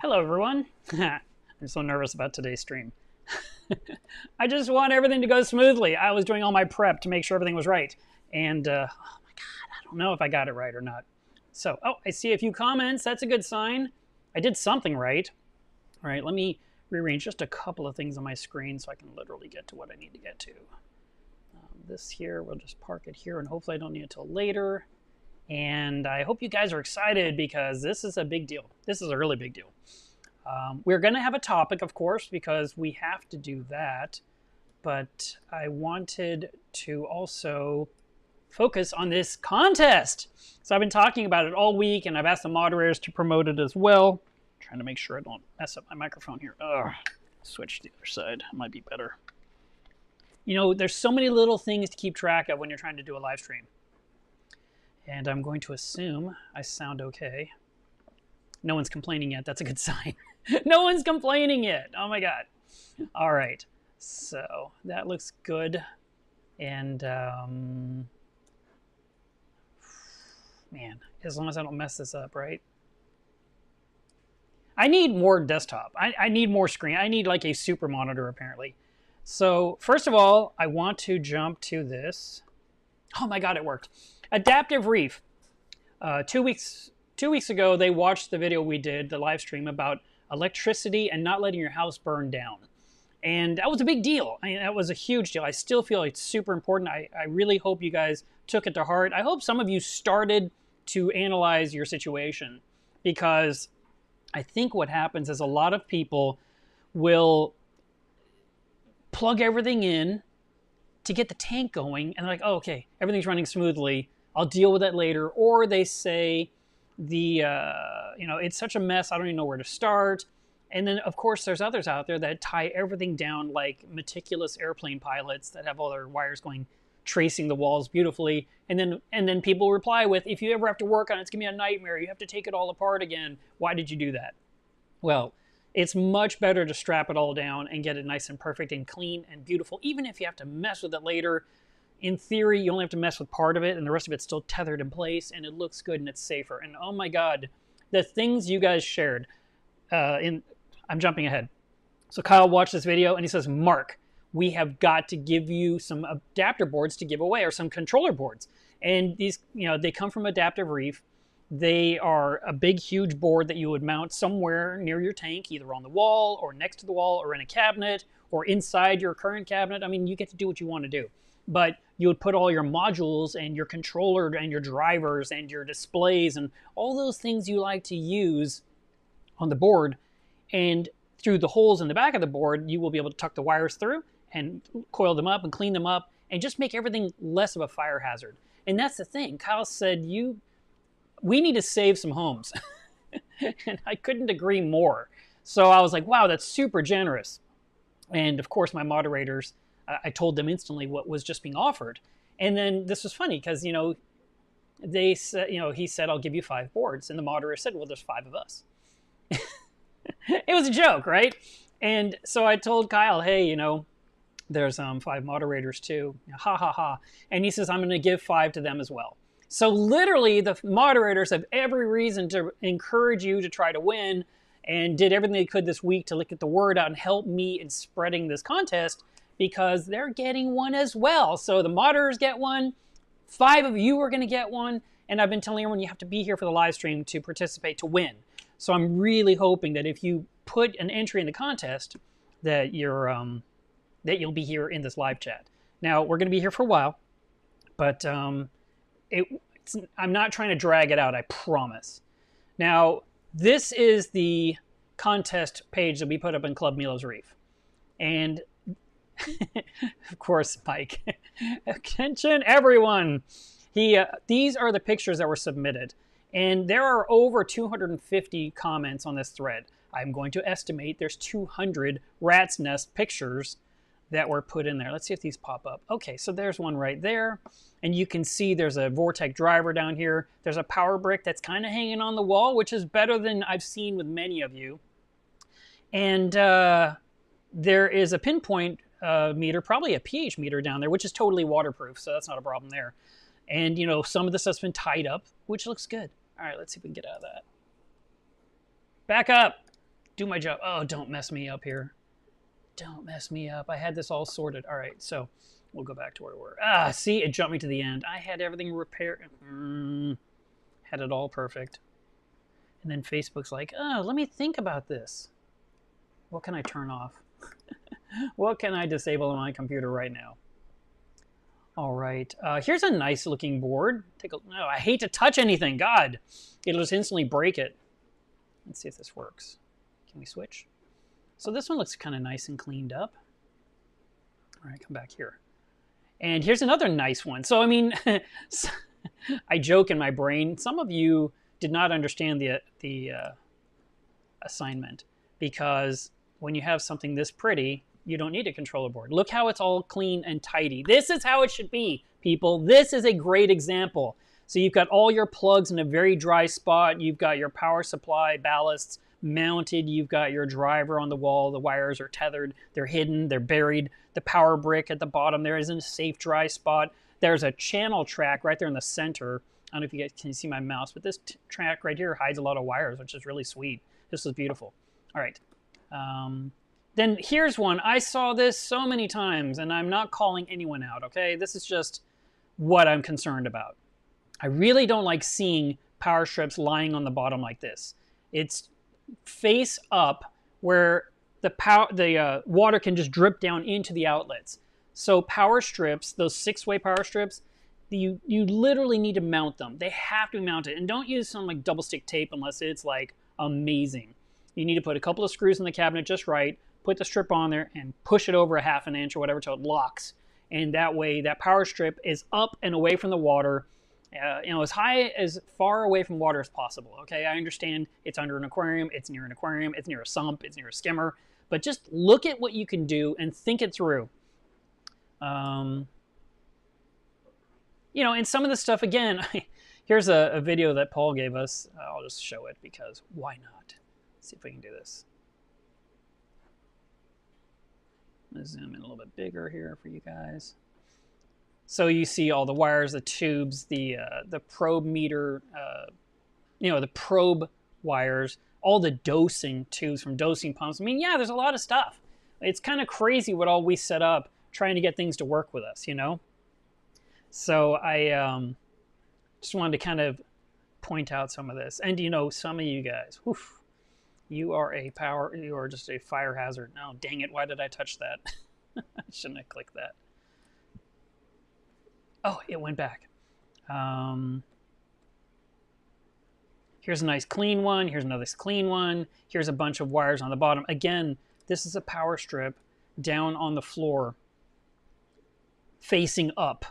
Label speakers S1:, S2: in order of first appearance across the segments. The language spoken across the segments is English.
S1: Hello, everyone. I'm so nervous about today's stream. I just want everything to go smoothly. I was doing all my prep to make sure everything was right. And, oh my God, I don't know if I got it right or not. So, oh, I see a few comments. That's a good sign. I did something right. All right, let me rearrange just a couple of things on my screen so I can literally get to what I need to get to. This here, we'll just park it here, and hopefully I don't need it till later. And I hope you guys are excited because this is a big deal. This is a really big deal. We're going to have a topic, of course, because we have to do that. But I wanted to also focus on this contest. So I've been talking about it all week, and I've asked the moderators to promote it as well. I'm trying to make sure I don't mess up my microphone here. Switch to the other side. It might be better. You know, there's so many little things to keep track of when you're trying to do a live stream. And I'm going to assume I sound okay. No one's complaining yet. That's a good sign. No one's complaining yet. Oh my God. All right. So that looks good. And man, as long as I don't mess this up, right? I need more desktop. I need more screen. I need like a super monitor apparently. So first of all, I want to jump to this. Oh my God, it worked. Adaptive Reef. 2 weeks ago, they watched the video we did, the live stream about electricity and not letting your house burn down. And that was a big deal. I mean, that was a huge deal. I still feel it's super important. I really hope you guys took it to heart. I hope some of you started to analyze your situation, because I think what happens is a lot of people will plug everything in to get the tank going, and they're like, oh, okay, everything's running smoothly. I'll deal with that later. Or they say, it's such a mess, I don't even know where to start. And then, of course, there's others out there that tie everything down like meticulous airplane pilots that have all their wires going, tracing the walls beautifully. And then people reply with, if you ever have to work on it, it's going to be a nightmare. You have to take it all apart again. Why did you do that? Well, it's much better to strap it all down and get it nice and perfect and clean and beautiful. Even if you have to mess with it later, in theory, you only have to mess with part of it and the rest of it's still tethered in place and it looks good and it's safer. And oh my God, the things you guys shared, I'm jumping ahead. So Kyle watched this video and he says, Mark, we have got to give you some adapter boards to give away, or some controller boards. And these, they come from Adaptive Reef. They are a big, huge board that you would mount somewhere near your tank, either on the wall or next to the wall or in a cabinet or inside your current cabinet. I mean, you get to do what you want to do. But you would put all your modules and your controller and your drivers and your displays and all those things you like to use on the board. And through the holes in the back of the board, you will be able to tuck the wires through and coil them up and clean them up and just make everything less of a fire hazard. And that's the thing. Kyle said, we need to save some homes. And I couldn't agree more. So I was like, wow, that's super generous. And of course, my moderators, I told them instantly what was just being offered. And then this was funny because, they said, he said, I'll give you 5 boards. And the moderator said, well, there's 5 of us. It was a joke, right? And so I told Kyle, hey, there's 5 moderators too. Ha, ha, ha. And he says, I'm going to give 5 to them as well. So literally, the moderators have every reason to encourage you to try to win, and did everything they could this week to get the word out and help me in spreading this contest, because they're getting one as well. So the moderators get one, 5 of you are going to get one, and I've been telling everyone you have to be here for the live stream to participate to win. So I'm really hoping that if you put an entry in the contest, that you'll be here in this live chat. Now, we're going to be here for a while, but I'm not trying to drag it out, I promise. Now, this is the contest page that we put up in Club Milo's Reef. And of course, Mike, attention everyone. These are the pictures that were submitted. And there are over 250 comments on this thread. I'm going to estimate there's 200 rat's nest pictures that were put in there. Let's see if these pop up. Okay, so there's one right there. And you can see there's a Vortec driver down here. There's a power brick that's kind of hanging on the wall, which is better than I've seen with many of you. And there is a pinpoint meter, probably a pH meter down there, which is totally waterproof, so that's not a problem there. And, some of the stuff's been tied up, which looks good. All right, let's see if we can get out of that. Back up. do my job. Oh, don't mess me up here. Don't mess me up. I had this all sorted. All right, so we'll go back to where we were. Ah, see, it jumped me to the end. I had everything repaired. Had it all perfect. And then Facebook's like, oh, let me think about this. What can I turn off? What can I disable on my computer right now? All right, here's a nice looking board. No, I hate to touch anything. God, it'll just instantly break it. Let's see if this works. Can we switch? So this one looks kind of nice and cleaned up. All right, come back here. And here's another nice one. So, I mean, I joke in my brain. Some of you did not understand the assignment, because when you have something this pretty, you don't need a controller board. Look how it's all clean and tidy. This is how it should be, people. This is a great example. So you've got all your plugs in a very dry spot. You've got your power supply ballasts mounted. You've got your driver on the wall. The wires are tethered. They're hidden. They're buried. The power brick at the bottom there is in a safe, dry spot. There's a channel track right there in the center. I don't know if you guys can see my mouse, but this track right here hides a lot of wires, which is really sweet. This is beautiful. All right. Then here's one. I saw this so many times, and I'm not calling anyone out, okay? This is just what I'm concerned about. I really don't like seeing power strips lying on the bottom like this. It's face up where the water can just drip down into the outlets. So power strips, those 6-way power strips, you literally need to mount them. They have to be mounted. And don't use some like double stick tape unless it's like amazing. You need to put a couple of screws in the cabinet just right, put the strip on there, and push it over a 1/2 inch or whatever till it locks. And that way that power strip is up and away from the water, as far away from water as possible. Okay, I understand it's under an aquarium, it's near an aquarium, it's near a sump, it's near a skimmer, but just look at what you can do and think it through. And some of the stuff, again, here's a video that Paul gave us. I'll just show it because why not? Let's see if we can do this. I'm going to zoom in a little bit bigger here for you guys. So you see all the wires, the tubes, the probe meter, the probe wires, all the dosing tubes from dosing pumps. I mean, yeah, there's a lot of stuff. It's kind of crazy what all we set up trying to get things to work with us, So I just wanted to kind of point out some of this. And, some of you guys, whew, you are just a fire hazard. No, dang it, why did I touch that? I shouldn't have clicked that. Oh, it went back. Here's a nice clean one. Here's another clean one. Here's a bunch of wires on the bottom. Again, this is a power strip down on the floor, facing up.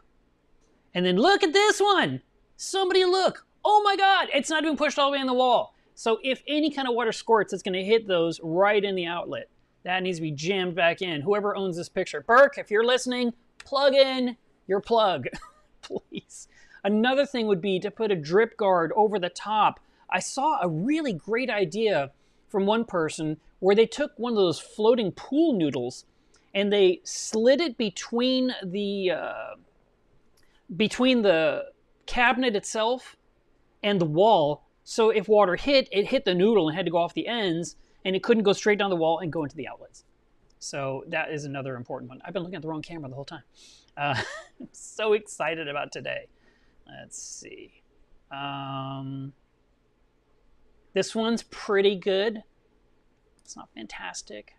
S1: And then look at this one. Somebody look. Oh my God, it's not even pushed all the way in the wall. So if any kind of water squirts, it's going to hit those right in the outlet. That needs to be jammed back in. Whoever owns this picture, Burke, if you're listening, plug in your plug, please. Another thing would be to put a drip guard over the top. I saw a really great idea from one person where they took one of those floating pool noodles and they slid it between the cabinet itself and the wall. So if water hit, it hit the noodle and had to go off the ends, and it couldn't go straight down the wall and go into the outlets. So that is another important one. I've been looking at the wrong camera the whole time. I'm so excited about today. Let's see. This one's pretty good. It's not fantastic.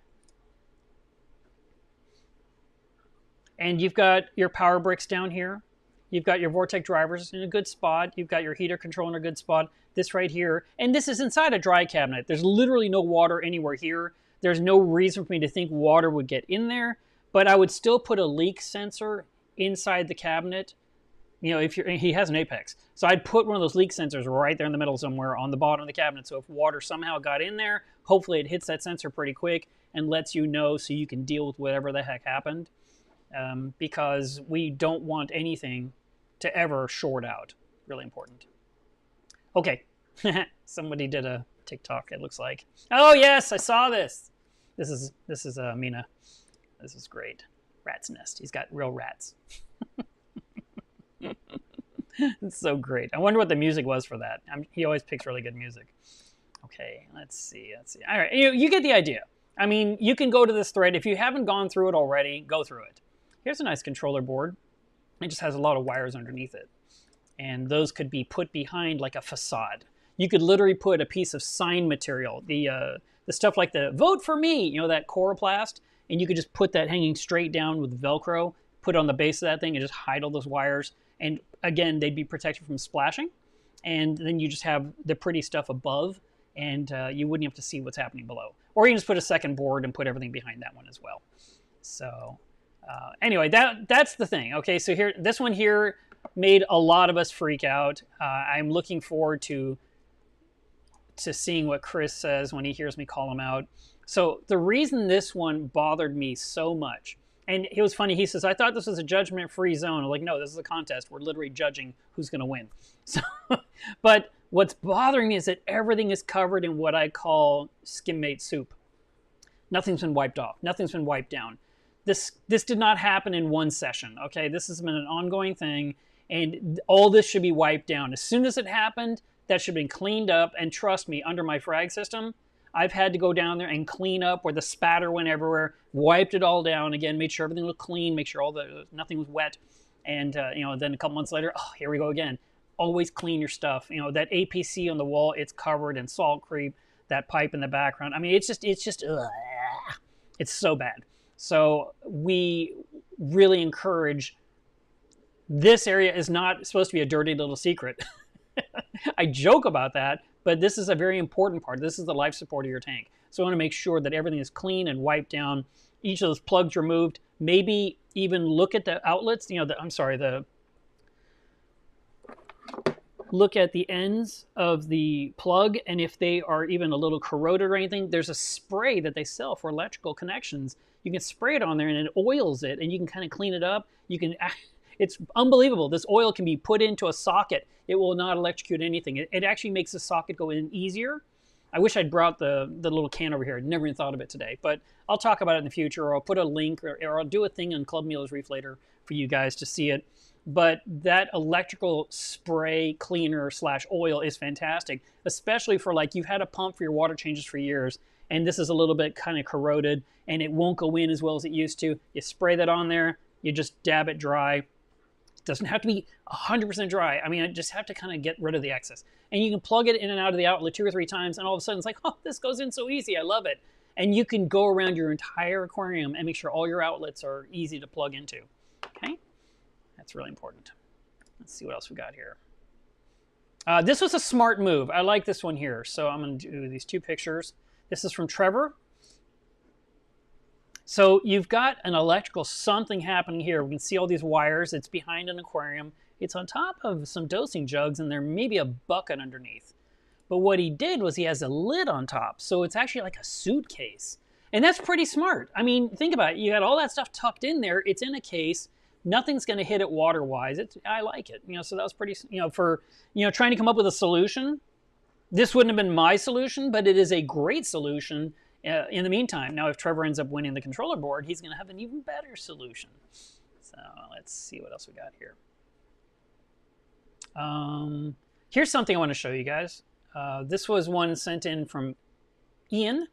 S1: And you've got your power bricks down here. You've got your Vortec drivers in a good spot. You've got your heater control in a good spot. This right here. And this is inside a dry cabinet. There's literally no water anywhere here. There's no reason for me to think water would get in there. But I would still put a leak sensor inside the cabinet. He has an apex. So I'd put one of those leak sensors right there in the middle somewhere on the bottom of the cabinet. So if water somehow got in there, hopefully it hits that sensor pretty quick and lets you know so you can deal with whatever the heck happened. Because we don't want anything to ever short out. Really important. Okay. Somebody did a TikTok, it looks like. Oh yes, I saw this. This is Mina. This is great. Rat's nest. He's got real rats. It's so great. I wonder what the music was for that. He always picks really good music. Okay, let's see. All right, you get the idea. I mean, you can go to this thread. If you haven't gone through it already, go through it. Here's a nice controller board. It just has a lot of wires underneath it. And those could be put behind like a facade. You could literally put a piece of sign material, the stuff like the vote for me, you know, that coroplast, and you could just put that hanging straight down with Velcro, put it on the base of that thing and just hide all those wires. And again, they'd be protected from splashing. And then you just have the pretty stuff above, and you wouldn't have to see what's happening below. Or you can just put a second board and put everything behind that one as well. So anyway, that's the thing. Okay, so here, this one here made a lot of us freak out. I'm looking forward to seeing what Chris says when he hears me call him out. So the reason this one bothered me so much, and it was funny, he says, I thought this was a judgment-free zone. I'm like, no, this is a contest. We're literally judging who's going to win. So, but what's bothering me is that everything is covered in what I call skimmate soup. Nothing's been wiped off. Nothing's been wiped down. This did not happen in one session, okay? This has been an ongoing thing, and all this should be wiped down. As soon as it happened, that should have been cleaned up, and trust me, under my frag system, I've had to go down there and clean up where the spatter went everywhere, wiped it all down again, made sure everything looked clean, make sure nothing was wet, and then a couple months later, oh, here we go again. Always clean your stuff. You know, that APC on the wall, it's covered in salt creep. That pipe in the background, I mean, it's just, it's so bad. So we really encourage, this area is not supposed to be a dirty little secret. I joke about that, but this is a very important part. This is the life support of your tank. So I want to make sure that everything is clean and wiped down. Each of those plugs removed. Maybe even look at the outlets. You know, look at the ends of the plug, and if they are even a little corroded or anything, there's a spray that they sell for electrical connections. You can spray it on there and it oils it, and you can kind of clean it up. You can, it's unbelievable. This oil can be put into a socket. It will not electrocute anything. It actually makes the socket go in easier. I wish I'd brought the little can over here. I'd never even thought of it today, but I'll talk about it in the future, or I'll put a link, or I'll do a thing on Club Meals Reef later for you guys to see it. But that electrical spray cleaner / oil is fantastic, especially for like you've had a pump for your water changes for years, and this is a little bit kind of corroded and it won't go in as well as it used to. You spray that on there, you just dab it dry. It doesn't have to be 100% dry. I mean, I just have to kind of get rid of the excess. And you can plug it in and out of the outlet 2 or 3 times, and all of a sudden it's like, oh, this goes in so easy. I love it. And you can go around your entire aquarium and make sure all your outlets are easy to plug into. Okay? That's really important. Let's see what else we got here. This was a smart move. I like this one here. So I'm going to do these 2 pictures. This is from Trevor. So you've got an electrical something happening here. We can see all these wires. It's behind an aquarium. It's on top of some dosing jugs, and there may be a bucket underneath. But what he did was he has a lid on top. So it's actually like a suitcase. And that's pretty smart. I mean, think about it. You got all that stuff tucked in there. It's in a case. Nothing's going to hit it water-wise. I like it. So that was pretty, for, trying to come up with a solution. This wouldn't have been my solution, but it is a great solution in the meantime. Now, if Trevor ends up winning the controller board, he's going to have an even better solution. So let's see what else we got here. Here's something I want to show you guys. This was one sent in from Ian.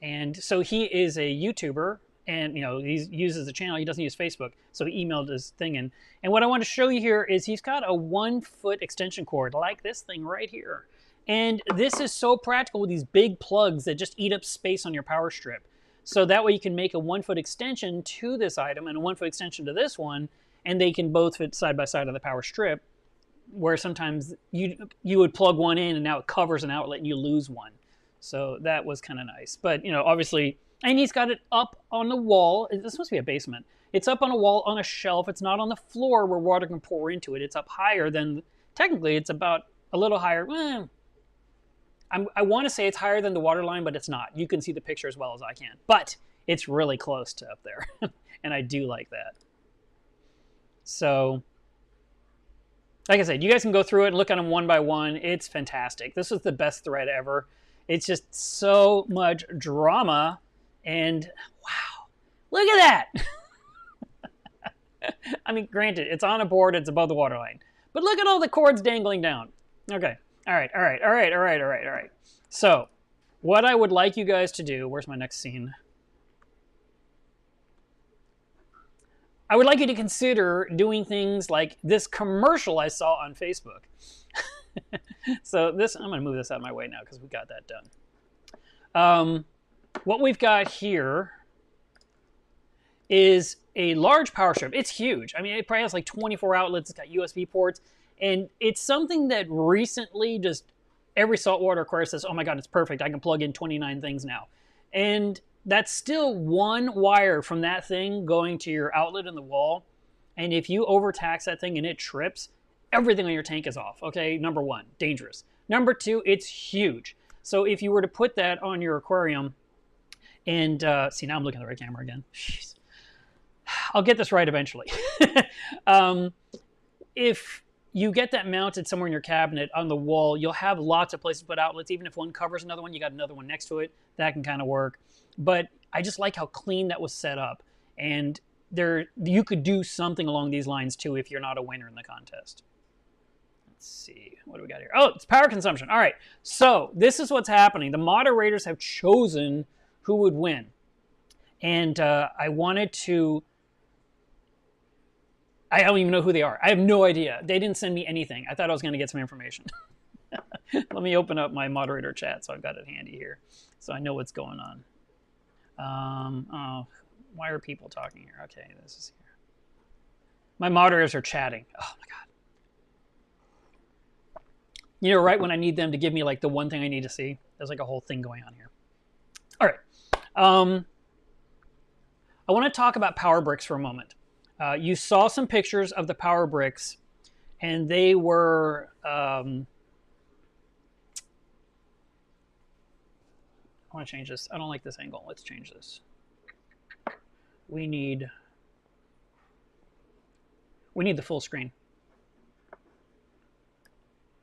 S1: And so he is a YouTuber. And, he uses the channel. He doesn't use Facebook. So he emailed his thing in. And what I want to show you here is he's got a 1-foot extension cord like this thing right here. And this is so practical with these big plugs that just eat up space on your power strip. So that way you can make a 1-foot extension to this item and a 1-foot extension to this one. And they can both fit side by side on the power strip. Where sometimes you would plug one in and now it covers an outlet and you lose one. So that was kind of nice. But, obviously... And he's got it up on the wall. This must be a basement. It's up on a wall on a shelf. It's not on the floor where water can pour into it. It's up higher than, technically it's about a little higher. I want to say it's higher than the water line, but it's not. You can see the picture as well as I can. But it's really close to up there. And I do like that. So, like I said, you guys can go through it and look at them one by one. It's fantastic. This was the best thread ever. It's just so much drama. And wow, look at that. I mean, granted, it's on a board, it's above the water line. But look at all the cords dangling down. Okay, All right, all right, all right, all right, all right, all right. So, what I would like you guys to do, where's my next scene? I would like you to consider doing things like this commercial I saw on Facebook. So this, I'm going to move this out of my way now because we got that done. What we've got here is a large power strip. It's huge. I mean, it probably has like 24 outlets. It's got USB ports. And it's something that recently just every saltwater aquarium says, oh my God, it's perfect. I can plug in 29 things now. And that's still one wire from that thing going to your outlet in the wall. And if you overtax that thing and it trips, everything on your tank is off. Okay, number one, dangerous. Number two, it's huge. So if you were to put that on your aquarium and see, now I'm looking at the right camera again. Jeez. I'll get this right eventually. If you get that mounted somewhere in your cabinet on the wall, you'll have lots of places to put outlets. Even if one covers another one, you got another one next to it. That can kind of work. But I just like how clean that was set up. And you could do something along these lines too if you're not a winner in the contest. Let's see, what do we got here? Oh, it's power consumption. All right, so this is what's happening. The moderators have chosen who would win. And I wanted to... I don't even know who they are. I have no idea. They didn't send me anything. I thought I was going to get some information. Let me open up my moderator chat so I've got it handy here so I know what's going on. Oh, why are people talking here? Okay, this is here. My moderators are chatting. Oh, my God. You know, right when I need them to give me like the one thing I need to see, there's like a whole thing going on here. All right. I want to talk about power bricks for a moment. You saw some pictures of the power bricks, and they were... I want to change this. I don't like this angle. Let's change this. We need the full screen.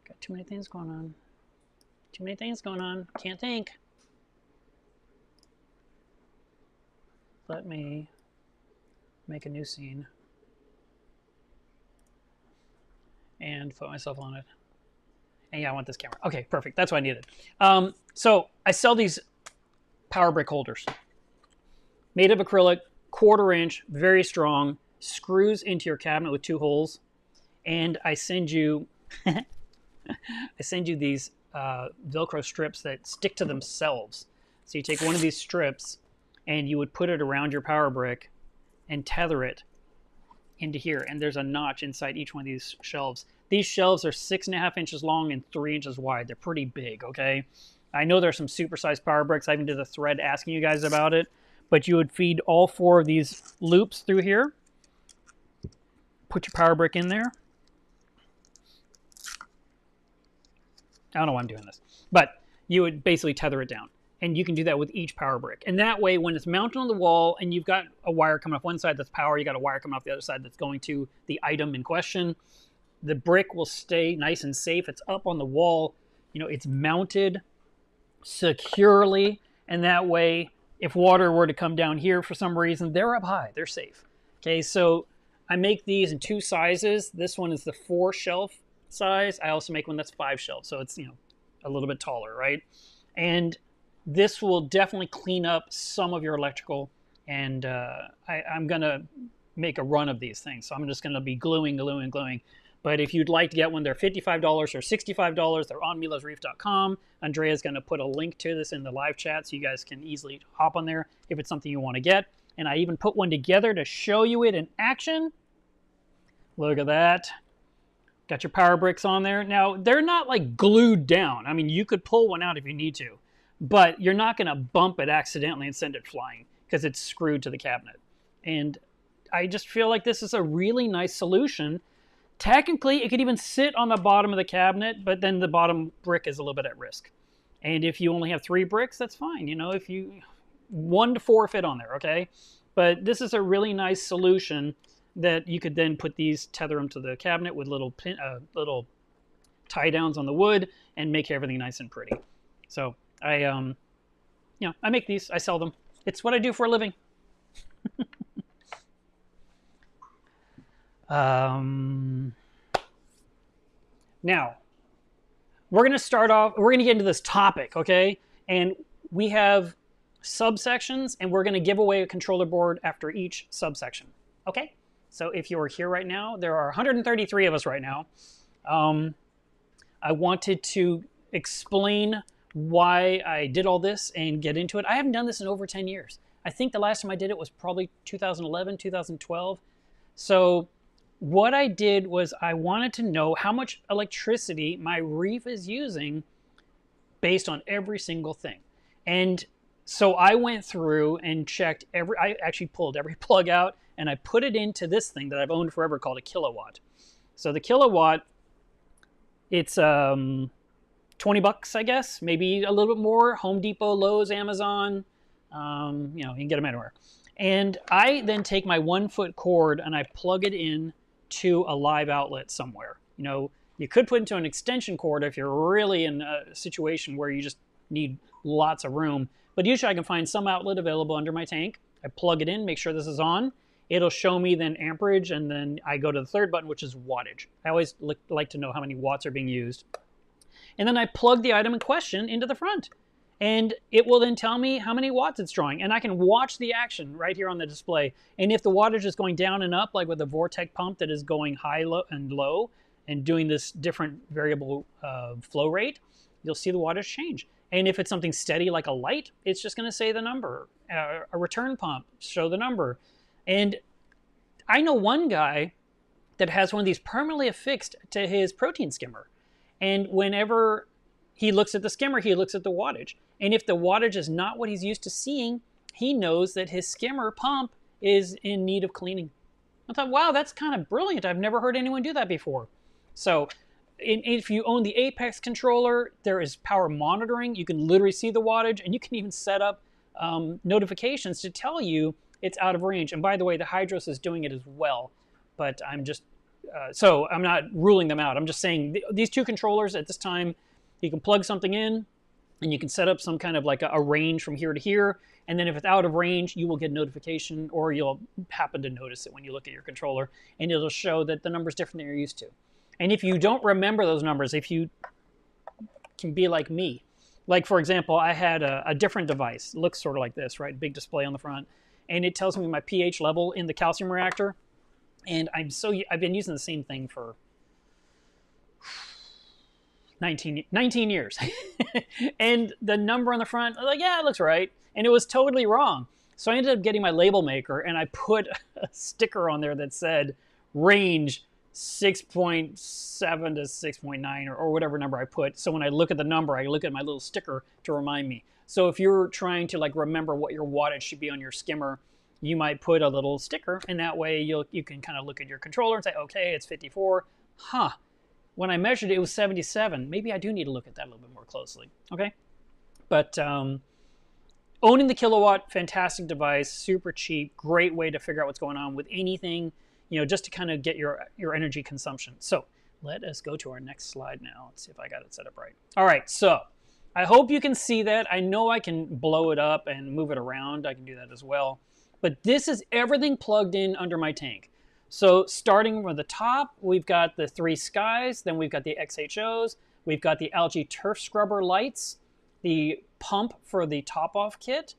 S1: Got too many things going on. Too many things going on. Can't think. Let me make a new scene and put myself on it. And yeah, I want this camera. Okay, perfect. That's what I needed. So I sell these power brick holders. Made of acrylic, 1/4 inch, very strong, screws into your cabinet with 2 holes. And I send you these Velcro strips that stick to themselves. So you take one of these strips and you would put it around your power brick and tether it into here. And there's a notch inside each one of these shelves. These shelves are 6.5 inches long and 3 inches wide. They're pretty big, okay? I know there's some supersized power bricks. I even did a thread asking you guys about it. But you would feed all 4 of these loops through here. Put your power brick in there. I don't know why I'm doing this. But you would basically tether it down. And you can do that with each power brick. And that way, when it's mounted on the wall and you've got a wire coming off one side that's power, you got a wire coming off the other side that's going to the item in question, the brick will stay nice and safe. It's up on the wall. You know, it's mounted securely. And that way, if water were to come down here for some reason, they're up high. They're safe. Okay, so I make these in 2 sizes. This one is the 4 shelf size. I also make one that's 5 shelves. So it's, you know, a little bit taller, right? And this will definitely clean up some of your electrical, and I'm going to make a run of these things. So I'm just going to be gluing. But if you'd like to get one, they're $55 or $65. They're on MilosReef.com. Andrea's going to put a link to this in the live chat so you guys can easily hop on there if it's something you want to get. And I even put one together to show you it in action. Look at that. Got your power bricks on there. Now, they're not like glued down. I mean, you could pull one out if you need to. But you're not going to bump it accidentally and send it flying because it's screwed to the cabinet. And I just feel like this is a really nice solution. Technically, it could even sit on the bottom of the cabinet, but then the bottom brick is a little bit at risk. And if you only have 3 bricks, that's fine. You know, if you 1 to 4 fit on there, okay? But this is a really nice solution that you could then put these, tether them to the cabinet with little tie downs on the wood and make everything nice and pretty. So I make these, I sell them. It's what I do for a living. Now, we're going to start off, we're going to get into this topic, okay? And we have subsections, and we're going to give away a controller board after each subsection, okay? So if you're here right now, there are 133 of us right now. I wanted to explain why I did all this and get into it. I haven't done this in over 10 years. I think the last time I did it was probably 2011, 2012. So what I did was I wanted to know how much electricity my Reef is using based on every single thing. And so I went through and checked I actually pulled every plug out and I put it into this thing that I've owned forever called a kilowatt. So the kilowatt, it's 20 bucks, I guess, maybe a little bit more. Home Depot, Lowe's, Amazon, you know, you can get them anywhere. And I then take my 1-foot cord and I plug it in to a live outlet somewhere. You know, you could put it into an extension cord if you're really in a situation where you just need lots of room. But usually I can find some outlet available under my tank. I plug it in, make sure this is on. It'll show me then amperage, and then I go to the third button, which is wattage. I always like to know how many watts are being used. And then I plug the item in question into the front. And it will then tell me how many watts it's drawing. And I can watch the action right here on the display. And if the wattage is going down and up, like with the Vortec pump that is going high and low and doing this different variable flow rate, you'll see the wattage change. And if it's something steady like a light, it's just going to say the number. A return pump, show the number. And I know one guy that has one of these permanently affixed to his protein skimmer. And whenever he looks at the skimmer, he looks at the wattage. And if the wattage is not what he's used to seeing, he knows that his skimmer pump is in need of cleaning. I thought, wow, that's kind of brilliant. I've never heard anyone do that before. So if you own the Apex controller, there is power monitoring. You can literally see the wattage, and you can even set up notifications to tell you it's out of range. And by the way, the Hydros is doing it as well. But I'm just, so I'm not ruling them out. I'm just saying these two controllers at this time, you can plug something in, and you can set up some kind of like a range from here to here. And then if it's out of range, you will get notification, or you'll happen to notice it when you look at your controller, and it'll show that the number's different than you're used to. And if you don't remember those numbers, if you can be like me, like for example, I had a different device. It looks sort of like this, right? Big display on the front. And it tells me my pH level in the calcium reactor. And I've been using the same thing for 19 years. And the number on the front, I was like, yeah, it looks right. And it was totally wrong. So I ended up getting my label maker, and I put a sticker on there that said range 6.7 to 6.9 or whatever number I put. So when I look at the number, I look at my little sticker to remind me. So if you're trying to like remember what your wattage should be on your skimmer, you might put a little sticker, and that way you can kind of look at your controller and say, okay, it's 54. Huh. When I measured it, it was 77. Maybe I do need to look at that a little bit more closely. Okay. But owning the kilowatt, fantastic device, super cheap, great way to figure out what's going on with anything, you know, just to kind of get your energy consumption. So let us go to our next slide now. Let's see if I got it set up right. All right, so I hope you can see that. I know I can blow it up and move it around. I can do that as well. But this is everything plugged in under my tank. So starting from the top, we've got the 3 skies, then we've got the XHOs, we've got the algae turf scrubber lights, the pump for the top-off kit,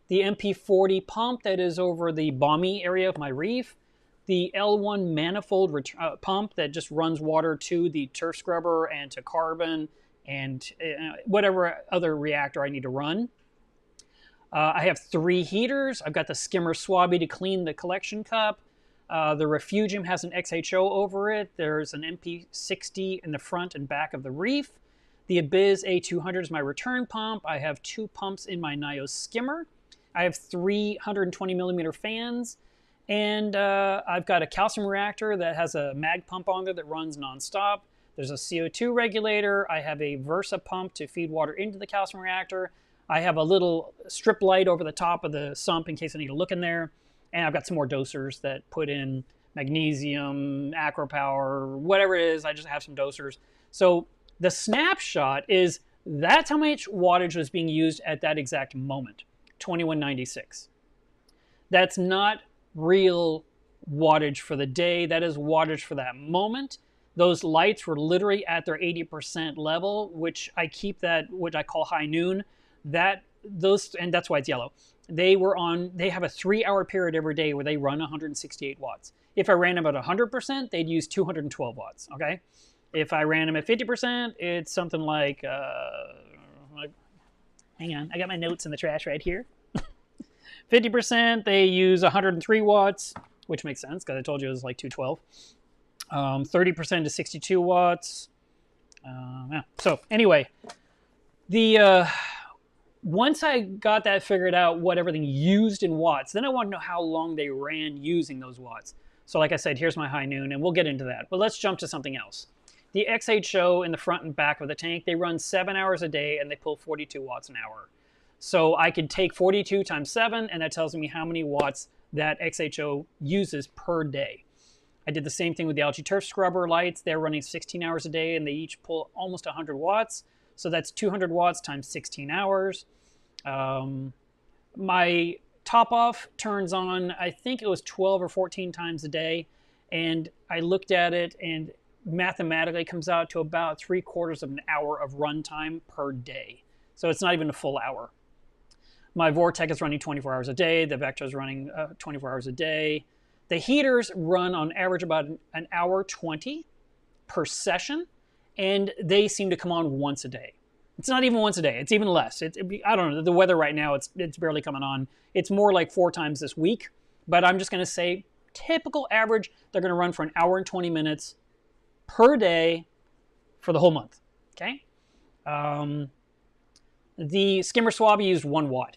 S1: the MP40 pump that is over the balmy area of my Reef, the L1 manifold pump that just runs water to the turf scrubber and to carbon and whatever other reactor I need to run. I have 3 heaters. I've got the skimmer swabby to clean the collection cup. The Refugium has an XHO over it. There's an MP60 in the front and back of the Reef. The Abyss A200 is my return pump. I have 2 pumps in my Nios skimmer. I have 3 120 millimeter fans. And I've got a calcium reactor that has a mag pump on there that runs nonstop. There's a CO2 regulator. I have a Versa pump to feed water into the calcium reactor. I have a little strip light over the top of the sump in case I need to look in there. And I've got some more dosers that put in magnesium, AquaPower, whatever it is. I just have some dosers. So the snapshot is that's how much wattage was being used at that exact moment, 2196. That's not real wattage for the day. That is wattage for that moment. those lights were literally at their 80% level, which I keep that, what I call high noon. And that's why it's yellow. They have a 3-hour period every day where they run 168 watts. If I ran them at 100%, they'd use 212 watts, okay? If I ran them at 50%, it's something like, hang on, I got my notes in the trash right here. 50%, they use 103 watts, which makes sense because I told you it was like 212. 30% to 62 watts. Yeah. So anyway, once I got that figured out, what everything used in watts, then I want to know how long they ran using those watts. So like I said, here's my high noon, and we'll get into that. But let's jump to something else. The XHO in the front and back of the tank, they run 7 hours a day, and they pull 42 watts an hour. So I could take 42 times 7, and that tells me how many watts that XHO uses per day. I did the same thing with the algae turf scrubber lights. They're running 16 hours a day, and they each pull almost 100 watts. So that's 200 watts times 16 hours. My top off turns on, I think it was 12 or 14 times a day. And I looked at it, and mathematically comes out to about 3/4 of an hour of runtime per day. So it's not even a full hour. My Vortec is running 24 hours a day. The Vectra is running 24 hours a day. The heaters run on average about an hour 20 per session, and they seem to come on once a day. It's not even once a day. It's even less. I don't know. The weather right now, it's barely coming on. It's more like 4 times this week, but I'm just going to say typical average, they're going to run for an hour and 20 minutes per day for the whole month, okay? The skimmer swab used 1 watt.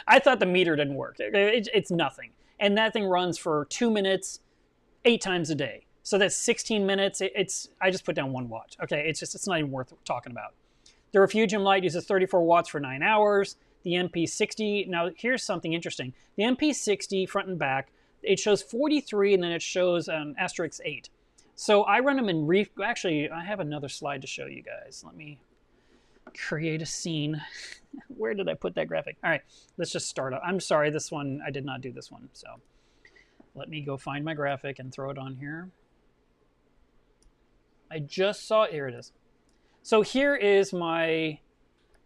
S1: I thought the meter didn't work. It's nothing. And that thing runs for 2 minutes, 8 times a day. So that's 16 minutes. I just put down 1 watt. Okay, it's not even worth talking about. The Refugium light uses 34 watts for 9 hours. The MP60, now here's something interesting. The MP60 front and back, it shows 43 and then it shows an asterisk 8. So I run them in Reef. Actually, I have another slide to show you guys. Let me create a scene. Where did I put that graphic? All right, let's just start up. I'm sorry, this one, I did not do this one. So let me go find my graphic and throw it on here. I just saw, here it is. So here is my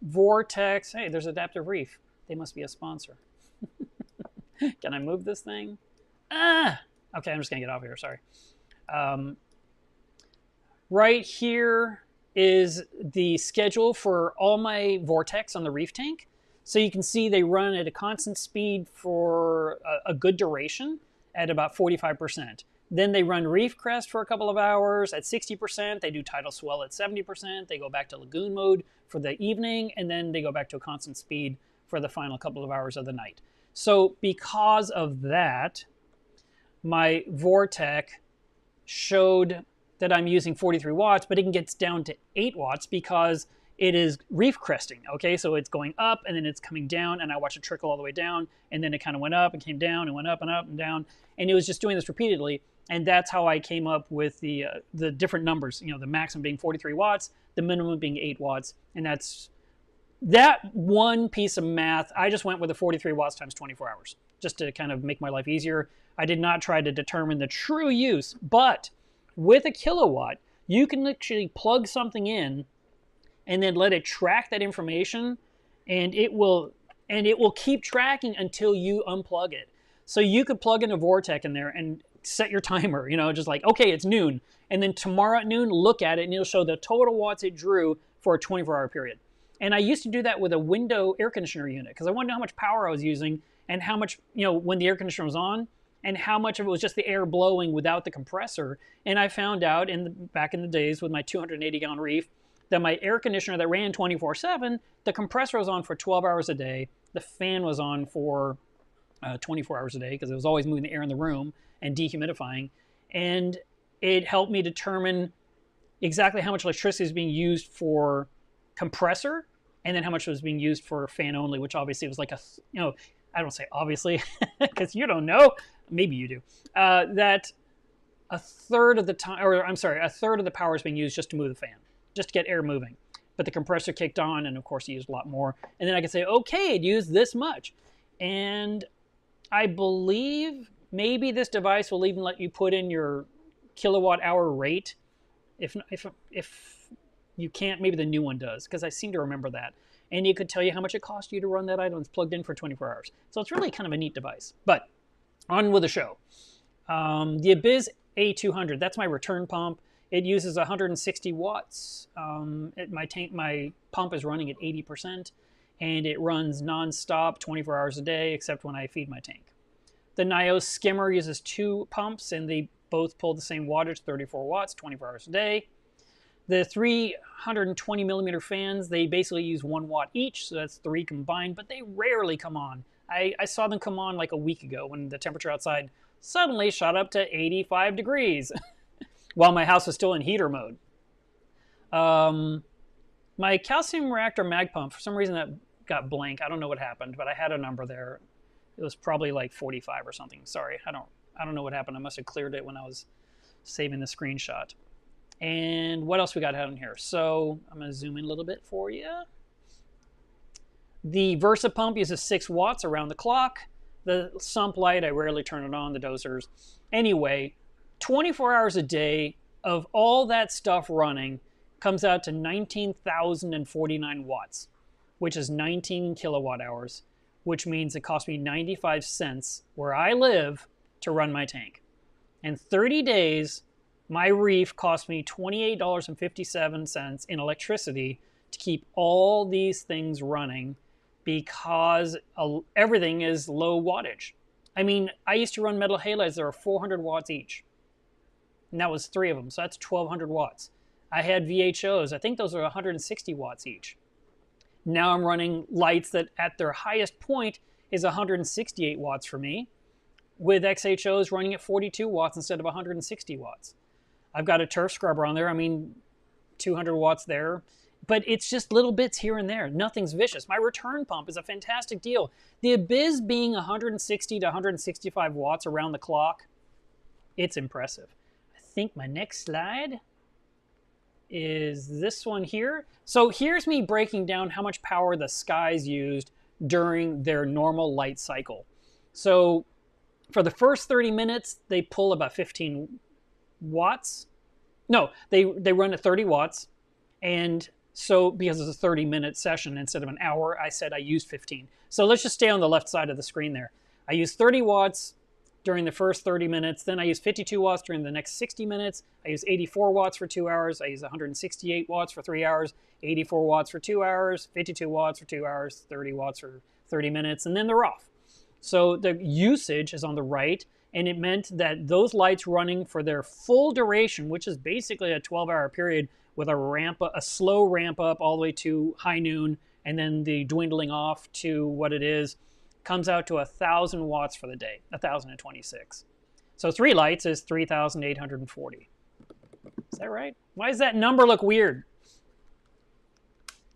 S1: Vortex. Hey, there's Adaptive Reef. They must be a sponsor. Can I move this thing? Okay, I'm just gonna get off here, sorry. Right here is the schedule for all my Vortex on the Reef tank. So you can see they run at a constant speed for a good duration at about 45%. Then they run Reef Crest for a couple of hours at 60%. They do Tidal Swell at 70%. They go back to Lagoon mode for the evening, and then they go back to a constant speed for the final couple of hours of the night. So because of that, my Vortec showed that I'm using 43 watts, but it gets down to 8 watts because it is reef cresting, okay? So it's going up and then it's coming down, and I watch it trickle all the way down, and then it kind of went up and came down and went up and down, and it was just doing this repeatedly, and that's how I came up with the different numbers, you know, the maximum being 43 watts, the minimum being 8 watts, and that's that one piece of math. I just went with the 43 watts times 24 hours, just to kind of make my life easier. I did not try to determine the true use, but with a kilowatt, you can actually plug something in and then let it track that information, and it will keep tracking until you unplug it. So you could plug in a Vortec in there and set your timer, you know, just like, okay, it's noon, and then tomorrow at noon, look at it, and it'll show the total watts it drew for a 24-hour period. And I used to do that with a window air conditioner unit because I wanted to know how much power I was using and how much, you know, when the air conditioner was on, and how much of it was just the air blowing without the compressor. And I found out back in the days with my 280-gallon Reef that my air conditioner that ran 24/7, the compressor was on for 12 hours a day. The fan was on for 24 hours a day because it was always moving the air in the room and dehumidifying. And it helped me determine exactly how much electricity is being used for compressor and then how much was being used for fan only, which obviously was like you know, I don't say obviously because you don't know, maybe you do, that a third of the time, or I'm sorry, a third of the power is being used just to move the fan, just to get air moving. But the compressor kicked on, and of course it used a lot more. And then I could say, okay, it used this much. And I believe maybe this device will even let you put in your kilowatt hour rate If you can't, maybe the new one does, because I seem to remember that. And it could tell you how much it cost you to run that item. It's plugged in for 24 hours. So it's really kind of a neat device. But on with the show. The Abyss A200, that's my return pump. It uses 160 watts. My pump is running at 80%, and it runs non-stop 24 hours a day, except when I feed my tank. The Nios skimmer uses 2 pumps, and they both pull the same wattage, 34 watts, 24 hours a day. The 320 millimeter fans, they basically use 1 watt each, so that's 3 combined, but they rarely come on. I saw them come on like a week ago when the temperature outside suddenly shot up to 85 degrees while my house was still in heater mode. My calcium reactor mag pump, for some reason that got blank. I don't know what happened, but I had a number there. It was probably like 45 or something. Sorry, I don't know what happened. I must have cleared it when I was saving the screenshot. And what else we got out in here? So I'm going to zoom in a little bit for you. The Versa pump uses 6 watts around the clock. The sump light, I rarely turn it on, the dosers. Anyway, 24 hours a day of all that stuff running comes out to 19,049 watts, which is 19 kilowatt hours, which means it cost me 95 cents where I live to run my tank. In 30 days, my Reef cost me $28.57 in electricity to keep all these things running because everything is low wattage. I mean, I used to run metal halides that are 400 watts each. And that was 3 of them, so that's 1,200 watts. I had VHOs, I think those are 160 watts each. Now I'm running lights that at their highest point is 168 watts for me, with XHOs running at 42 watts instead of 160 watts. I've got a turf scrubber on there, I mean, 200 watts there. But it's just little bits here and there. Nothing's vicious. My return pump is a fantastic deal. The Abyss being 160 to 165 watts around the clock, it's impressive. I think my next slide is this one here. So here's me breaking down how much power the Skies used during their normal light cycle. So for the first 30 minutes, they pull about 15 watts. No, they run at 30 watts. And so because it's a 30-minute session instead of an hour, I said I used 15. So let's just stay on the left side of the screen there. I used 30 watts during the first 30 minutes. Then I used 52 watts during the next 60 minutes. I used 84 watts for 2 hours. I used 168 watts for 3 hours, 84 watts for 2 hours, 52 watts for 2 hours, 30 watts for 30 minutes, and then they're off. So the usage is on the right, and it meant that those lights running for their full duration, which is basically a 12-hour period with a slow ramp up all the way to high noon, and then the dwindling off to what it is, comes out to 1,000 watts for the day, 1,026. So 3 lights is 3,840. Is that right? Why does that number look weird?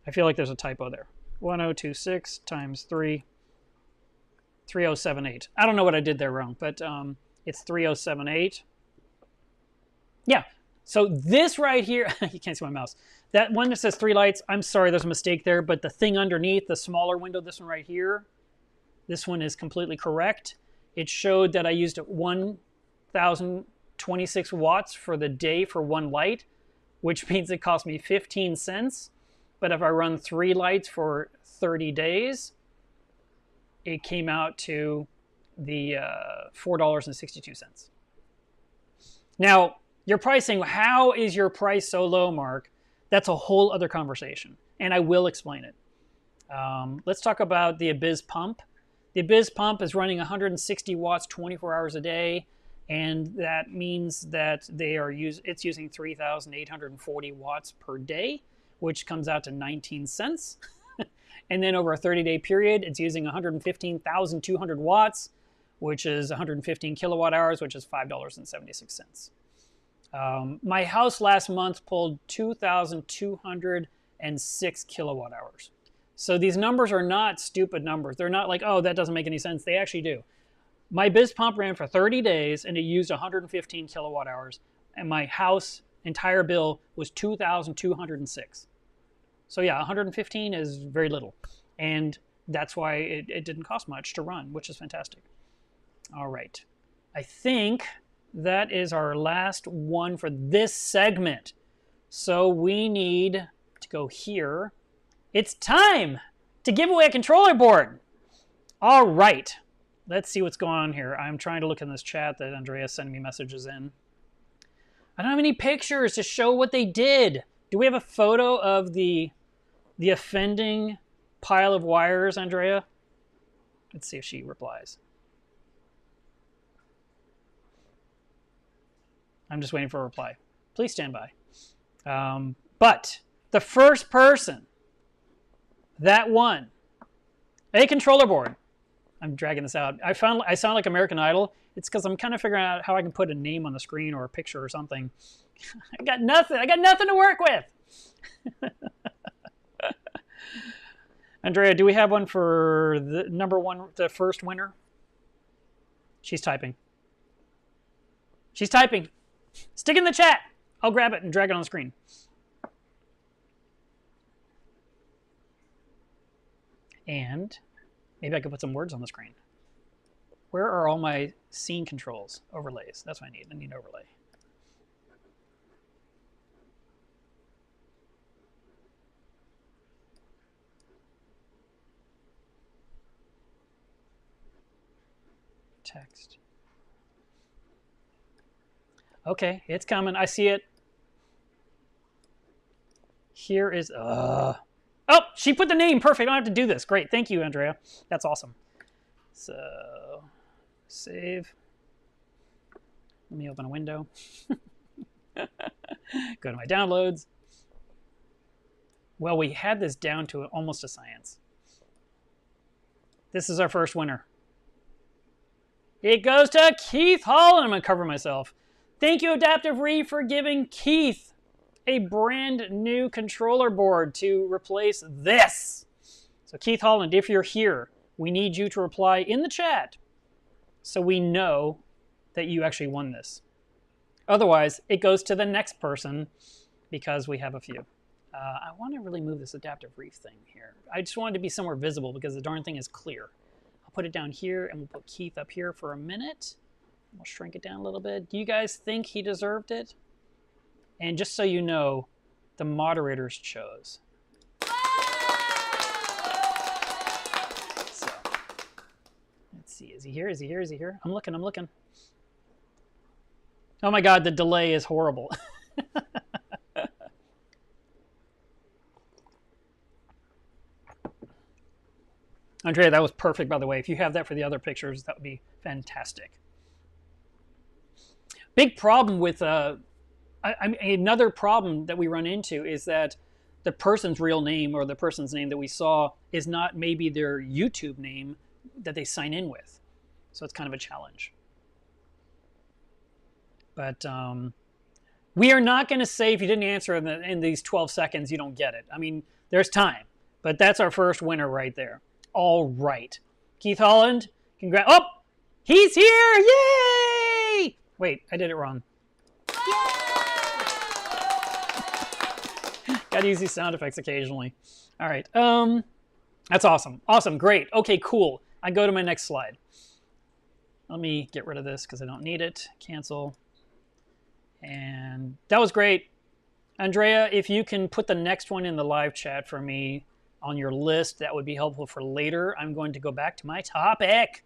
S1: I feel like there's a typo there. 1026 times 3, 3078. I don't know what I did there wrong, but it's 3078. Yeah. So this right here, you can't see my mouse. That one that says 3 lights, I'm sorry, there's a mistake there, but the thing underneath, the smaller window, this one right here, this one is completely correct. It showed that I used 1,026 watts for the day for 1 light, which means it cost me 15 cents. But if I run 3 lights for 30 days, it came out to the $4.62. Now, you're probably saying, how is your price so low, Mark? That's a whole other conversation, and I will explain it. Let's talk about the Abyss pump. The Abyss pump is running 160 watts 24 hours a day, and that means that it's using 3,840 watts per day, which comes out to 19 cents. And then over a 30-day period, it's using 115,200 watts, which is 115 kilowatt hours, which is $5.76. My house last month pulled 2,206 kilowatt hours. So these numbers are not stupid numbers. They're not like, oh, that doesn't make any sense. They actually do. My Biz pump ran for 30 days and it used 115 kilowatt hours. And my house entire bill was 2,206. So yeah, 115 is very little. And that's why it didn't cost much to run, which is fantastic. All right. I think that is our last one for this segment. So we need to go here. It's time to give away a controller board. All right. Let's see what's going on here. I'm trying to look in this chat that Andrea's sending me messages in. I don't have any pictures to show what they did. Do we have a photo of the offending pile of wires, Andrea? Let's see if she replies. I'm just waiting for a reply. Please stand by. But the first person that won a controller board. I'm dragging this out. I sound like American Idol. It's because I'm kind of figuring out how I can put a name on the screen or a picture or something. I got nothing. I got nothing to work with. Andrea, do we have one for the number one, the first winner? She's typing. She's typing. Stick in the chat. I'll grab it and drag it on the screen. And maybe I could put some words on the screen. Where are all my scene controls? Overlays. That's what I need. I need an overlay. Text. Okay, it's coming. I see it. Here is... Oh, she put the name. Perfect. I don't have to do this. Great. Thank you, Andrea. That's awesome. So, save. Let me open a window. Go to my downloads. Well, we had this down to almost a science. This is our first winner. It goes to Keith Holland. I'm going to cover myself. Thank you, Adaptive Reef, for giving Keith a brand new controller board to replace this. So Keith Holland, if you're here, we need you to reply in the chat so we know that you actually won this. Otherwise, it goes to the next person because we have a few. I want to really move this Adaptive Reef thing here. I just want it to be somewhere visible because the darn thing is clear. I'll put it down here and we'll put Keith up here for a minute. We'll shrink it down a little bit. Do you guys think he deserved it? And just so you know, the moderators chose. So, let's see. Is he here? Is he here? Is he here? I'm looking. I'm looking. Oh my God, the delay is horrible. Andrea, that was perfect, by the way. If you have that for the other pictures, that would be fantastic. Big problem with... another problem that we run into is that the person's real name or the person's name that we saw is not maybe their YouTube name that they sign in with. So it's kind of a challenge. But we are not going to say if you didn't answer in these 12 seconds, you don't get it. I mean, there's time. But that's our first winner right there. All right. Keith Holland, congrats. Oh, he's here. Yay! Wait, I did it wrong. Gotta use these sound effects occasionally. All right. That's awesome. Awesome. Great. Okay, cool. I go to my next slide. Let me get rid of this because I don't need it. Cancel. And that was great. Andrea, if you can put the next one in the live chat for me on your list, that would be helpful for later. I'm going to go back to my topic.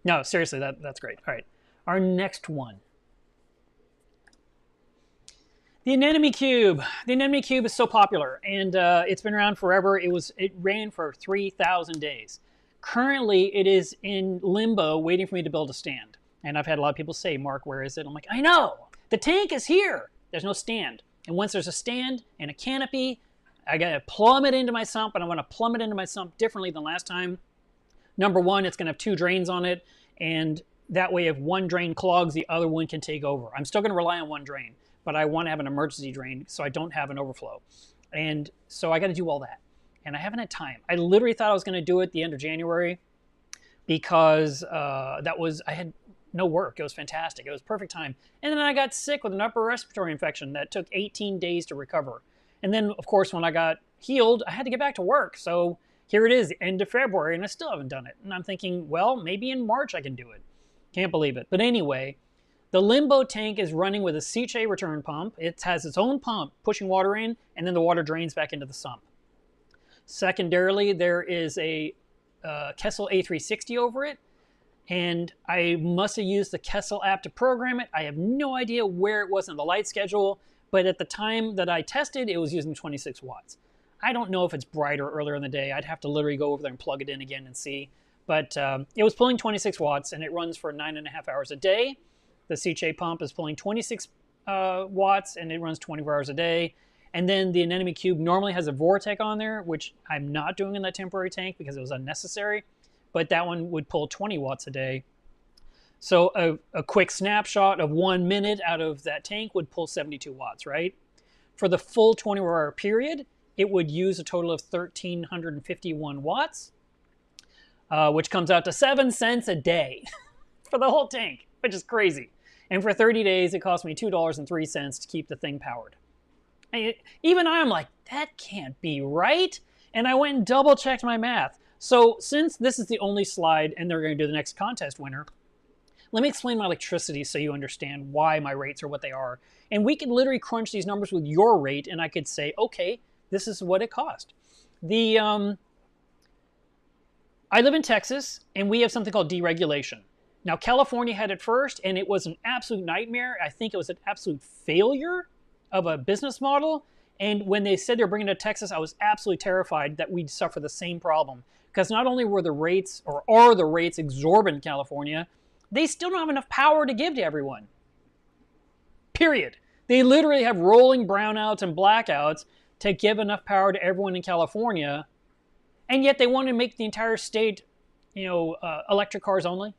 S1: No, seriously, that's great. All right. Our next one. The Anemone Cube. The Anemone Cube is so popular, and it's been around forever. It ran for 3,000 days. Currently, it is in limbo, waiting for me to build a stand. And I've had a lot of people say, Mark, where is it? I'm like, I know. The tank is here. There's no stand. And once there's a stand and a canopy, I got to plumb it into my sump, and I want to plumb it into my sump differently than last time. Number one, it's going to have 2 drains on it, and that way if one drain clogs, the other one can take over. I'm still going to rely on one drain, but I want to have an emergency drain so I don't have an overflow. And so I got to do all that. And I haven't had time. I literally thought I was going to do it at the end of January because I had no work. It was fantastic. It was perfect time. And then I got sick with an upper respiratory infection that took 18 days to recover. And then, of course, when I got healed, I had to get back to work. So here it is, the end of February, and I still haven't done it. And I'm thinking, well, maybe in March I can do it. Can't believe it. But anyway, The limbo tank is running with a CHA return pump. It has its own pump pushing water in, and then the water drains back into the sump. Secondarily, there is a Kessel A360 over it, and I must have used the Kessel app to program it. I have no idea where it was in the light schedule, but at the time that I tested, it was using 26 watts. I don't know if it's brighter earlier in the day. I'd have to literally go over there and plug it in again and see. But it was pulling 26 watts, and it runs for 9.5 hours a day. The CHA pump is pulling 26 watts, and it runs 24 hours a day. And then the Anemone Cube normally has a Vortec on there, which I'm not doing in that temporary tank because it was unnecessary. But that one would pull 20 watts a day. So a quick snapshot of 1 minute out of that tank would pull 72 watts, right? For the full 24-hour period, it would use a total of 1,351 watts, which comes out to 7 cents a day for the whole tank, which is crazy. And for 30 days, it cost me $2.03 to keep the thing powered. And even I'm like, that can't be right. And I went and double-checked my math. So since this is the only slide, and they're going to do the next contest winner, let me explain my electricity so you understand why my rates are what they are. And we could literally crunch these numbers with your rate, and I could say, okay, this is what it cost. I live in Texas, and we have something called deregulation. Now, California had it first, and it was an absolute nightmare. I think it was an absolute failure of a business model. And when they said they were bringing it to Texas, I was absolutely terrified that we'd suffer the same problem. Because not only were the rates, or are the rates exorbitant in California, they still don't have enough power to give to everyone. Period. They literally have rolling brownouts and blackouts to give enough power to everyone in California. And yet they want to make the entire state, electric cars only.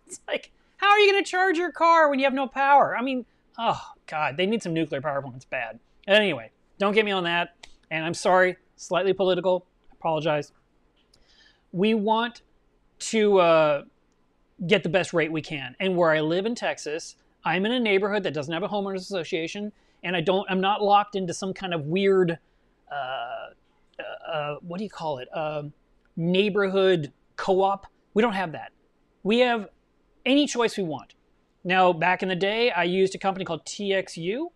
S1: It's like, how are you going to charge your car when you have no power? I mean, oh, God, they need some nuclear power plants bad. Anyway, don't get me on that. And I'm sorry, slightly political. I apologize. We want to get the best rate we can. And where I live in Texas, I'm in a neighborhood that doesn't have a homeowners association, and I'm not locked into some kind of weird, what do you call it? Neighborhood co-op. We don't have that. We have any choice we want. Now, back in the day, I used a company called TXU,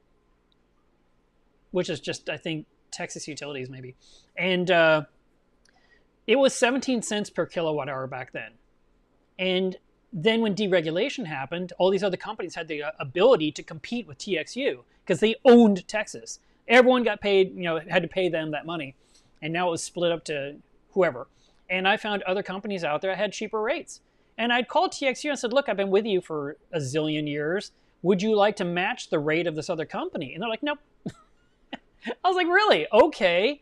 S1: which is just, I think, Texas Utilities maybe. And it was 17 cents per kilowatt hour back then. And then when deregulation happened, all these other companies had the ability to compete with TXU because they owned Texas. Everyone got paid, had to pay them that money. And now it was split up to whoever. And I found other companies out there that had cheaper rates. And I'd called TXU and said, look, I've been with you for a zillion years. Would you like to match the rate of this other company? And they're like, nope. I was like, really? Okay.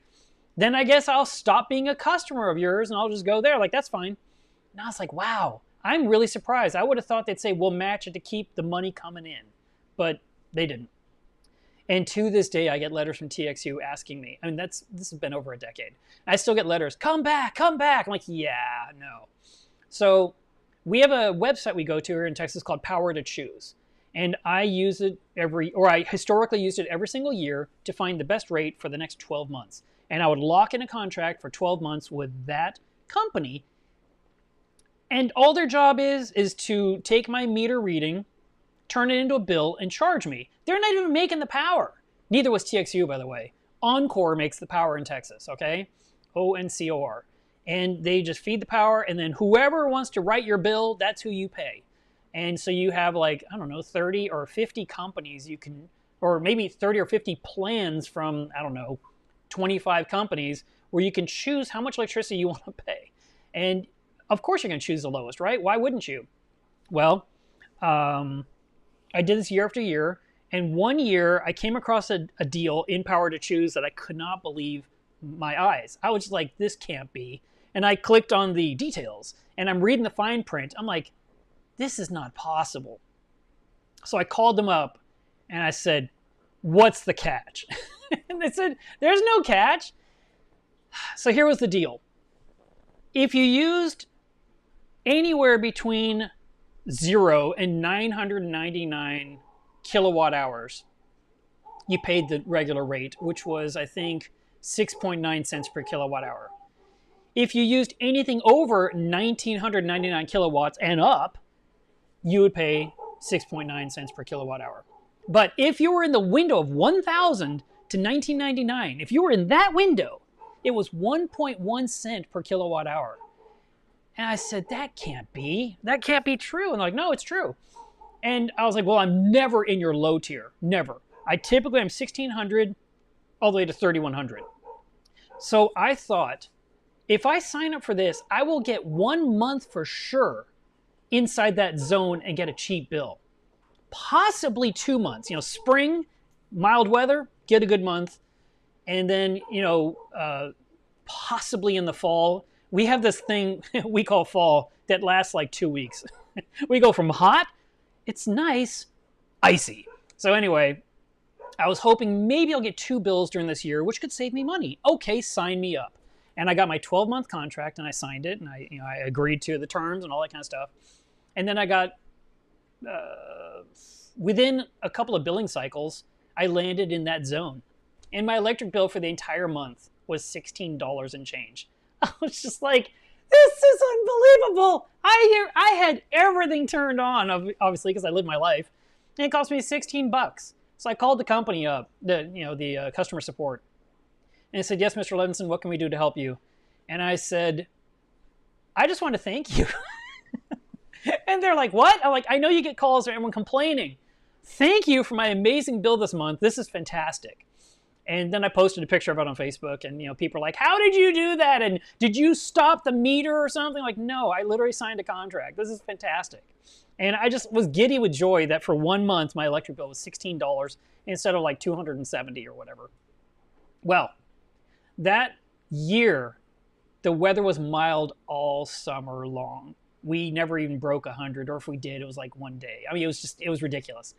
S1: Then I guess I'll stop being a customer of yours and I'll just go there. Like, that's fine. And I was like, wow, I'm really surprised. I would have thought they'd say, we'll match it to keep the money coming in. But they didn't. And to this day, I get letters from TXU asking me. I mean, this has been over a decade. I still get letters, come back, come back. I'm like, yeah, no. So we have a website we go to here in Texas called Power to Choose. And I use it I historically used it every single year to find the best rate for the next 12 months. And I would lock in a contract for 12 months with that company. And all their job is to take my meter reading, turn it into a bill, and charge me. They're not even making the power. Neither was TXU, by the way. Oncor makes the power in Texas, okay? ONCOR. And they just feed the power, and then whoever wants to write your bill, that's who you pay. And so you have 30 or 50 companies you can, or maybe 30 or 50 plans from, 25 companies where you can choose how much electricity you want to pay. And of course you're going to choose the lowest, right? Why wouldn't you? Well, I did this year after year, and one year I came across a deal in Power to Choose that I could not believe my eyes. I was just like, this can't be. And I clicked on the details, and I'm reading the fine print. I'm like, this is not possible. So I called them up, and I said, what's the catch? And they said, there's no catch. So here was the deal. If you used anywhere between 0 and 999 kilowatt hours, you paid the regular rate, which was, I think, 6.9 cents per kilowatt hour. If you used anything over 1,999 kilowatts and up, you would pay 6.9 cents per kilowatt hour. But if you were in the window of 1000 to 1999, if you were in that window, it was 1.1 cent per kilowatt hour. And I said, that can't be true. And they're like, no, it's true. And I was like, well, I'm never in your low tier, never. I typically am 1600 all the way to 3100. So I thought, if I sign up for this, I will get 1 month for sure inside that zone and get a cheap bill. Possibly 2 months. Spring, mild weather, get a good month. And then, possibly in the fall. We have this thing we call fall that lasts like 2 weeks. We go from hot, it's nice, icy. So anyway, I was hoping maybe I'll get 2 bills during this year, which could save me money. Okay, sign me up. And I got my 12-month contract and I signed it and I agreed to the terms and all that kind of stuff. And then I got, within a couple of billing cycles, I landed in that zone. And my electric bill for the entire month was $16 and change. I was just like, this is unbelievable. I had everything turned on, obviously, because I lived my life. And it cost me $16. So I called the company up, the customer support. And I said, yes, Mr. Levinson, what can we do to help you? And I said, I just want to thank you. And they're like, what? I'm like, I know you get calls from everyone complaining. Thank you for my amazing bill this month. This is fantastic. And then I posted a picture of it on Facebook, and people are like, how did you do that? And did you stop the meter or something? Like, no, I literally signed a contract. This is fantastic. And I just was giddy with joy that for 1 month, my electric bill was $16 instead of like $270 or whatever. Well, that year, the weather was mild all summer long. We never even broke 100, or if we did, it was like one day. I mean, it was ridiculous.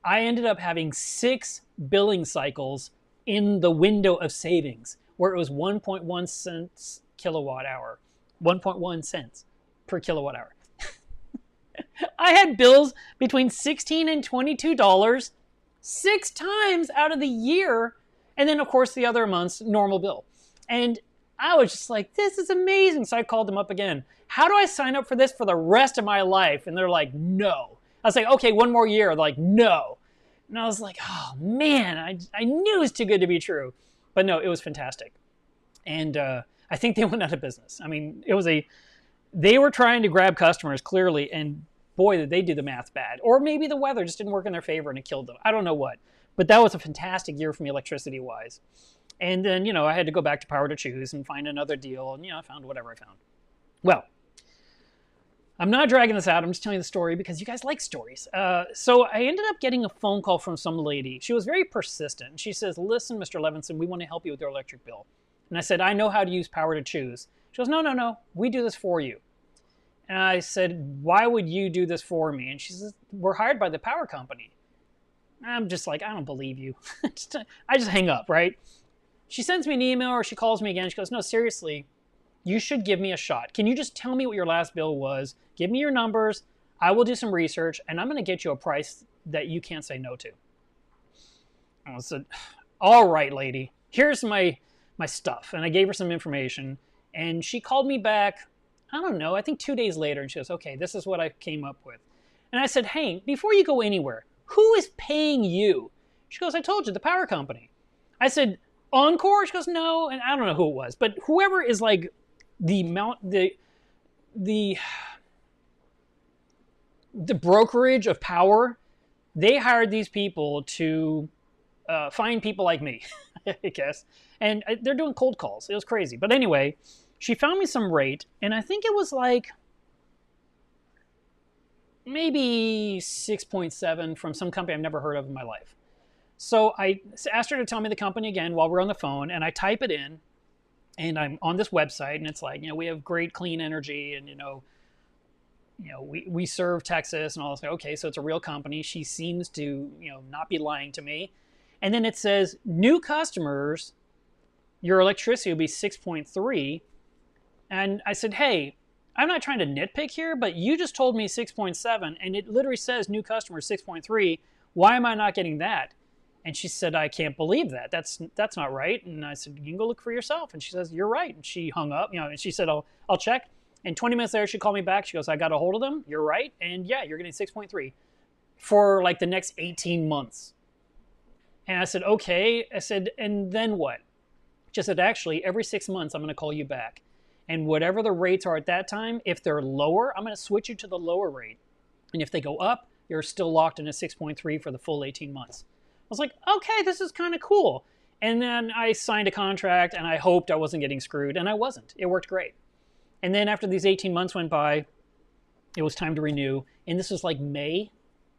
S1: I ended up having 6 billing cycles in the window of savings, where it was 1.1 cents kilowatt hour, 1.1 cents per kilowatt hour. I had bills between $16 and $22 6 times out of the year, and then of course the other month's normal bill. And I was just like, this is amazing. So I called them up again. How do I sign up for this for the rest of my life? And they're like, no. I was like, okay, 1 more year. They're like, no. And I was like, oh man, I knew it was too good to be true. But no, it was fantastic. And I think they went out of business. I mean, they were trying to grab customers clearly, and boy, did they do the math bad. Or maybe the weather just didn't work in their favor and it killed them. I don't know what. But that was a fantastic year for me electricity-wise. And then, I had to go back to Power to Choose and find another deal. And, I found whatever I found. Well, I'm not dragging this out. I'm just telling you the story because you guys like stories. So I ended up getting a phone call from some lady. She was very persistent. She says, listen, Mr. Levinson, we want to help you with your electric bill. And I said, I know how to use Power to Choose. She goes, no, we do this for you. And I said, why would you do this for me? And she says, we're hired by the power company. I'm just like, I don't believe you. I just hang up, right? She sends me an email or she calls me again. She goes, no, seriously, you should give me a shot. Can you just tell me what your last bill was? Give me your numbers. I will do some research, and I'm going to get you a price that you can't say no to. And I said, all right, lady, here's my stuff. And I gave her some information, and she called me back, I don't know, I think 2 days later, and she goes, okay, this is what I came up with. And I said, hey, before you go anywhere, who is paying you? She goes, I told you, the power company. I said, Encore? She goes, no, and I don't know who it was, but whoever is like the brokerage of power, they hired these people to find people like me, I guess. And they're doing cold calls. It was crazy. But anyway, she found me some rate, and I think it was like maybe 6.7 from some company I've never heard of in my life. So I asked her to tell me the company again while we're on the phone, and I type it in, and I'm on this website, and it's like, we have great clean energy, and, we serve Texas and all this. Okay, so it's a real company. She seems to, not be lying to me. And then it says, new customers, your electricity will be 6.3. And I said, hey, I'm not trying to nitpick here, but you just told me 6.7, and it literally says new customer 6.3. Why am I not getting that? And she said, I can't believe that. That's not right. And I said, you can go look for yourself. And she says, you're right. And she hung up, and she said, I'll check. And 20 minutes later, she called me back. She goes, I got a hold of them. You're right. And yeah, you're getting 6.3. for like the next 18 months. And I said, okay. I said, and then what? She said, actually, every 6 months, I'm going to call you back. And whatever the rates are at that time, if they're lower, I'm going to switch you to the lower rate. And if they go up, you're still locked in a 6.3 for the full 18 months. I was like, okay, this is kind of cool. And then I signed a contract, and I hoped I wasn't getting screwed, and I wasn't. It worked great. And then after these 18 months went by, it was time to renew. And this was like May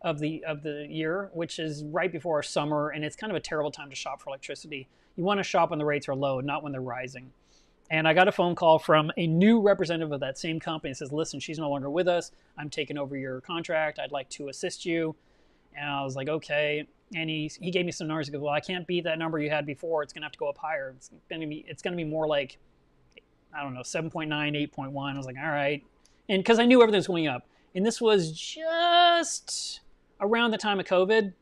S1: of the year, which is right before our summer, and it's kind of a terrible time to shop for electricity. You want to shop when the rates are low, not when they're rising. And I got a phone call from a new representative of that same company. It says, listen, she's no longer with us. I'm taking over your contract. I'd like to assist you. And I was like, okay. And he gave me some numbers. He goes, well, I can't beat that number you had before. It's going to have to go up higher. It's going to be more like, I don't know, 7.9, 8.1. I was like, all right. And because I knew everything was going up. And this was just around the time of COVID.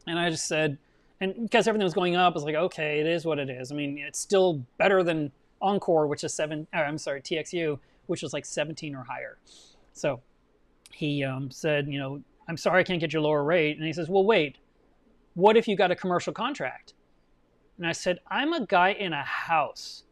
S1: And I just said, and because everything was going up, I was like, okay, it is what it is. I mean, it's still better than Encore, which is TXU, which was like 17 or higher. So he said, I'm sorry I can't get you a lower rate. And he says, well, wait, what if you got a commercial contract? And I said, I'm a guy in a house.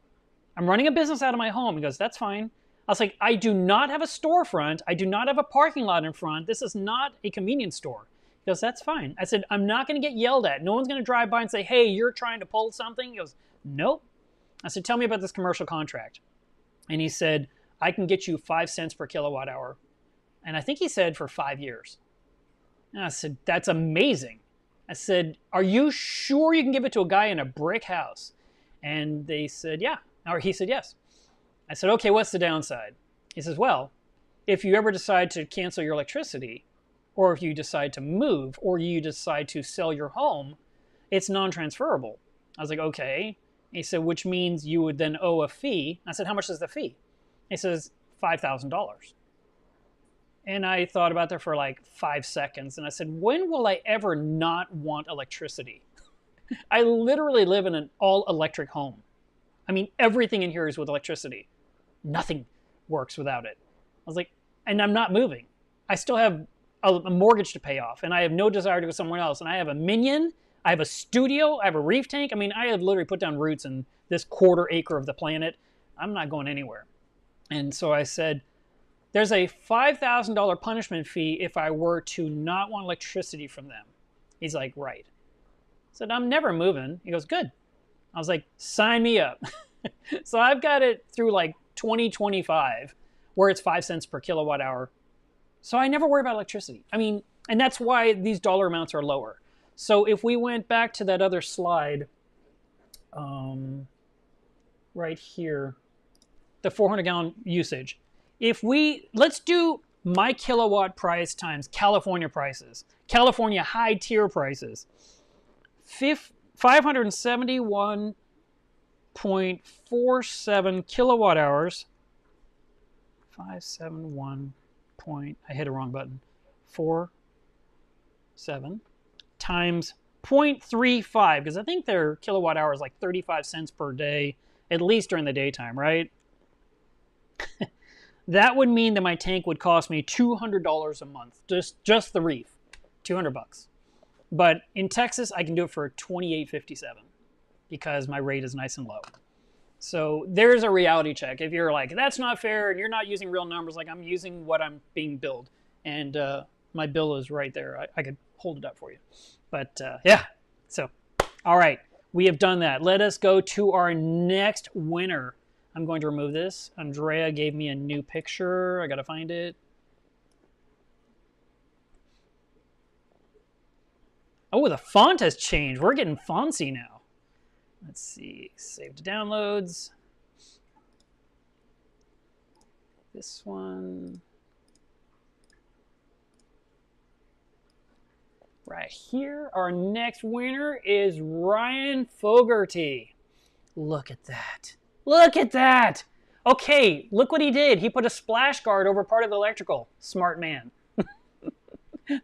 S1: I'm running a business out of my home. He goes, that's fine. I was like, I do not have a storefront. I do not have a parking lot in front. This is not a convenience store. He goes, that's fine. I said, I'm not going to get yelled at. No one's going to drive by and say, hey, you're trying to pull something. He goes, nope. I said, tell me about this commercial contract. And he said, I can get you 5 cents per kilowatt hour. And I think he said for 5 years. And I said, that's amazing. I said, are you sure you can give it to a guy in a brick house? And they said, yeah. Or he said, yes. I said, okay, what's the downside? He says, well, if you ever decide to cancel your electricity, or if you decide to move, or you decide to sell your home, it's non-transferable. I was like, okay. He said, which means you would then owe a fee. I said, how much is the fee? He says, $5,000. And I thought about that for like 5 seconds. And I said, when will I ever not want electricity? I literally live in an all-electric home. I mean, everything in here is with electricity. Nothing works without it. I was like, and I'm not moving. I still have a mortgage to pay off, and I have no desire to go somewhere else. And I have a minion. I have a studio. I have a reef tank. I mean, I have literally put down roots in this 1/4 acre of the planet. I'm not going anywhere. And so I said, there's a $5,000 punishment fee if I were to not want electricity from them. He's like, right. I said, I'm never moving. He goes, good. I was like, sign me up. So I've got it through like 2025 where it's 5 cents per kilowatt hour. So I never worry about electricity. I mean, and that's why these dollar amounts are lower. So if we went back to that other slide, right here, the 400 gallon usage. Let's do my kilowatt price times California prices, California high tier prices. 571.47 kilowatt hours. 571 point, I hit a wrong button. 47 times 0.35, because I think their kilowatt hour is like 35 cents per day, at least during the daytime, right? That would mean that my tank would cost me $200 a month, just the Reef, $200. But in Texas, I can do it for $28.57 because my rate is nice and low. So there's a reality check. If you're like, that's not fair, and you're not using real numbers, like I'm using what I'm being billed. And my bill is right there. I could hold it up for you. But yeah, so, all right, we have done that. Let us go to our next winner. I'm going to remove this. Andrea gave me a new picture. I got to find it. Oh, the font has changed. We're getting fancy now. Let's see. Save to downloads. This one. Right here. Our next winner is Ryan Fogarty. Look at that. Look at that. Okay, look what he did. He put a splash guard over part of the electrical. Smart man.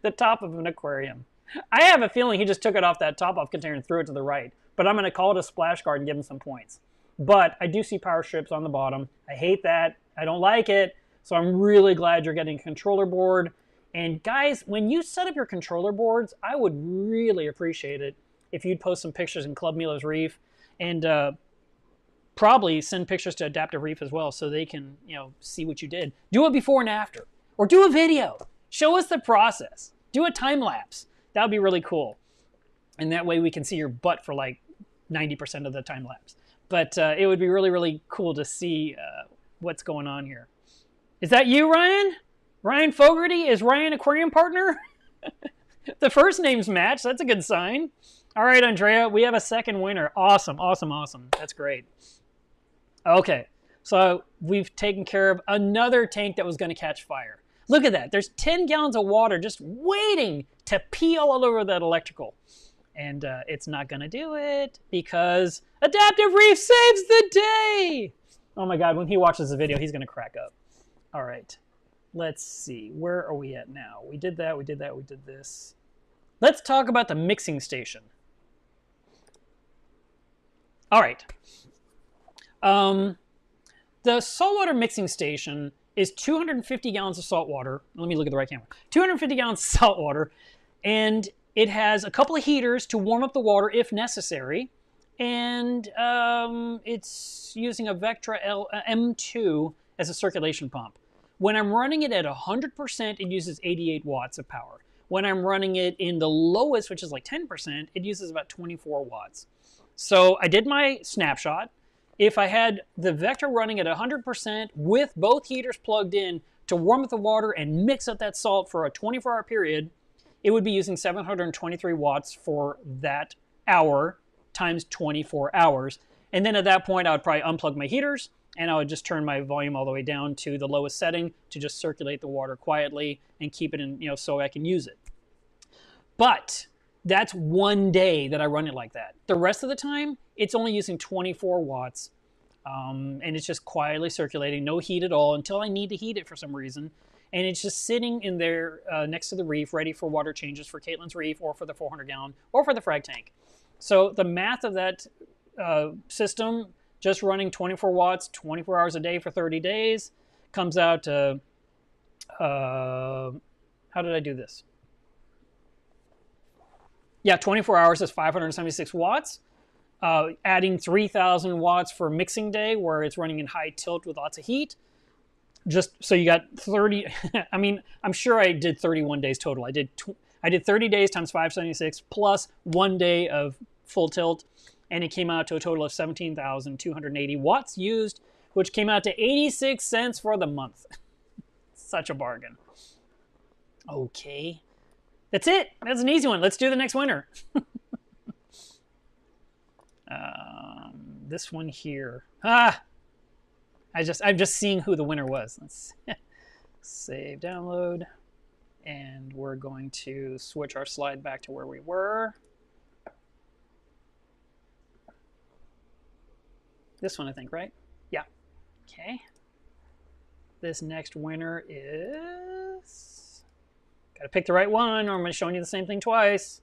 S1: The top of an aquarium. I have a feeling he just took it off that top-off container and threw it to the right. But I'm going to call it a splash guard and give him some points. But I do see power strips on the bottom. I hate that. I don't like it. So I'm really glad you're getting a controller board. And guys, when you set up your controller boards, I would really appreciate it if you'd post some pictures in Club Milo's Reef, and probably send pictures to Adaptive Reef as well, so they can, you know, see what you did. Do it before and after, or do a video. Show us the process. Do a time lapse. That would be really cool, and that way we can see your butt for like 90% of the time lapse. But it would be really, really cool to see what's going on here. Is that you, Ryan? Ryan Fogarty? Is Ryan aquarium partner? The first names match. That's a good sign. All right, Andrea, we have a second winner. Awesome, awesome, awesome. That's great. Okay, so we've taken care of another tank that was going to catch fire. Look at that. There's 10 gallons of water just waiting to pee all over that electrical. And it's not going to do it because Adaptive Reef saves the day. Oh my God, when he watches the video, he's going to crack up. All right, let's see. Where are we at now? We did that, we did that, we did this. Let's talk about the mixing station. All right. The saltwater mixing station is 250 gallons of salt water. Let me look at the right camera. 250 gallons of salt water, and it has a couple of heaters to warm up the water if necessary, and it's using a Vectra M2 as a circulation pump. When I'm running it at 100%, it uses 88 watts of power. When I'm running it in the lowest, which is like 10%, it uses about 24 watts. So I did my snapshot. If I had the Vectra running at 100% with both heaters plugged in to warm up the water and mix up that salt for a 24-hour period, it would be using 723 watts for that hour times 24 hours. And then at that point, I would probably unplug my heaters, and I would just turn my volume all the way down to the lowest setting to just circulate the water quietly and keep it in, you know, so I can use it. But that's one day that I run it like that. The rest of the time, it's only using 24 watts, and it's just quietly circulating, no heat at all, until I need to heat it for some reason. And it's just sitting in there next to the reef, ready for water changes for Caitlin's Reef, or for the 400-gallon, or for the Frag tank. So the math of that system, just running 24 watts, 24 hours a day for 30 days, comes out to, how did I do this? Yeah, 24 hours is 576 watts. Adding 3,000 watts for mixing day, where it's running in high tilt with lots of heat. Just so you got 30, I mean, I'm sure I did 31 days total. I did 30 days times 576 plus 1 day of full tilt, and it came out to a total of 17,280 watts used, which came out to 86 cents for the month. Such a bargain. Okay. That's it. That's an easy one. Let's do the next winner. This one here. I'm just seeing who the winner was. Let's save, download, and we're going to switch our slide back to where we were. This one, I think, right? Yeah. Okay. This next winner is... Gotta pick the right one, or I'm showing you the same thing twice.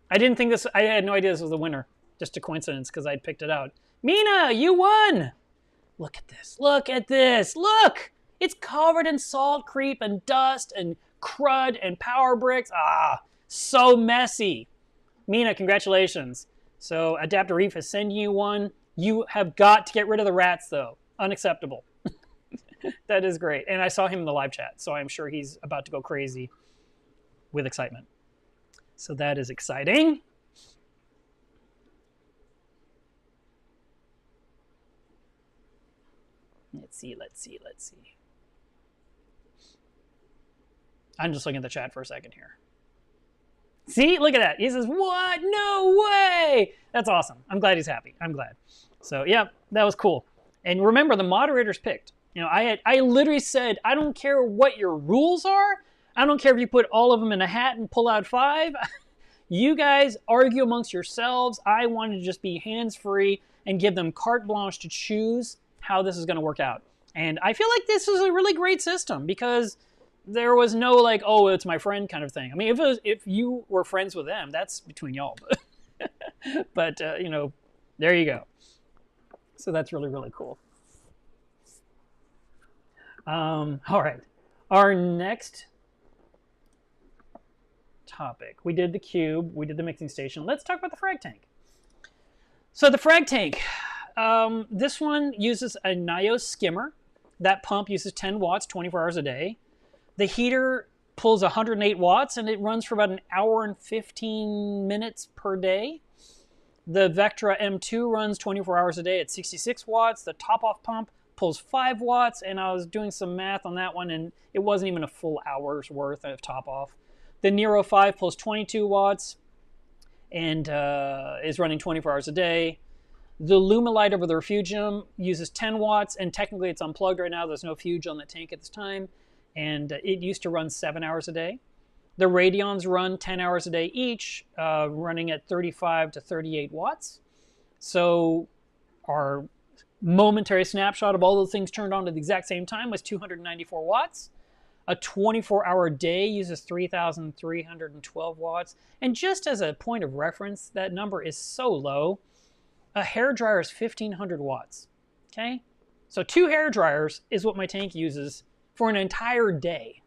S1: I didn't think this... I had no idea this was the winner. Just a coincidence, because I'd picked it out. Mina, you won! Look at this. Look at this. Look! It's covered in salt creep and dust and crud and power bricks. Ah, so messy. Mina, congratulations. So Adaptive Reef is sending you one. You have got to get rid of the rats, though. Unacceptable. That is great. And I saw him in the live chat, so I'm sure he's about to go crazy with excitement. So that is exciting. Let's see, let's see, let's see. I'm just looking at the chat for a second here. See, look at that. He says, what? No way. That's awesome. I'm glad he's happy. I'm glad. So, yeah, that was cool. And remember, the moderators picked. You know, I literally said, I don't care what your rules are. I don't care if you put all of them in a hat and pull out 5. You guys argue amongst yourselves. I wanted to just be hands-free and give them carte blanche to choose how this is going to work out. And I feel like this is a really great system because there was no like, oh, it's my friend kind of thing. I mean, if you were friends with them, that's between y'all. But you know, there you go. So that's really, really cool. All right. Our next topic. We did the cube. We did the mixing station. Let's talk about the frag tank. So the frag tank, this one uses a Nios skimmer. That pump uses 10 watts, 24 hours a day. The heater pulls 108 watts, and it runs for about an hour and 15 minutes per day. The Vectra M2 runs 24 hours a day at 66 watts. The top-off pump pulls 5 watts, and I was doing some math on that one, and it wasn't even a full hour's worth of top-off. The Nero 5 pulls 22 watts and is running 24 hours a day. The Lumilite over the Refugium uses 10 watts, and technically it's unplugged right now. There's no Fuge on the tank at this time, and it used to run 7 hours a day. The Radions run 10 hours a day each, running at 35 to 38 watts. So our momentary snapshot of all those things turned on at the exact same time was 294 watts. A 24-hour day uses 3,312 watts. And just as a point of reference, that number is so low. A hairdryer is 1,500 watts, okay? So 2 hair dryers is what my tank uses for an entire day.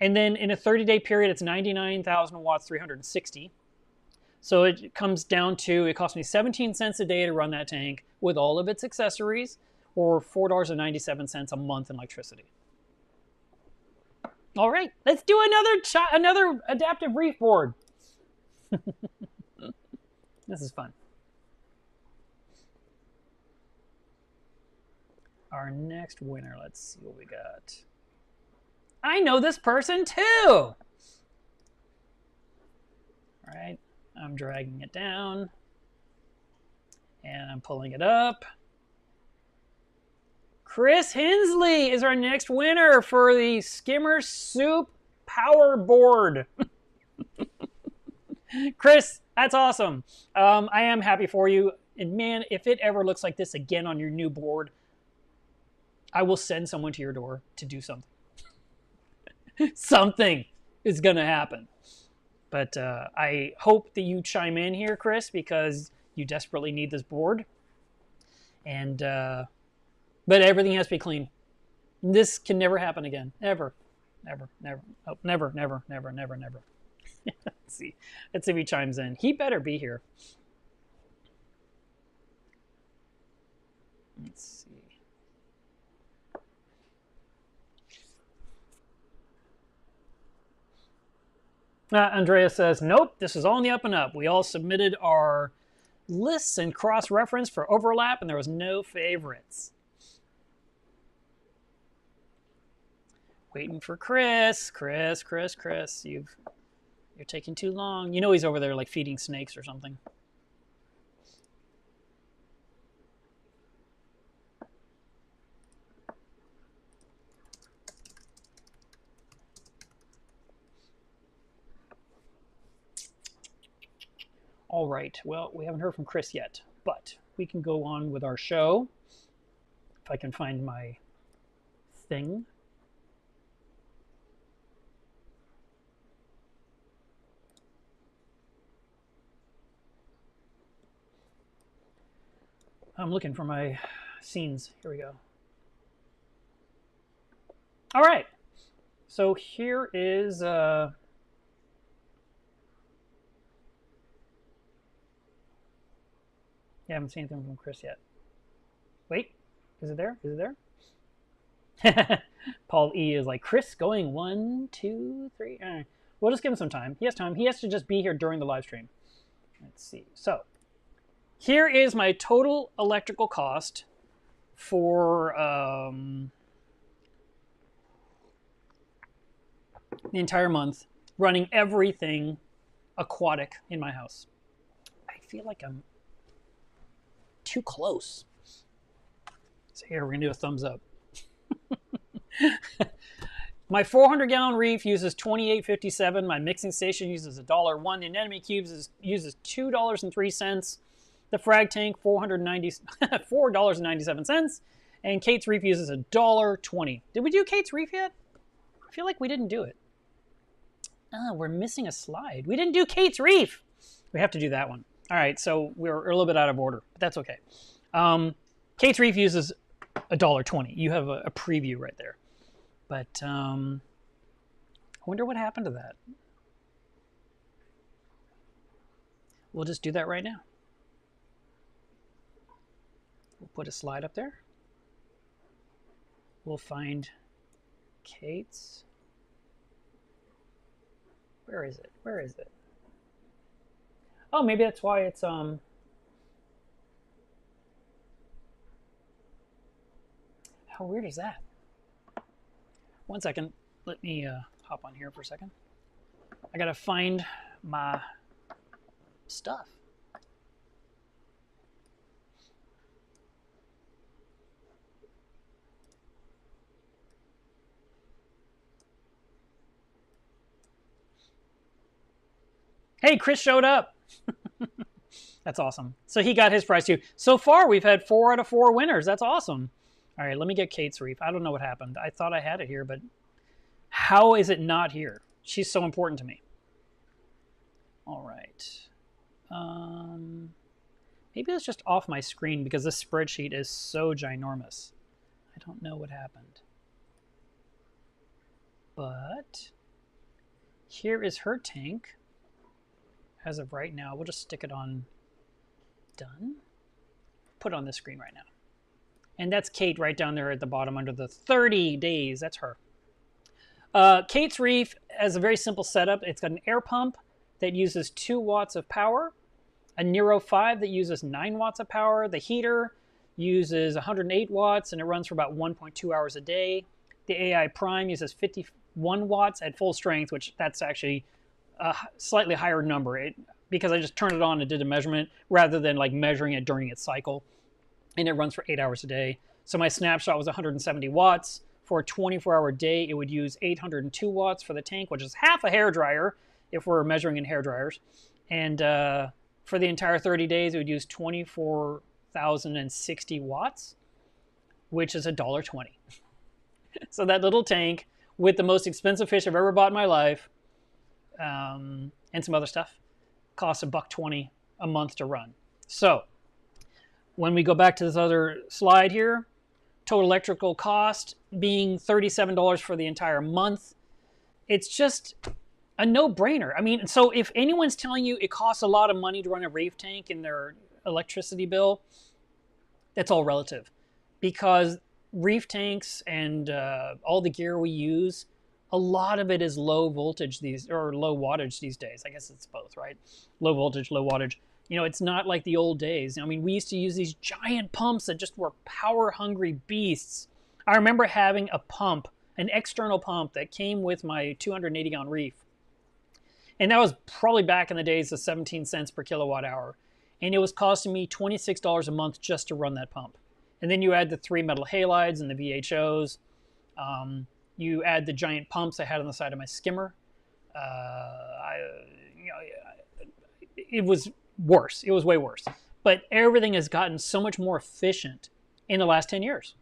S1: And then in a 30-day period, it's 99,000 watts, 360. So it comes down to, it costs me 17 cents a day to run that tank with all of its accessories, or $4.97 a month in electricity. All right, let's do another adaptive reef board. This is fun. Our next winner, let's see what we got. I know this person too. All right, I'm dragging it down and I'm pulling it up. Chris Hensley is our next winner for the Skimmer Soup Power Board. Chris, that's awesome. I am happy for you. And man, if it ever looks like this again on your new board, I will send someone to your door to do something. Something is going to happen. But I hope that you chime in here, Chris, because you desperately need this board. And but everything has to be clean. This can never happen again. Ever. Never, never. Oh, never, never, never, never, never. Let's see. Let's see if he chimes in. He better be here. Let's see. Andrea says, nope, this is all in the up and up. We all submitted our lists and cross-reference for overlap, and there was no favorites. Waiting for Chris. Chris, you're taking too long. You know he's over there like feeding snakes or something. All right, well, we haven't heard from Chris yet, but we can go on with our show. If I can find my thing. I'm looking for my scenes. Here we go. All right, so here is... Yeah, I haven't seen anything from Chris yet. Wait, is it there? Is it there? Paul E is like, Chris going 1, 2, 3. We'll just give him some time. He has time. He has to just be here during the live stream. Let's see. So here is my total electrical cost for the entire month, running everything aquatic in my house. I feel like I'm too close. So here, we're gonna do a thumbs up. My 400-gallon Reef uses $28.57. My mixing station uses $1.01. The Anemone cubes uses $2.03. The Frag tank, $4.97. And Kate's Reef uses $1.20. Did we do Kate's Reef yet? I feel like we didn't do it. We're missing a slide. We didn't do Kate's Reef. We have to do that one. All right, so we're a little bit out of order, but that's okay. Kate's Reef uses $1.20. You have a preview right there. But I wonder what happened to that. we'll just do that right now. We'll put a slide up there. We'll find Kate's. Where is it? Where is it? Oh, maybe that's why it's How weird is that? One second. Let me hop on here for a second. I gotta find my stuff. Hey, Chris showed up. That's awesome. So he got his prize too. So far, we've had 4 out of 4 winners. That's awesome. All right, let me get Kate's Reef. I don't know what happened. I thought I had it here, but how is it not here? She's so important to me. All right. Maybe it's just off my screen because this spreadsheet is so ginormous. I don't know what happened. But here is her tank. As of right now, we'll just stick it on done. Put it on the screen right now. And that's Kate right down there at the bottom under the 30 days. That's her. Kate's Reef has a very simple setup. It's got an air pump that uses 2 watts of power, a Nero 5 that uses 9 watts of power. The heater uses 108 watts and it runs for about 1.2 hours a day. The AI Prime uses 51 watts at full strength, which that's actually a slightly higher number because I just turned it on and did a measurement rather than like measuring it during its cycle. And it runs for 8 hours a day. So my snapshot was 170 watts. For a 24-hour day, it would use 802 watts for the tank, which is half a hairdryer if we're measuring in hairdryers. And for the entire 30 days, it would use 24,060 watts, which is $1.20. So that little tank with the most expensive fish I've ever bought in my life, and some other stuff, costs $1.20 a month to run. So when we go back to this other slide here, total electrical cost being $37 for the entire month. It's just a no-brainer. I mean, so if anyone's telling you it costs a lot of money to run a reef tank in their electricity bill, that's all relative. Because reef tanks and all the gear we use, a lot of it is low voltage low wattage these days. I guess it's both, right? Low voltage, low wattage. You know, it's not like the old days. I mean, we used to use these giant pumps that just were power-hungry beasts. I remember having a pump, an external pump that came with my 280-gallon Reef. And that was probably back in the days of 17 cents per kilowatt hour. And it was costing me $26 a month just to run that pump. And then you add the 3 metal halides and the VHOs. You add the giant pumps I had on the side of my skimmer. It was worse. It was way worse. But everything has gotten so much more efficient in the last 10 years.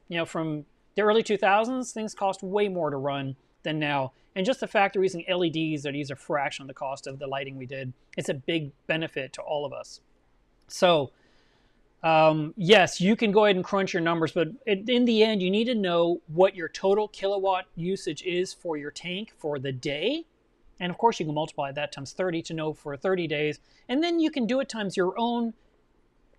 S1: You know, from the early 2000s, things cost way more to run than now. And just the fact that we're using LEDs that use a fraction of the cost of the lighting we did, it's a big benefit to all of us. So, yes, you can go ahead and crunch your numbers, but in the end, you need to know what your total kilowatt usage is for your tank for the day. And of course, you can multiply that times 30 to know for 30 days. And then you can do it times your own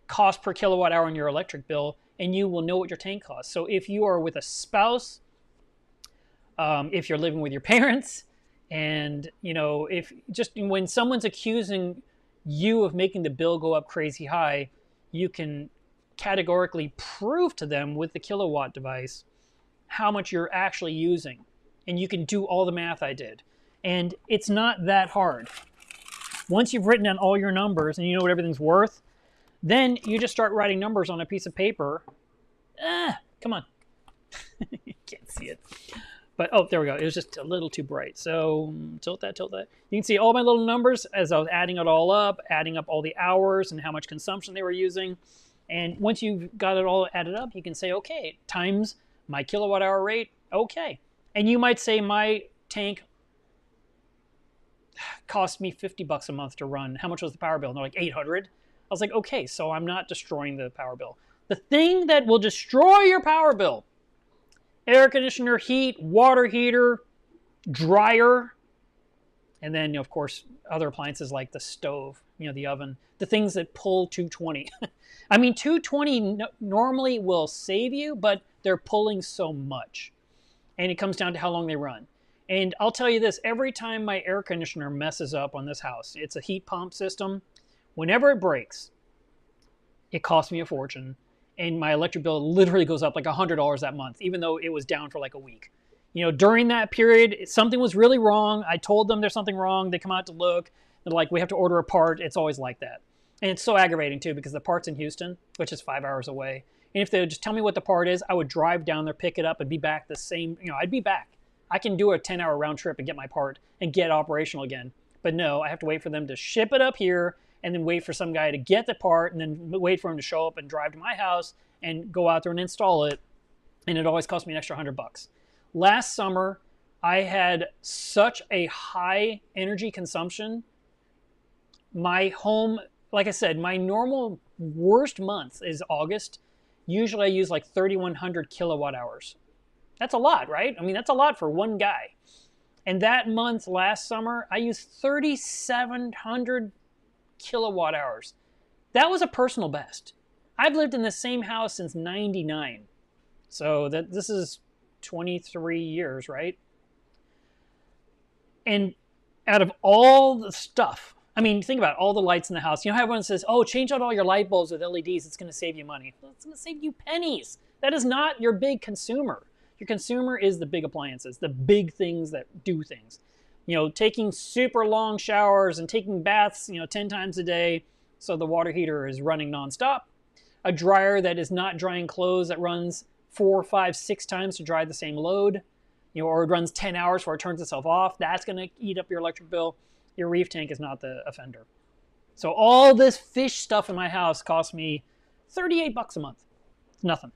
S1: cost per kilowatt hour on your electric bill, and you will know what your tank costs. So if you are with a spouse, if you're living with your parents, and you know, if just when someone's accusing you of making the bill go up crazy high, you can categorically prove to them with the kilowatt device how much you're actually using. And you can do all the math I did. And it's not that hard. Once you've written down all your numbers and you know what everything's worth, then you just start writing numbers on a piece of paper. Come on. You can't see it. But, oh, there we go. It was just a little too bright. So tilt that, tilt that. You can see all my little numbers as I was adding it all up, adding up all the hours and how much consumption they were using. And once you've got it all added up, you can say, okay, times my kilowatt hour rate, okay. And you might say my tank cost me $50 a month to run. How much was the power bill? And they're like, 800. I was like, okay, so I'm not destroying the power bill. The thing that will destroy your power bill, air conditioner, heat, water heater, dryer, And then, of course, other appliances like the stove, the oven, the things that pull 220. I mean, 220 normally will save you, but they're pulling so much. And it comes down to how long they run. And I'll tell you this, every time my air conditioner messes up on this house, it's a heat pump system. Whenever it breaks, it costs me a fortune. And my electric bill literally goes up like $100 that month, even though it was down for like a week. During that period, something was really wrong. I told them there's something wrong. They come out to look. They're like, we have to order a part. It's always like that. And it's so aggravating too, because the part's in Houston, which is 5 hours away. And if they would just tell me what the part is, I would drive down there, pick it up, and be back the same, I'd be back. I can do a 10-hour round trip and get my part and get operational again. But no, I have to wait for them to ship it up here and then wait for some guy to get the part and then wait for him to show up and drive to my house and go out there and install it. And it always cost me an extra $100. Last summer, I had such a high energy consumption. My home, like I said, my normal worst month is August. Usually I use like 3,100 kilowatt hours. That's a lot, right? I mean, that's a lot for one guy. And that month last summer, I used 3,700 kilowatt hours. That was a personal best. I've lived in the same house since 99. So this is 23 years, right? And out of all the stuff, I mean, think about all the lights in the house. How everyone says, oh, change out all your light bulbs with LEDs. It's going to save you money. Well, it's going to save you pennies. That is not your big consumer. Your consumer is the big appliances, the big things that do things. Taking super long showers and taking baths, 10 times a day, so the water heater is running nonstop. A dryer that is not drying clothes that runs 4, 5, 6 times to dry the same load, or it runs 10 hours before it turns itself off. That's going to eat up your electric bill. Your Reef tank is not the offender. So all this fish stuff in my house cost me $38 a month. It's nothing.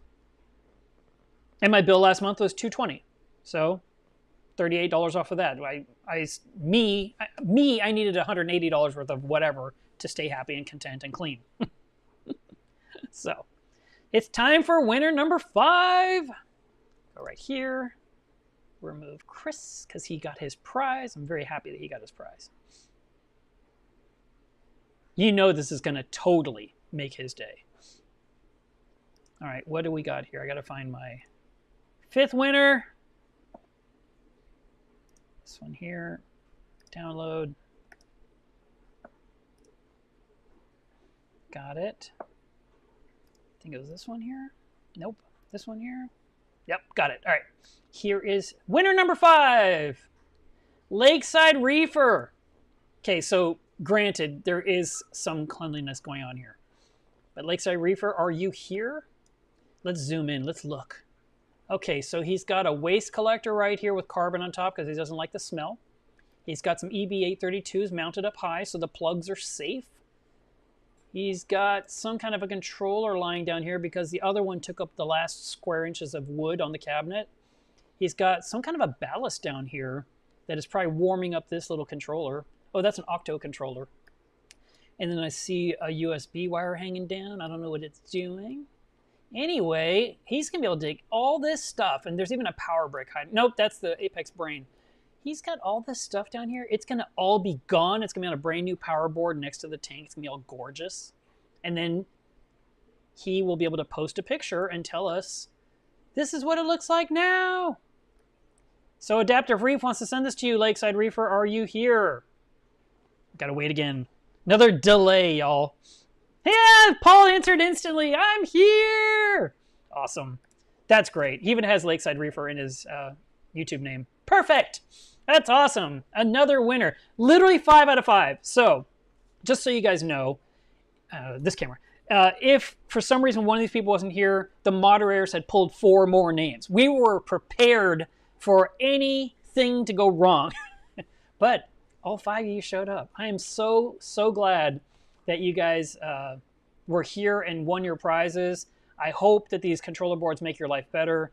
S1: And my bill last month was $220. So $38 off of that. I needed $180 worth of whatever to stay happy and content and clean. So it's time for winner number 5. Go right here. Remove Chris because he got his prize. I'm very happy that he got his prize. This is going to totally make his day. All right, what do we got here? I got to find my 5th winner. This one here. Download. Got it. I think it was this one here. Nope. This one here. Yep, got it. All right. Here is winner number 5. Lakeside Reefer. Okay, so granted, there is some cleanliness going on here. But Lakeside Reefer, are you here? Let's zoom in. Let's look. Okay, so he's got a waste collector right here with carbon on top because he doesn't like the smell. He's got some EB832s mounted up high so the plugs are safe. He's got some kind of a controller lying down here because the other one took up the last square inches of wood on the cabinet. He's got some kind of a ballast down here that is probably warming up this little controller. Oh, that's an Octo controller. And then I see a USB wire hanging down. I don't know what it's doing. Anyway, he's going to be able to take all this stuff. And there's even a power brick hiding. Nope, that's the Apex brain. He's got all this stuff down here. It's going to all be gone. It's going to be on a brand new power board next to the tank. It's going to be all gorgeous. And then he will be able to post a picture and tell us, this is what it looks like now. So Adaptive Reef wants to send this to you. Lakeside Reefer, are you here? Gotta wait again. Another delay, y'all. Yeah, Paul answered instantly. I'm here. Awesome. That's great. He even has Lakeside Reefer in his YouTube name. Perfect. That's awesome. Another winner. Literally 5 out of 5. So, just so you guys know, this camera. If for some reason one of these people wasn't here, the moderators had pulled 4 more names. We were prepared for anything to go wrong. But all 5 of you showed up. I am so glad that you guys were here and won your prizes. I hope that these controller boards make your life better.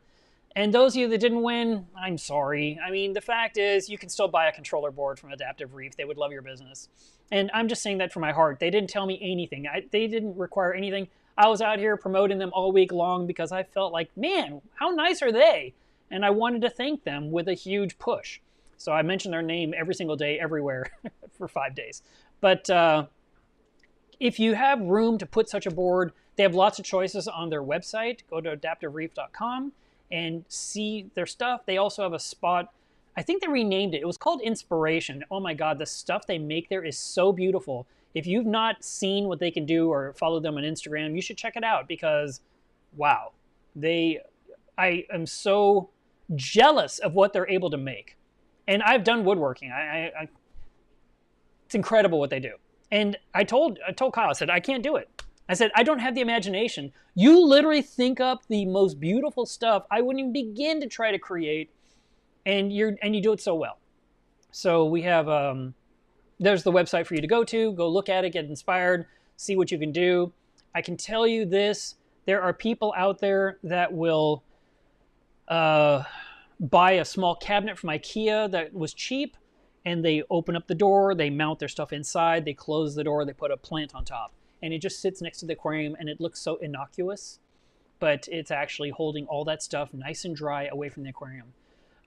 S1: And those of you that didn't win, I'm sorry. I mean, the fact is you can still buy a controller board from Adaptive Reef. They would love your business. And I'm just saying that from my heart. They didn't tell me anything. They didn't require anything. I was out here promoting them all week long because I felt like, man, how nice are they? And I wanted to thank them with a huge push. So I mention their name every single day, everywhere, for 5 days. But if you have room to put such a board, they have lots of choices on their website. Go to adaptivereef.com and see their stuff. They also have a spot, I think they renamed it. It was called Inspiration. Oh my God, the stuff they make there is so beautiful. If you've not seen what they can do or followed them on Instagram, you should check it out because, wow, I am so jealous of what they're able to make. And I've done woodworking. It's incredible what they do. And I told Kyle, I said, I can't do it. I said, I don't have the imagination. You literally think up the most beautiful stuff I wouldn't even begin to try to create, and you do it so well. So we have, there's the website for you to go look at it, get inspired, see what you can do. I can tell you this, there are people out there that will buy a small cabinet from IKEA that was cheap, and they open up the door, they mount their stuff inside, they close the door, they put a plant on top. And it just sits next to the aquarium, and it looks so innocuous, but it's actually holding all that stuff nice and dry away from the aquarium.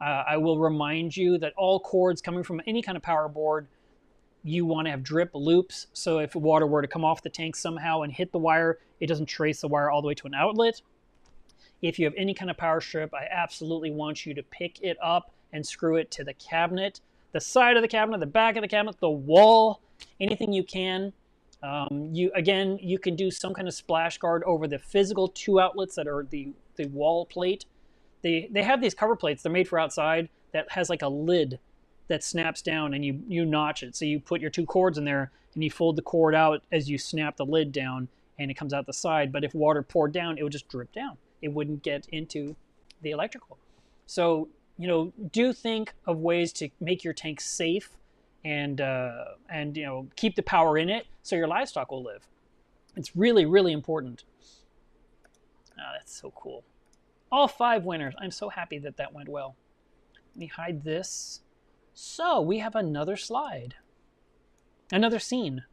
S1: I will remind you that all cords coming from any kind of power board, you want to have drip loops, so if water were to come off the tank somehow and hit the wire, it doesn't trace the wire all the way to an outlet. If you have any kind of power strip, I absolutely want you to pick it up and screw it to the cabinet, the side of the cabinet, the back of the cabinet, the wall, anything you can. You can do some kind of splash guard over the physical 2 outlets that are the wall plate. They have these cover plates, they're made for outside, that has like a lid that snaps down, and you notch it. So you put your 2 cords in there and you fold the cord out as you snap the lid down, and it comes out the side. But if water poured down, it would just drip down. It wouldn't get into the electrical. So, do think of ways to make your tank safe and keep the power in it so your livestock will live. It's really, really important. Oh, that's so cool. All 5 winners. I'm so happy that went well. Let me hide this. So we have another slide. Another scene.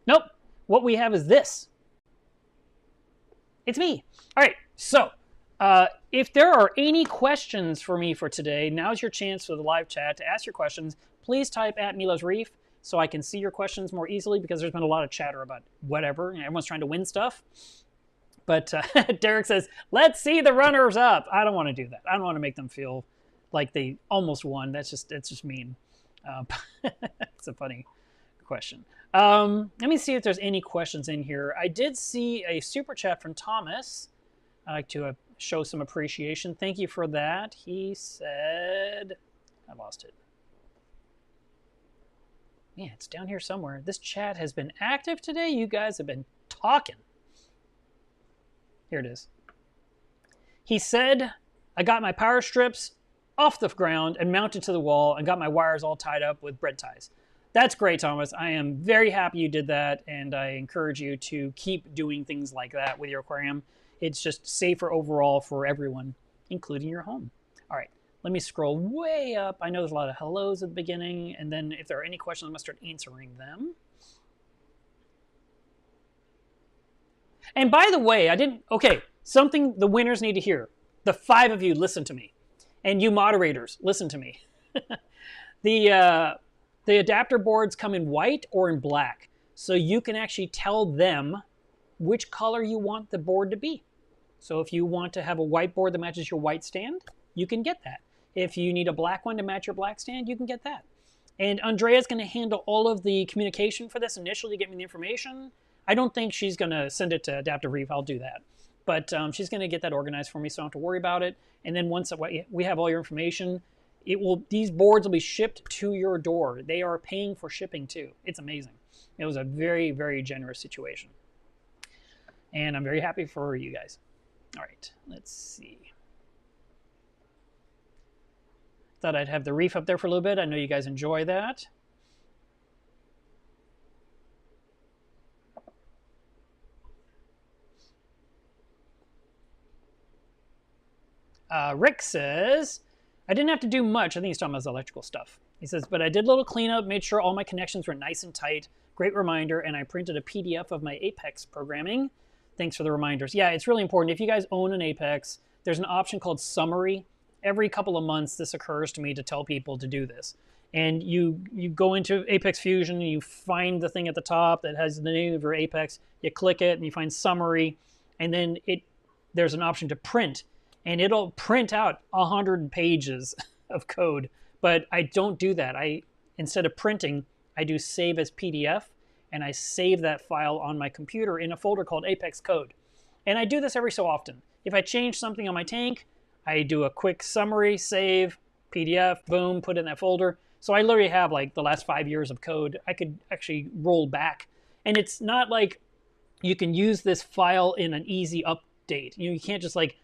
S1: Nope. What we have is this. It's me. All right. So if there are any questions for me for today, now's your chance for the live chat to ask your questions. Please type @MeLovesReef so I can see your questions more easily, because there's been a lot of chatter about whatever. Everyone's trying to win stuff. But Derek says, let's see the runners up. I don't want to do that. I don't want to make them feel like they almost won. That's just mean. It's a funny question. Let me see if there's any questions in here. I did see a super chat from Thomas. I'd like to show some appreciation. Thank you for that. He said, I lost it. Yeah, it's down here somewhere. This chat has been active today. You guys have been talking. Here it is. He said, I got my power strips off the ground and mounted to the wall and got my wires all tied up with bread ties. That's great, Thomas. I am very happy you did that, and I encourage you to keep doing things like that with your aquarium. It's just safer overall for everyone, including your home. All right, let me scroll way up. I know there's a lot of hellos at the beginning, and then if there are any questions, I'm going to start answering them. And by the way, something the winners need to hear. The 5 of you, listen to me. And you moderators, listen to me. The adapter boards come in white or in black. So you can actually tell them which color you want the board to be. So if you want to have a white board that matches your white stand, you can get that. If you need a black one to match your black stand, you can get that. And Andrea's going to handle all of the communication for this initially to get me the information. I don't think she's going to send it to Adaptive Reef. I'll do that. But she's going to get that organized for me, so I don't have to worry about it. And then once we have all your information, these boards will be shipped to your door. They are paying for shipping too. It's amazing. It was a very, very generous situation. And I'm very happy for you guys. All right, let's see. Thought I'd have the reef up there for a little bit. I know you guys enjoy that. Rick says, I didn't have to do much. I think he's talking about his electrical stuff. He says, but I did a little cleanup, made sure all my connections were nice and tight. Great reminder, and I printed a PDF of my Apex programming. Thanks for the reminders. Yeah, it's really important. If you guys own an Apex, there's an option called summary. Every couple of months, this occurs to me to tell people to do this. And you go into Apex Fusion, and you find the thing at the top that has the name of your Apex. You click it, and you find summary, and then there's an option to print, and it'll print out 100 pages of code. But I don't do that. Instead of printing, I do save as PDF, and I save that file on my computer in a folder called Apex Code. And I do this every so often. If I change something on my tank, I do a quick summary, save, PDF, boom, put it in that folder. So I literally have like the last 5 years of code. I could actually roll back. And it's not like you can use this file in an easy update. You can't just like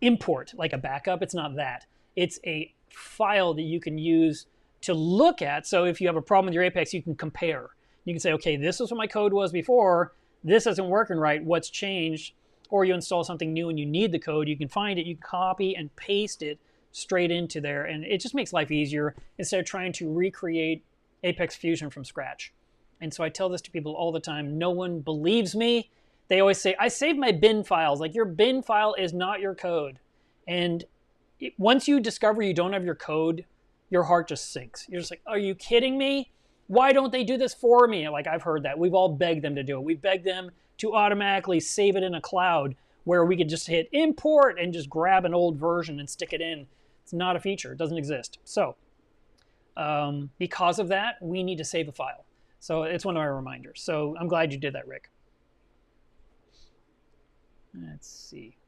S1: import like a backup. It's not that. It's a file that you can use to look at. So if you have a problem with your Apex, you can compare. You can say, okay, this is what my code was before. This isn't working right. What's changed? Or you install something new and you need the code. You can find it. You can copy and paste it straight into there, and it just makes life easier instead of trying to recreate Apex Fusion from scratch. And so I tell this to people all the time. No one believes me. They always say, I saved my bin files. Like, your bin file is not your code. And once you discover you don't have your code, your heart just sinks. You're just like, are you kidding me? Why don't they do this for me? Like, I've heard that. We've all begged them to do it. We've begged them to automatically save it in a cloud where we could just hit import and just grab an old version and stick it in. It's not a feature. It doesn't exist. So because of that, we need to save a file. So it's one of my reminders. So I'm glad you did that, Rick. Let's see.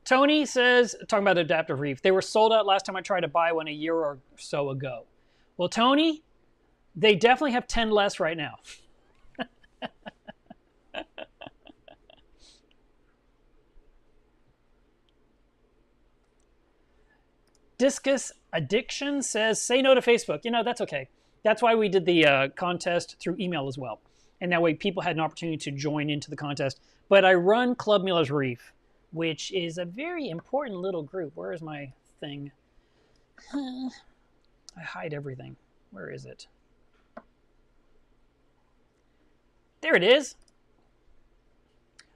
S1: Tony says, talking about Adaptive Reef, they were sold out last time I tried to buy one a year or so ago. Well, Tony, they definitely have 10 less right now. Discus Addiction says, say no to Facebook. You know, that's okay. That's why we did the contest through email as well. And that way people had an opportunity to join into the contest. But I run Club Miller's Reef, which is a very important little group. Where is my thing? I hide everything. Where is it? There it is.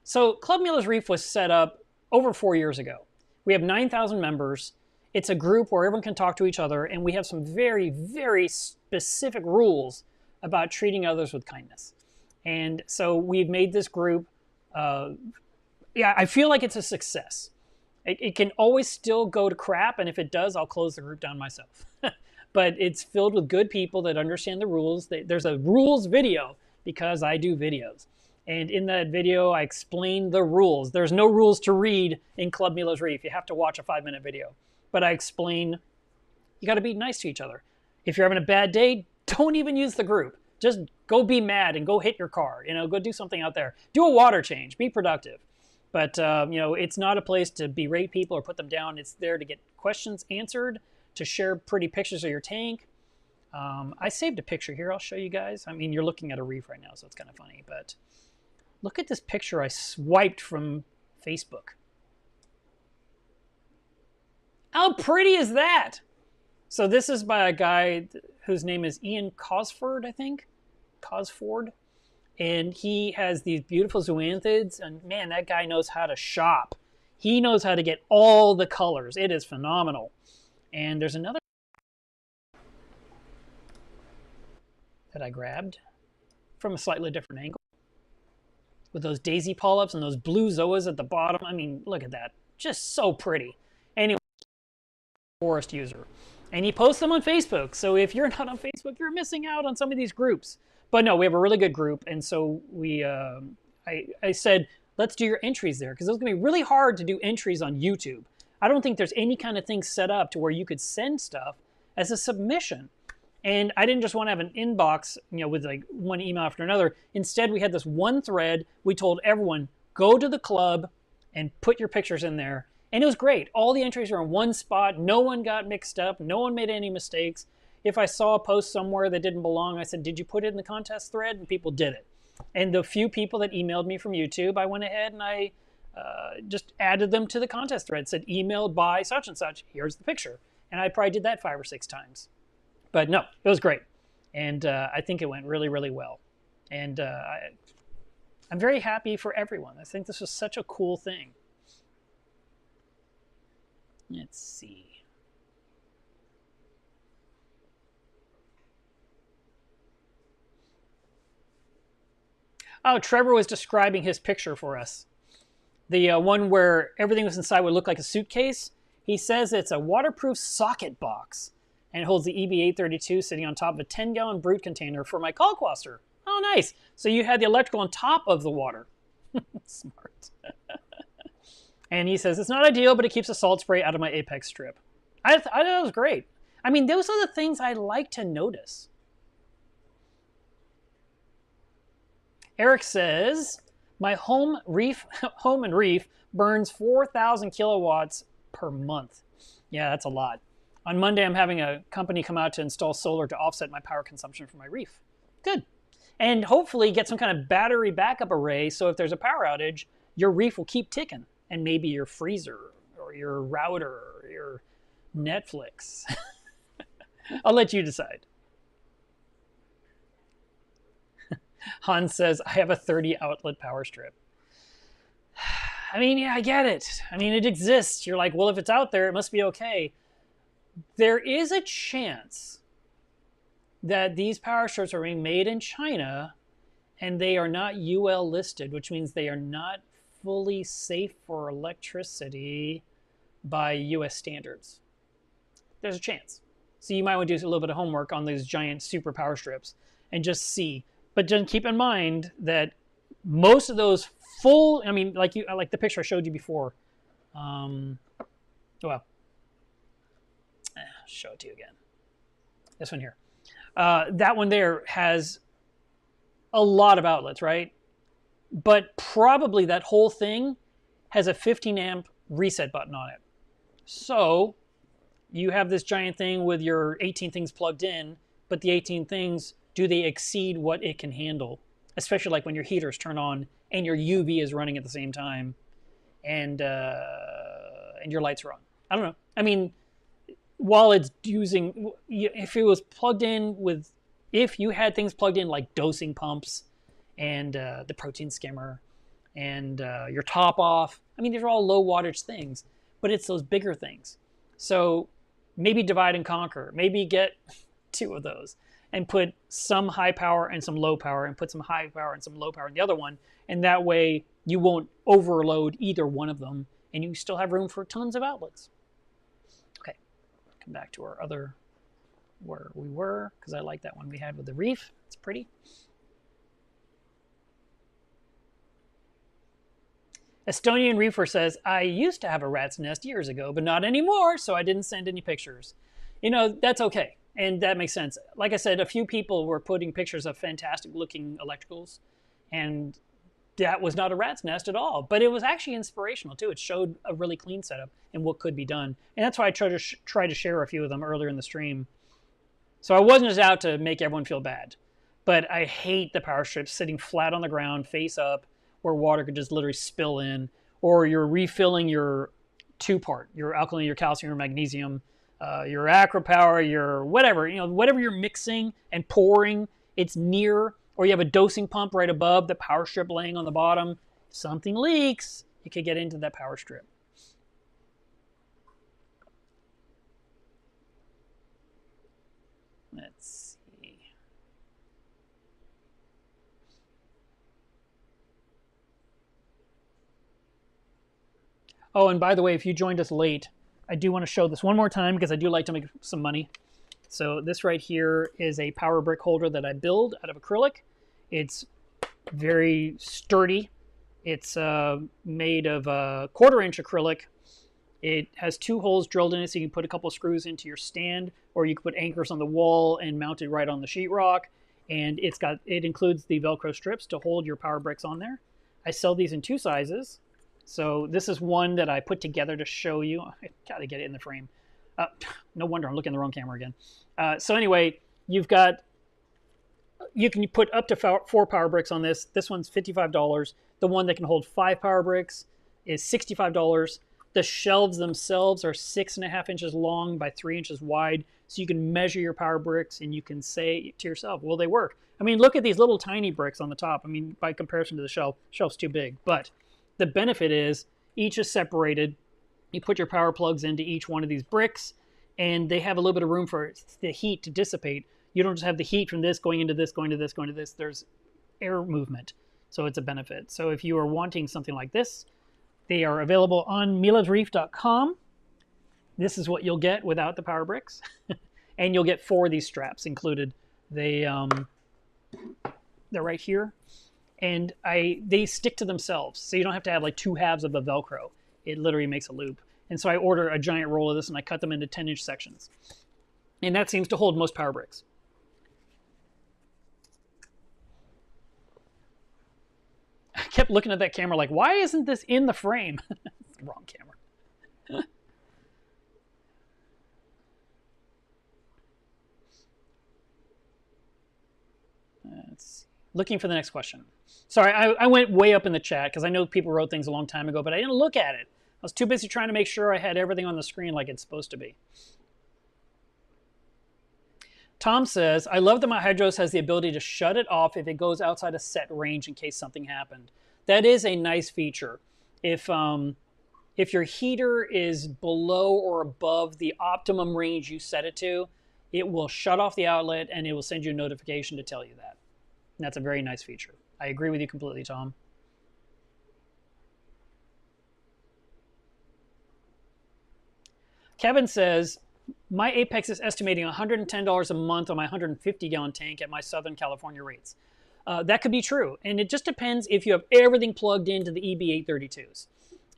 S1: So Club Miller's Reef was set up over 4 years ago. We have 9,000 members. It's a group where everyone can talk to each other, and we have some very, very specific rules about treating others with kindness. And so we've made this group, yeah, I feel like it's a success. It can always still go to crap, and if it does, I'll close the group down myself. But it's filled with good people that understand the rules. There's a rules video because I do videos. And in that video, I explain the rules. There's no rules to read in Club Miller's Reef. You have to watch a 5-minute video. But I explain, you got to be nice to each other. If you're having a bad day, don't even use the group. Just go be mad and go hit your car. You know, go do something out there. Do a water change. Be productive. But, you know, it's not a place to berate people or put them down. It's there to get questions answered, to share pretty pictures of your tank. I saved a picture here. I'll show you guys. I mean, you're looking at a reef right now, so it's kind of funny. But look at this picture I swiped from Facebook. How pretty is that? So this is by a guy whose name is Ian Cosford, I think. Cosford. And he has these beautiful zoanthids. And man, that guy knows how to shop. He knows how to get all the colors. It is phenomenal. And there's another that I grabbed from a slightly different angle. With those daisy polyps and those blue zoas at the bottom. I mean, look at that. Just so pretty. Anyway. Forest user, and he posts them on Facebook. So if you're not on Facebook, you're missing out on some of these groups. But no, we have a really good group, and so we I said, let's do your entries there, because it's going to be really hard to do entries on YouTube. I don't think there's any kind of thing set up to where you could send stuff as a submission. And I didn't just want to have an inbox, you know, with like one email after another. Instead, we had this one thread. We told everyone, go to the club and put your pictures in there. And it was great. All the entries are in one spot. No one got mixed up. No one made any mistakes. If I saw a post somewhere that didn't belong, I said, did you put it in the contest thread? And people did it. And the few people that emailed me from YouTube, I went ahead and I just added them to the contest thread. Said, emailed by such and such. Here's the picture. And I probably did that 5 or 6 times. But no, it was great. And I think it went really, really well. And I'm very happy for everyone. I think this was such a cool thing. Let's see. Oh, Trevor was describing his picture for us. The one where everything was inside would look like a suitcase. He says it's a waterproof socket box and it holds the EB832 sitting on top of a 10-gallon brute container for my Kalkwaster. Oh, nice. So you had the electrical on top of the water. Smart. And he says, it's not ideal, but it keeps the salt spray out of my Apex strip. I thought it was great. I mean, those are the things I like to notice. Eric says, my home and Reef burns 4,000 kilowatts per month. Yeah, that's a lot. On Monday, I'm having a company come out to install solar to offset my power consumption for my Reef. Good. And hopefully get some kind of battery backup array so if there's a power outage, your Reef will keep ticking. And maybe your freezer or your router or your Netflix. I'll let you decide. Hans says, I have a 30 outlet power strip. I mean, yeah, I get it. I mean, it exists. You're like, well, if it's out there, it must be okay. There is a chance that these power strips are being made in China and they are not UL listed, which means they are not fully safe for electricity by US standards. There's a chance. So you might want to do a little bit of homework on these giant super power strips and just see. But just keep in mind that most of those full, I mean, like the picture I showed you before. Well, show it to you again. This one here. That one there has a lot of outlets, right? But probably that whole thing has a 15 amp reset button on it. So you have this giant thing with your 18 things plugged in, but the 18 things, do they exceed what it can handle? Especially like when your heaters turn on and your UV is running at the same time and your lights are on. I don't know. I mean, while it's using, if it was plugged in with, if you had things plugged in like dosing pumps and the protein skimmer and your top off, I mean, these are all low wattage things, but it's those bigger things. So maybe divide and conquer. Maybe get 2 of those and put some high power and some low power and put some high power and some low power in the other one. And that way you won't overload either one of them and you still have room for tons of outlets. Okay, come back to our other, where we were, because I like that one we had with the Reef. It's pretty. Estonian Reefer says, I used to have a rat's nest years ago, but not anymore, so I didn't send any pictures. You know, that's okay. And that makes sense. Like I said, a few people were putting pictures of fantastic looking electricals, and that was not a rat's nest at all. But it was actually inspirational too. It showed a really clean setup and what could be done. And that's why I tried to share a few of them earlier in the stream. So I wasn't just out to make everyone feel bad. But I hate the power strips sitting flat on the ground, face up, where water could just literally spill in. Or you're refilling your 2-part, your alkaline, your calcium, your magnesium, your aqua power, your whatever, you know, whatever you're mixing and pouring, it's near, or you have a dosing pump right above the power strip laying on the bottom. If something leaks, you could get into that power strip. Let's see. Oh, and by the way, if you joined us late, I do want to show this one more time because I do like to make some money. So this right here is a power brick holder that I build out of acrylic. It's very sturdy. It's made of 1/4-inch acrylic. It has 2 holes drilled in it, so you can put a couple of screws into your stand, or you can put anchors on the wall and mount it right on the sheetrock. And it includes the Velcro strips to hold your power bricks on there. I sell these in 2 sizes. So this is one that I put together to show you. I gotta get it in the frame. No wonder I'm looking at the wrong camera again. So anyway, you can put up to 4 power bricks on this. This one's $55. The one that can hold 5 power bricks is $65. The shelves themselves are 6.5 inches long by 3 inches wide. So you can measure your power bricks and you can say to yourself, will they work? I mean, look at these little tiny bricks on the top. I mean, by comparison to the shelf's too big. But the benefit is each is separated You put your power plugs into each one of these bricks, and they have a little bit of room for the heat to dissipate. You don't just have the heat from this going into this, going to this, going to this. There's air movement, so it's a benefit. So if you are wanting something like this, they are available on melovesreef.com. This is what you'll get without the power bricks. And you'll get 4 of these straps included. They're right here. And they stick to themselves, so you don't have to have like 2 halves of a Velcro. It literally makes a loop. And so I order a giant roll of this, and I cut them into 10-inch sections. And that seems to hold most power bricks. I kept looking at that camera like, why isn't this in the frame? It's the wrong camera. Let's see. Looking for the next question. Sorry, I went way up in the chat because I know people wrote things a long time ago, but I didn't look at it. I was too busy trying to make sure I had everything on the screen like it's supposed to be. Tom says, I love that my Hydros has the ability to shut it off if it goes outside a set range in case something happened. That is a nice feature. If your heater is below or above the optimum range you set it to, it will shut off the outlet and it will send you a notification to tell you that. And that's a very nice feature. I agree with you completely, Tom. Kevin says, my Apex is estimating $110 a month on my 150-gallon tank at my Southern California rates. That could be true. And it just depends if you have everything plugged into the EB832s.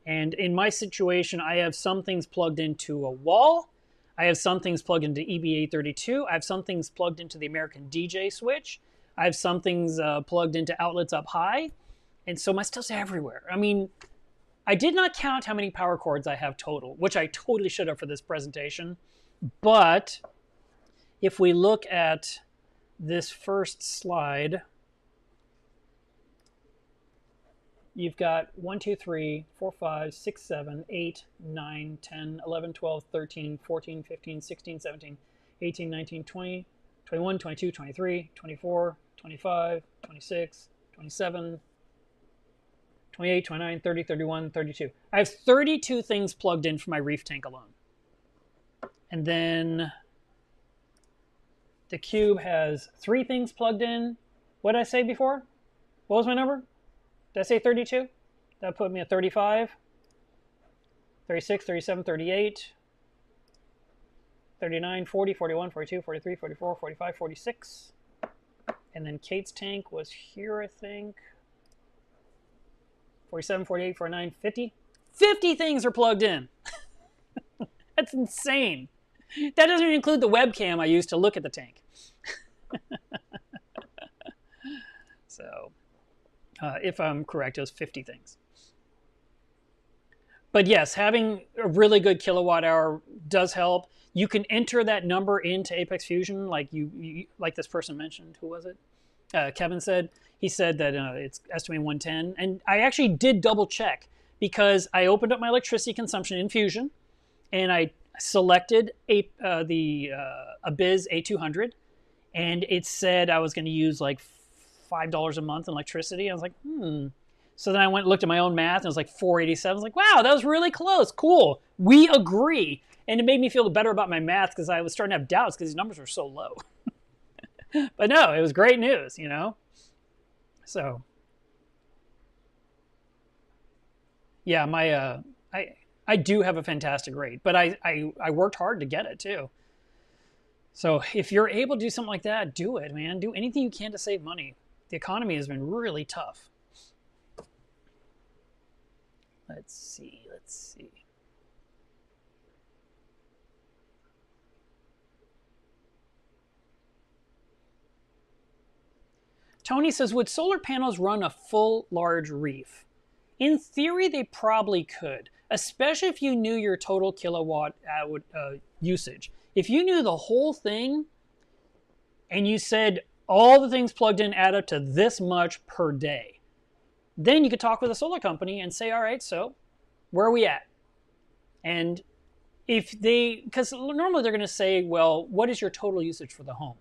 S1: And in my situation, I have some things plugged into a wall. I have some things plugged into EB832. I have some things plugged into the American DJ switch. I have some things plugged into outlets up high. And so my stuff's everywhere. I mean, I did not count how many power cords I have total, which I totally should have for this presentation. But if we look at this first slide, you've got 1, 2, 3, 4, 5, 6, 7, 8, 9, 10, 11, 12, 13, 14, 15, 16, 17, 18, 19, 20, 21, 22, 23, 24, 25, 26, 27, 28, 29, 30, 31, 32. I have 32 things plugged in for my Reef tank alone. And then the Cube has 3 things plugged in. What did I say before? What was my number? Did I say 32? That put me at 35, 36, 37, 38, 39, 40, 41, 42, 43, 44, 45, 46. And then Kate's tank was here, I think. 47, 48, 49, 50. 50 things are plugged in. That's insane. That doesn't even include the webcam I use to look at the tank. So, if I'm correct, it was 50 things. But yes, having a really good kilowatt hour does help. You can enter that number into Apex Fusion, like like this person mentioned. Who was it? Kevin said. He said that it's estimating 110. And I actually did double check because I opened up my electricity consumption in Fusion and I selected the Abiz A200 and it said I was going to use like $5 a month in electricity. I was like, So then I went and looked at my own math and it was like 487. I was like, wow, that was really close. Cool. We agree. And it made me feel better about my math because I was starting to have doubts because these numbers were so low. But no, it was great news, you know? So, yeah, my I do have a fantastic rate, but I worked hard to get it too. So if you're able to do something like that, do it, man. Do anything you can to save money. The economy has been really tough. Let's see. Tony says, would solar panels run a full large Reef? In theory, they probably could, especially if you knew your total kilowatt usage. If you knew the whole thing and you said all the things plugged in add up to this much per day, then you could talk with a solar company and say, all right, so where are we at? And if they, because normally they're going to say, well, what is your total usage for the home?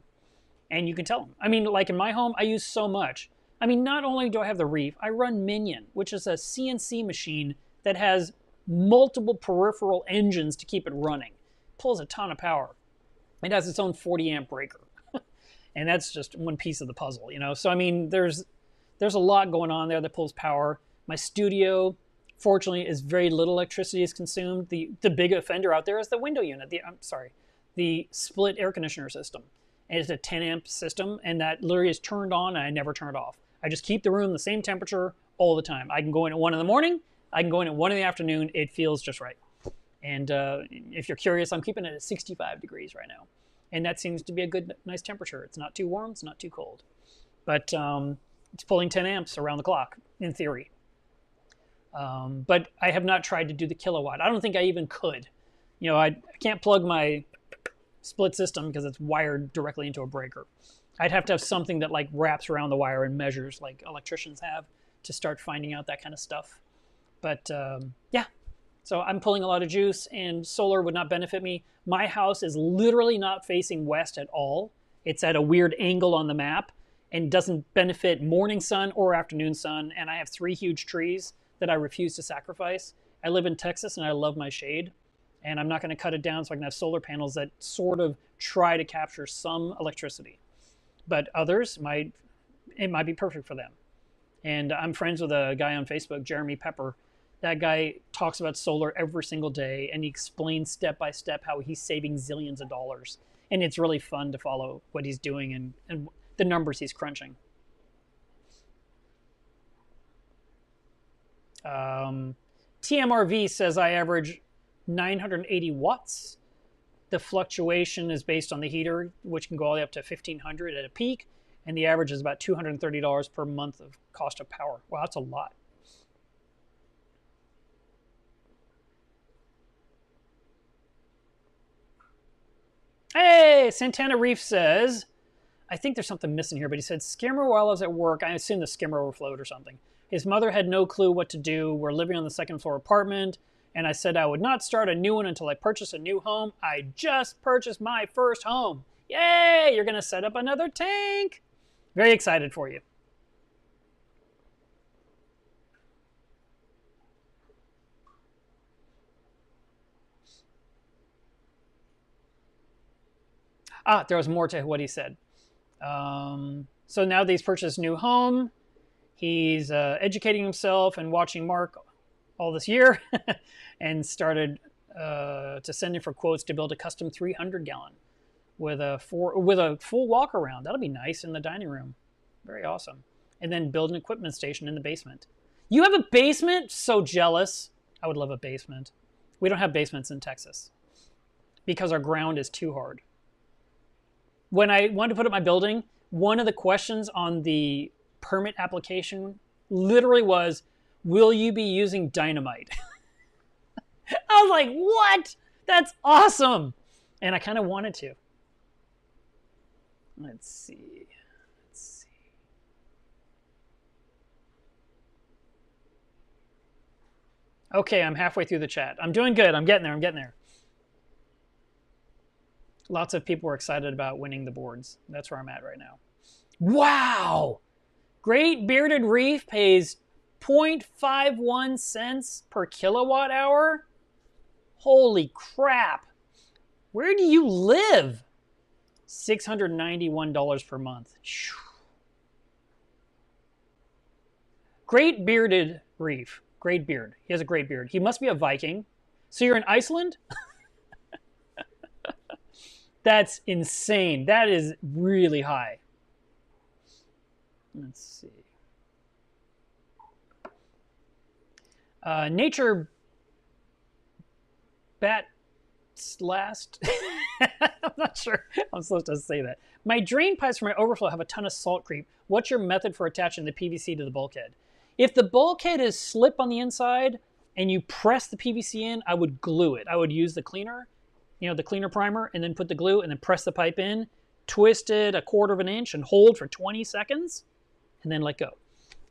S1: And you can tell them. I mean, like in my home, I use so much. I mean, not only do I have the Reef, I run Minion, which is a CNC machine that has multiple peripheral engines to keep it running. It pulls a ton of power. It has its own 40 amp breaker. And that's just one piece of the puzzle, you know? So, I mean, there's a lot going on there that pulls power. My studio, fortunately, is very little electricity is consumed. The big offender out there is the window unit. The split air conditioner system. And it's a 10 amp system, and that literally is turned on and I never turn it off. I just keep the room the same temperature all the time. I can go in at 1 in the morning, I can go in at 1 in the afternoon. It feels just right. And if you're curious, I'm keeping it at 65 degrees right now. And that seems to be a good, nice temperature. It's not too warm, it's not too cold. But it's pulling 10 amps around the clock, in theory. But I have not tried to do the kilowatt. I don't think I even could. You know, I can't plug my split system because it's wired directly into a breaker. I'd have to have something that like wraps around the wire and measures like electricians have to start finding out that kind of stuff. But yeah, so I'm pulling a lot of juice, and solar would not benefit me. My house is literally not facing west at all. It's at a weird angle on the map and doesn't benefit morning sun or afternoon sun. And I have 3 huge trees that I refuse to sacrifice. I live in Texas and I love my shade, and I'm not going to cut it down so I can have solar panels that sort of try to capture some electricity. But others, it might be perfect for them. And I'm friends with a guy on Facebook, Jeremy Pepper. That guy talks about solar every single day, and he explains step by step how he's saving zillions of dollars. And it's really fun to follow what he's doing and the numbers he's crunching. TMRV says I average 980 watts. The fluctuation is based on the heater, which can go all the way up to 1,500 at a peak, and the average is about $230 per month of cost of power. Wow, that's a lot. Hey, Santana Reef says, I think there's something missing here, but he said, skimmer while I was at work. I assume the skimmer overflowed or something. His mother had no clue what to do. We're living on the 2nd floor apartment, and I said I would not start a new one until I purchased a new home. I just purchased my first home. Yay, you're going to set up another tank. Very excited for you. There was more to what he said. So now that he's purchased a new home, he's educating himself and watching Mark all this year and started to send in for quotes to build a custom 300-gallon with a full walk around. That'll be nice in the dining room. Very awesome. And then build an equipment station in the basement. You have a basement? So jealous. I would love a basement. We don't have basements in Texas because our ground is too hard. When I wanted to put up my building, one of the questions on the permit application literally was, will you be using dynamite? I was like, what? That's awesome. And I kind of wanted to. Let's see. Okay, I'm halfway through the chat. I'm doing good. I'm getting there. Lots of people were excited about winning the boards. That's where I'm at right now. Wow! Great Bearded Reef pays 0.51 cents per kilowatt hour? Holy crap. Where do you live? $691 per month. Great Bearded Reef. Great beard. He has a great beard. He must be a Viking. So you're in Iceland? That's insane. That is really high. Let's see. Nature Bat Last. I'm not sure I'm supposed to say that. My drain pipes for my overflow have a ton of salt creep. What's your method for attaching the PVC to the bulkhead? If the bulkhead is slip on the inside and you press the PVC in, I would glue it. I would use the cleaner, the cleaner primer, and then put the glue and then press the pipe in, twist it 1/4 of an inch and hold for 20 seconds and then let go.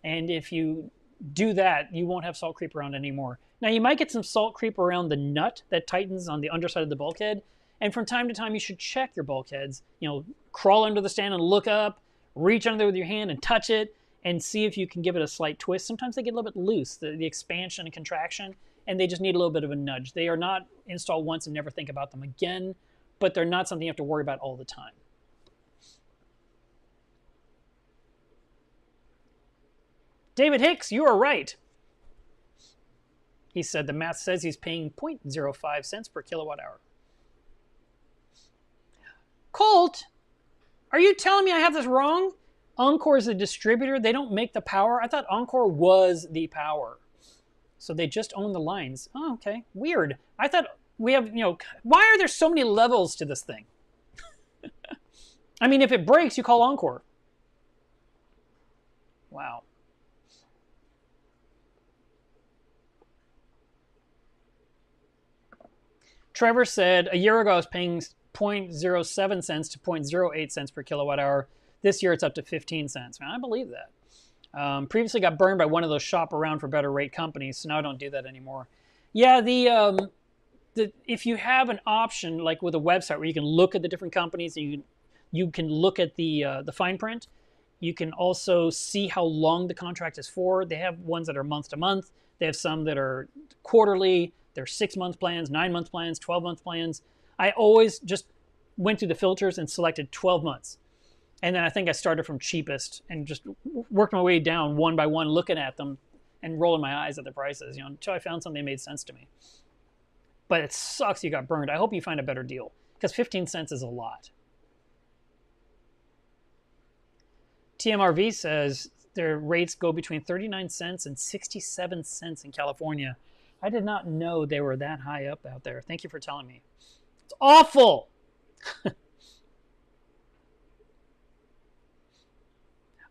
S1: And if you do that, you won't have salt creep around anymore. Now you might get some salt creep around the nut that tightens on the underside of the bulkhead. And from time to time, you should check your bulkheads. Crawl under the stand and look up, reach under there with your hand and touch it and see if you can give it a slight twist. Sometimes they get a little bit loose, the expansion and contraction, and they just need a little bit of a nudge. They are not install once and never think about them again, but they're not something you have to worry about all the time. David Hicks, you are right. He said the math says he's paying 0.05 cents per kilowatt hour. Colt, are you telling me I have this wrong? Encore is a distributor. They don't make the power. I thought Encore was the power. So they just own the lines. Oh, okay. Weird. I thought we have, why are there so many levels to this thing? I mean, if it breaks, you call Encore. Wow. Trevor said, a year ago I was paying 0.07 cents to 0.08 cents per kilowatt hour. This year it's up to 15 cents. Man, I believe that. Previously got burned by one of those shop around for better rate companies, so now I don't do that anymore. Yeah, if you have an option, like with a website where you can look at the different companies, and you can look at the fine print. You can also see how long the contract is for. They have ones that are month to month. They have some that are quarterly. They're 6-month plans, 9-month plans, 12-month plans. I always just went through the filters and selected 12 months. And then I think I started from cheapest and just worked my way down one by one, looking at them and rolling my eyes at the prices, until I found something that made sense to me. But it sucks you got burned. I hope you find a better deal, because 15 cents is a lot. TMRV says their rates go between 39 cents and 67 cents in California. I did not know they were that high up out there. Thank you for telling me. It's awful.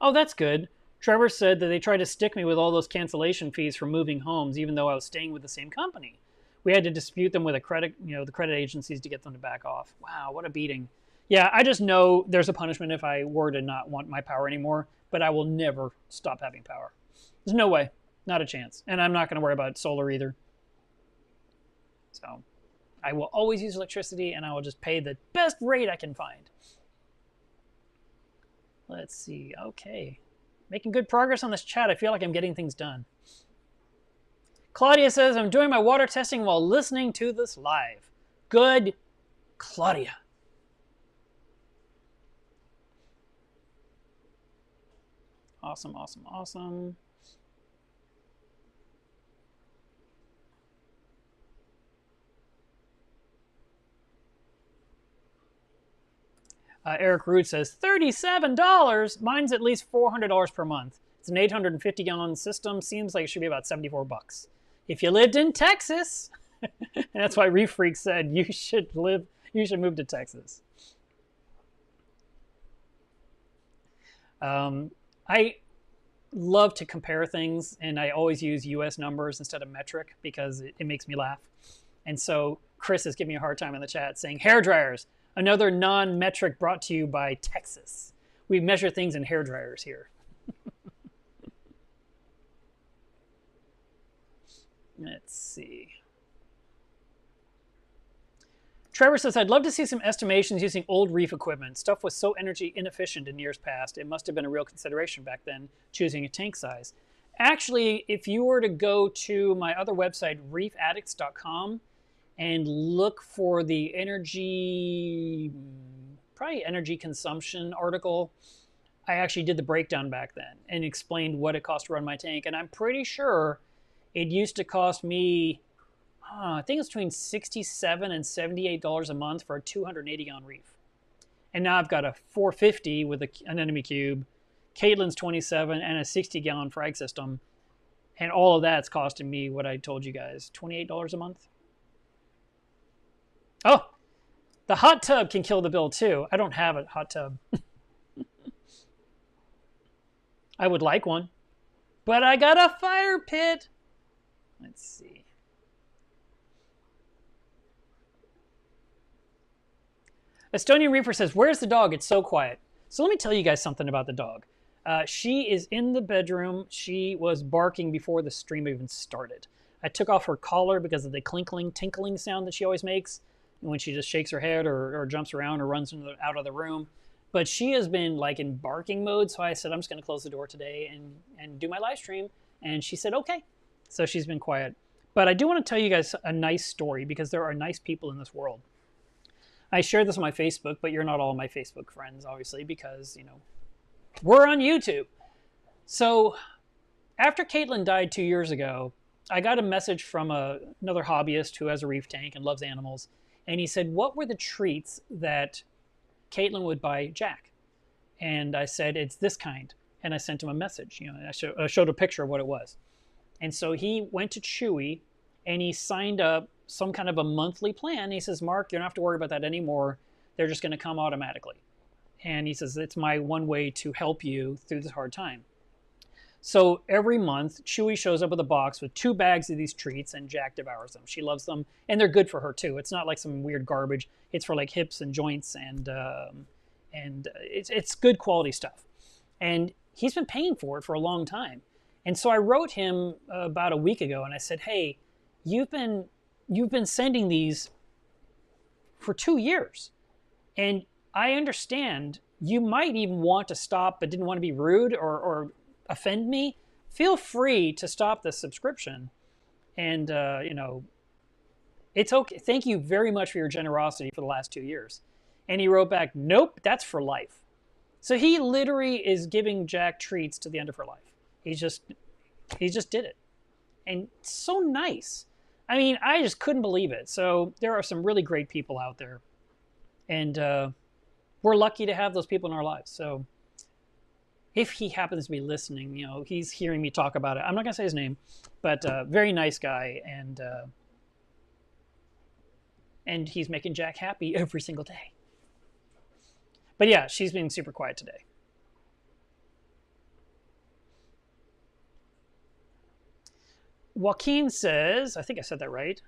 S1: Oh, that's good. Trevor said that they tried to stick me with all those cancellation fees for moving homes, even though I was staying with the same company. We had to dispute them with the credit agencies to get them to back off. Wow, what a beating. Yeah, I just know there's a punishment if I were to not want my power anymore, but I will never stop having power. There's no way. Not a chance. And I'm not going to worry about solar either. So I will always use electricity, and I will just pay the best rate I can find. Let's see. Okay. Making good progress on this chat. I feel like I'm getting things done. Claudia says, I'm doing my water testing while listening to this live. Good, Claudia. Awesome, awesome, awesome. Eric Root says, $37? Mine's at least $400 per month. It's an 850-gallon system. Seems like it should be about $74. If you lived in Texas, and that's why Reef Freak said you should move to Texas. I love to compare things, and I always use US numbers instead of metric because it makes me laugh. And so Chris is giving me a hard time in the chat saying, hair dryers, another non-metric brought to you by Texas. We measure things in hair dryers here. Let's see. Trevor says, I'd love to see some estimations using old Reef equipment. Stuff was so energy inefficient in years past. It must have been a real consideration back then, choosing a tank size. Actually, if you were to go to my other website, reefaddicts.com, and look for the energy consumption article, I actually did the breakdown back then and explained what it cost to run my tank. And I'm pretty sure it used to cost me, I think it's between $67 and $78 a month for a 280-gallon Reef. And now I've got a 450 with an Anemone cube, Caitlin's 27, and a 60-gallon Frag system. And all of that's costing me what I told you guys, $28 a month. Oh, the hot tub can kill the bill too. I don't have a hot tub. I would like one, but I got a fire pit. Let's see. Estonian Reaper says, where's the dog? It's so quiet. So let me tell you guys something about the dog. She is in the bedroom. She was barking before the stream even started. I took off her collar because of the clinkling, tinkling sound that she always makes when she just shakes her head or jumps around or runs out of the room. But she has been like in barking mode, so I said, I'm just going to close the door today and do my live stream. And she said, okay. So she's been quiet. But I do want to tell you guys a nice story because there are nice people in this world. I shared this on my Facebook, but you're not all my Facebook friends, obviously, because, we're on YouTube. So after Caitlin died 2 years ago, I got a message from another hobbyist who has a reef tank and loves animals. And he said, what were the treats that Caitlin would buy Jack? And I said, it's this kind. And I sent him a message. I showed a picture of what it was. And so he went to Chewy and he signed up some kind of a monthly plan. He says, Mark, you don't have to worry about that anymore. They're just going to come automatically. And he says, it's my one way to help you through this hard time. So every month, Chewy shows up with a box with 2 bags of these treats, and Jack devours them. She loves them, and they're good for her too. It's not like some weird garbage. It's for like hips and joints, and it's good quality stuff. And he's been paying for it for a long time. And so I wrote him about a week ago, and I said, hey, you've been sending these for 2 years, and I understand you might even want to stop, but didn't want to be rude or offend me. Feel free to stop the subscription, and it's okay. Thank you very much for your generosity for the last 2 years. And he wrote back, nope, that's for life. So he literally is giving Jack treats to the end of her life. He just did it, and it's so nice. I mean, I just couldn't believe it. So there are some really great people out there, and we're lucky to have those people in our lives. So if he happens to be listening, he's hearing me talk about it. I'm not going to say his name, but very nice guy, and he's making Jack happy every single day. But yeah, she's being super quiet today. Joaquin says, I think I said that right.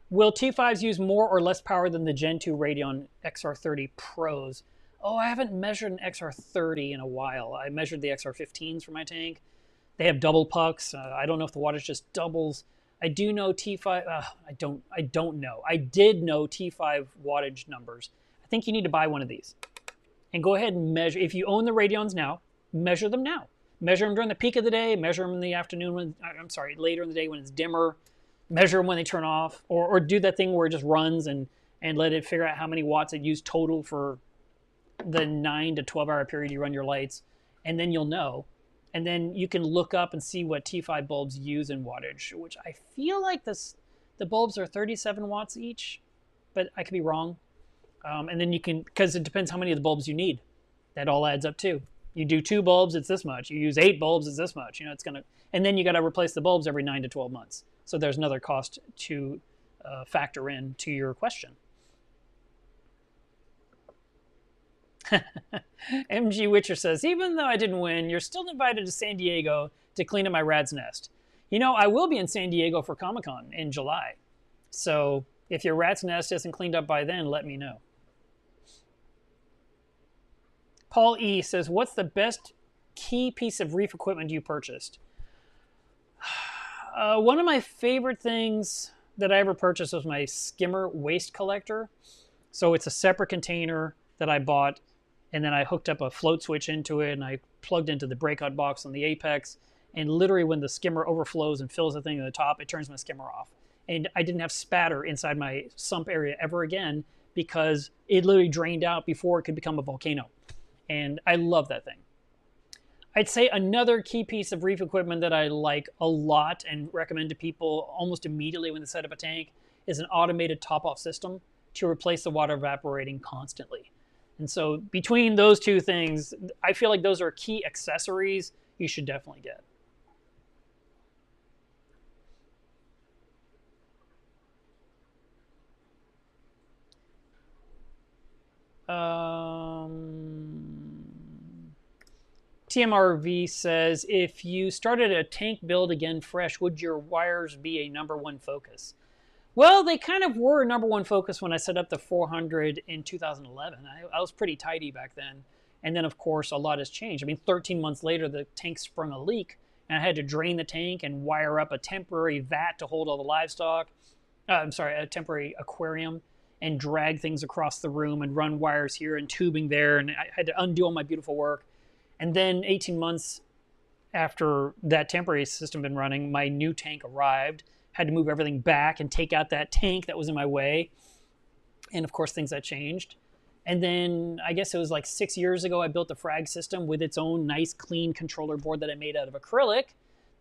S1: Will T5s use more or less power than the Gen 2 Radeon XR30 Pros? Oh, I haven't measured an XR30 in a while. I measured the XR15s for my tank. They have double pucks. I don't know if the wattage just doubles. I do know T5. I don't know. I did know T5 wattage numbers. I think you need to buy one of these and go ahead and measure. If you own the Radeons now, measure them now. Measure them during the peak of the day. Measure them in the afternoon. Later in the day when it's dimmer. Measure them when they turn off, or do that thing where it just runs and let it figure out how many watts it used total for the 9 to 12 hour period you run your lights, and then you'll know. And then you can look up and see what T5 bulbs use in wattage, which I feel like the bulbs are 37 watts each, but I could be wrong. And then you can, because it depends how many of the bulbs you need. That all adds up too. You do 2 bulbs, it's this much. You use 8 bulbs, it's this much. It's gonna, and then you got to replace the bulbs every 9 to 12 months. So there's another cost to factor in to your question. MG Witcher says, even though I didn't win, you're still invited to San Diego to clean up my rat's nest. I will be in San Diego for Comic-Con in July. So if your rat's nest isn't cleaned up by then, let me know. Paul E. says, what's the best key piece of reef equipment you purchased? One of my favorite things that I ever purchased was my skimmer waste collector. So it's a separate container that I bought, and then I hooked up a float switch into it, and I plugged into the breakout box on the apex, and literally when the skimmer overflows and fills the thing at the top, it turns my skimmer off. And I didn't have spatter inside my sump area ever again because it literally drained out before it could become a volcano. And I love that thing. I'd say another key piece of reef equipment that I like a lot and recommend to people almost immediately when they set up a tank is an automated top-off system to replace the water evaporating constantly. And so between those two things, I feel like those are key accessories you should definitely get. TMRV says, if you started a tank build again fresh, would your wires be a #1 focus? Well, they kind of were a #1 focus when I set up the 400 in 2011. I was pretty tidy back then. And then, of course, a lot has changed. 13 months later, the tank sprung a leak, and I had to drain the tank and wire up a temporary vat to hold all the livestock. A temporary aquarium, and drag things across the room and run wires here and tubing there. And I had to undo all my beautiful work. And then 18 months after that temporary system been running, my new tank arrived, had to move everything back and take out that tank that was in my way. And of course, things that changed. And then I guess it was like 6 years ago, I built the Frag system with its own nice, clean controller board that I made out of acrylic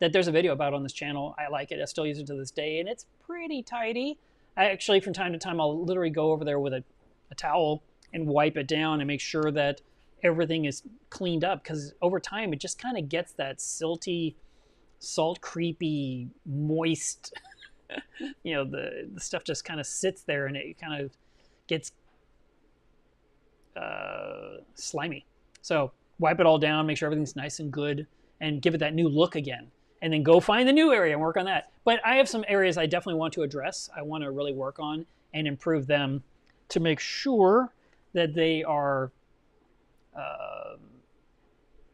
S1: that there's a video about on this channel. I like it. I still use it to this day, and it's pretty tidy. I actually, from time to time, I'll literally go over there with a towel and wipe it down and make sure that everything is cleaned up, because over time, it just kind of gets that silty, salt, creepy, moist, you know, the stuff just kind of sits there and it kind of gets slimy. So wipe it all down, make sure everything's nice and good, and give it that new look again. And then go find the new area and work on that. But I have some areas I definitely want to address. I want to really work on and improve them to make sure that they are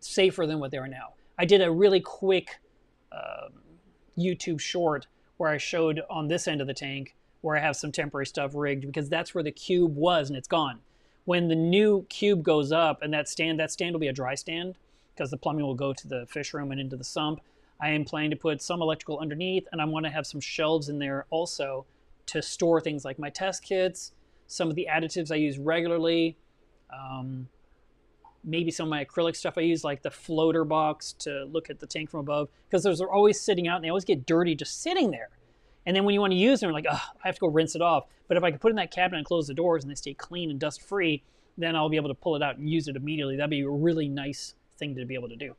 S1: safer than what they are now. I did a really quick YouTube short where I showed on this end of the tank where I have some temporary stuff rigged, because that's where the cube was and it's gone. When the new cube goes up, and that stand will be a dry stand because the plumbing will go to the fish room and into the sump. I am planning to put some electrical underneath, and I want to have some shelves in there also to store things like my test kits, some of the additives I use regularly, maybe some of my acrylic stuff I use, like the floater box to look at the tank from above, because those are always sitting out and they always get dirty just sitting there. And then when you want to use them, you're like, oh, I have to go rinse it off. But if I can put it in that cabinet and close the doors and they stay clean and dust free, then I'll be able to pull it out and use it immediately. That'd be a really nice thing to be able to do.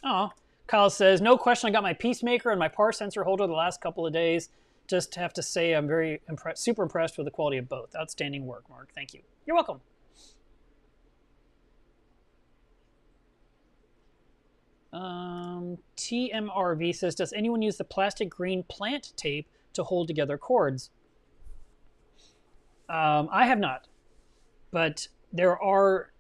S1: Oh, Kyle says, no question, I got my Peacemaker and my par sensor holder the last couple of days. Just have to say I'm very super impressed with the quality of both. Outstanding work, Mark. Thank you. You're welcome. TMRV says, does anyone use the plastic green plant tape to hold together cords? I have not, but there are,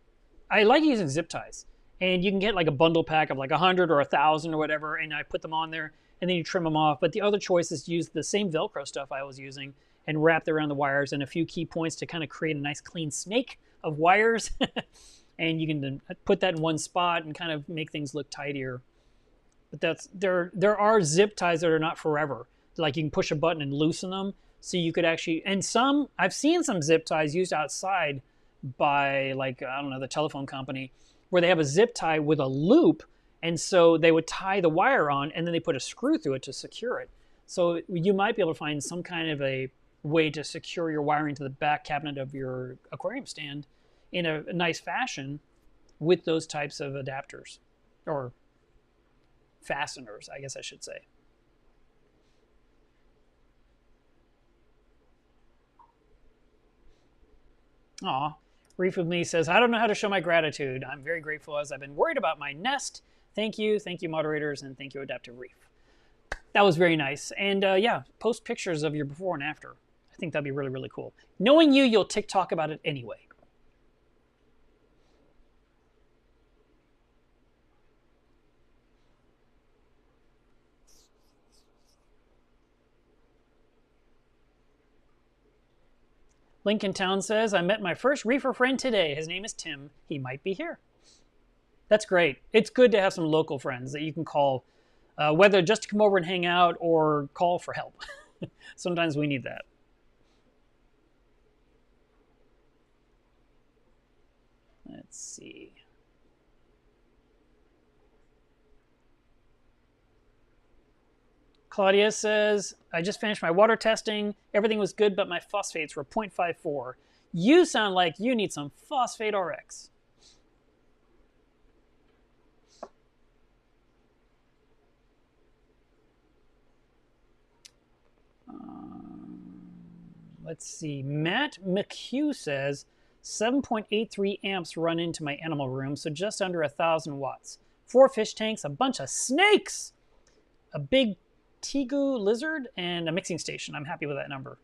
S1: I like using zip ties, and you can get like a bundle pack of like 100 or 1,000 or whatever, and I put them on there and then you trim them off. But the other choice is to use the same Velcro stuff I was using and wrap it around the wires and a few key points to kind of create a nice clean snake of wires. And you can put that in one spot and kind of make things look tidier. But there are zip ties that are not forever. Like you can push a button and loosen them. So you could actually, and some, I've seen some zip ties used outside by like, I don't know, the telephone company, where they have a zip tie with a loop. And so they would tie the wire on and then they put a screw through it to secure it. So you might be able to find some kind of a way to secure your wiring to the back cabinet of your aquarium stand in a nice fashion with those types of adapters, or fasteners, I guess I should say. Aw, Reef with Me says, I don't know how to show my gratitude. I'm very grateful as I've been worried about my nest. Thank you moderators, and thank you Adaptive Reef. That was very nice. And yeah, post pictures of your before and after. I think that'd be really, really cool. Knowing you, you'll TikTok about it anyway. Lincoln Town says, I met my first reefer friend today. His name is Tim. He might be here. That's great. It's good to have some local friends that you can call, whether just to come over and hang out or call for help. Sometimes we need that. Let's see. Claudia says, I just finished my water testing. Everything was good, but my phosphates were 0.54. You sound like you need some phosphate RX. Let's see. Matt McHugh says, 7.83 amps run into my animal room, so just under 1,000 watts. 4 fish tanks, a bunch of snakes, a big tegu lizard, and a mixing station. I'm happy with that number.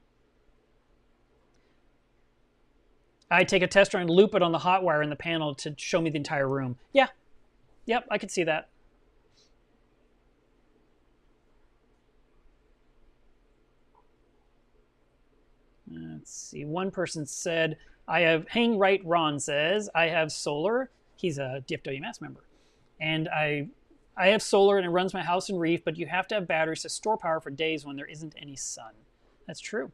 S1: I take a tester and loop it on the hot wire in the panel to show me the entire room. Yeah. Yep, I could see that. Let's see. One person said, I have, Hang Right Ron says, I have solar. He's a DFWMS member. And I have solar and it runs my house in Reef, but you have to have batteries to store power for days when there isn't any sun. That's true.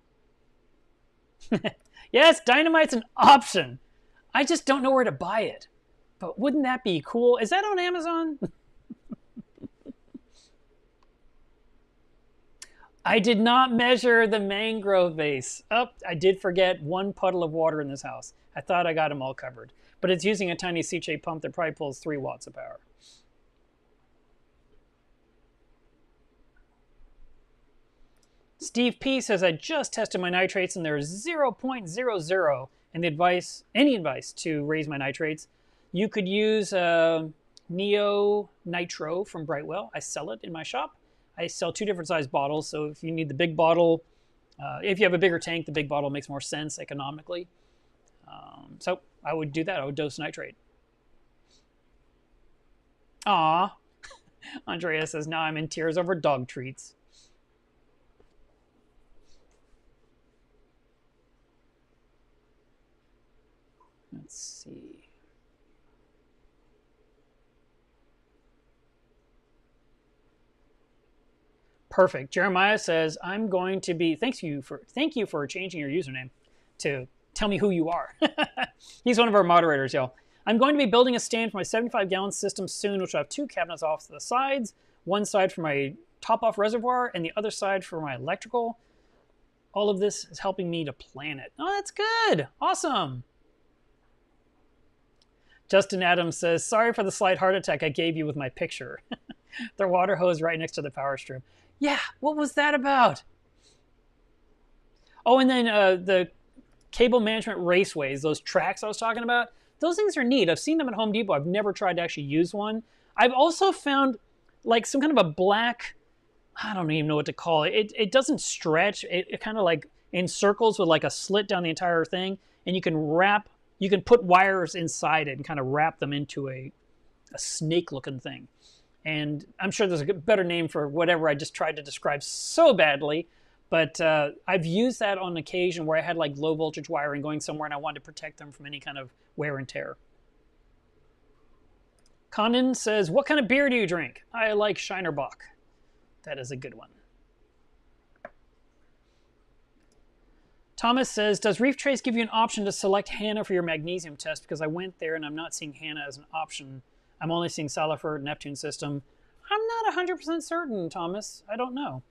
S1: Yes, dynamite's an option. I just don't know where to buy it. But wouldn't that be cool? Is that on Amazon? I did not measure the mangrove vase. Oh, I did forget one puddle of water in this house. I thought I got them all covered. But it's using a tiny C-shaped pump that probably pulls 3 watts of power. Steve P says, I just tested my nitrates and there's 0.00. And any advice to raise my nitrates, you could use Neo Nitro from Brightwell. I sell it in my shop. I sell 2 different size bottles, so if you need the big bottle, if you have a bigger tank, the big bottle makes more sense economically. So I would do that. I would dose nitrate. Aw. Andrea says, now I'm in tears over dog treats. Let's see. Perfect. Jeremiah says, I'm going to be, thank you for changing your username to tell me who you are. He's one of our moderators, y'all. I'm going to be building a stand for my 75-gallon system soon, which will have 2 cabinets off to the sides, one side for my top-off reservoir and the other side for my electrical. All of this is helping me to plan it. Oh, that's good. Awesome. Justin Adams says, sorry for the slight heart attack I gave you with my picture. The water hose right next to the power strip. Yeah, what was that about? Oh, and then the cable management raceways, those tracks I was talking about, those things are neat. I've seen them at Home Depot. I've never tried to actually use one. I've also found like some kind of a black, I don't even know what to call it. It doesn't stretch. It kind of like encircles with like a slit down the entire thing, and you can put wires inside it and kind of wrap them into a snake-looking thing. And I'm sure there's a better name for whatever I just tried to describe so badly. But I've used that on occasion where I had like low voltage wiring going somewhere and I wanted to protect them from any kind of wear and tear. Conan says, what kind of beer do you drink? I like Shiner Bock. That is a good one. Thomas says, does Reef Trace give you an option to select Hannah for your magnesium test? Because I went there and I'm not seeing Hannah as an option. I'm only seeing Salifert, Neptune system. I'm not 100% certain, Thomas. I don't know.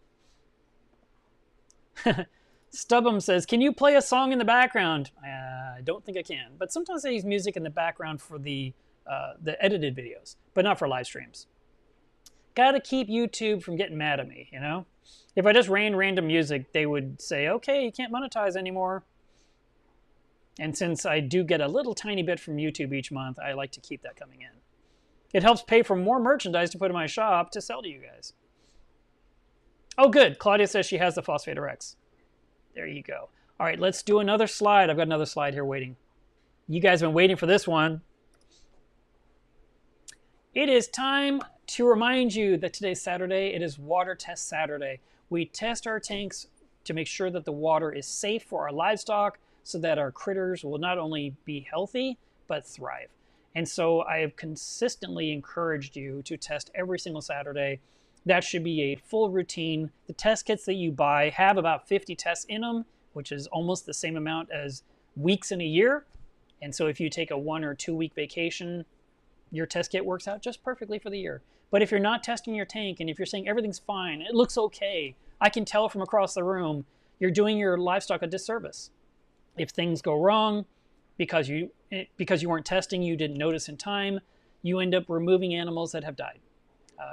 S1: Stubham says, can you play a song in the background? I don't think I can. But sometimes I use music in the background for the edited videos, but not for live streams. Gotta keep YouTube from getting mad at me, you know? If I just ran random music, they would say, okay, you can't monetize anymore. And since I do get a little tiny bit from YouTube each month, I like to keep that coming in. It helps pay for more merchandise to put in my shop to sell to you guys. Oh, good. Claudia says she has the Phosphator X. There you go. All right, let's do another slide. I've got another slide here waiting. You guys have been waiting for this one. It is time to remind you that today's Saturday. It is Water Test Saturday. We test our tanks to make sure that the water is safe for our livestock so that our critters will not only be healthy, but thrive. And so I have consistently encouraged you to test every single Saturday. That should be a full routine. The test kits that you buy have about 50 tests in them, which is almost the same amount as weeks in a year. And so if you take a 1 or 2 week vacation, your test kit works out just perfectly for the year. But if you're not testing your tank and if you're saying everything's fine, it looks okay, I can tell from across the room, you're doing your livestock a disservice. If things go wrong because you weren't testing, you didn't notice in time, you end up removing animals that have died.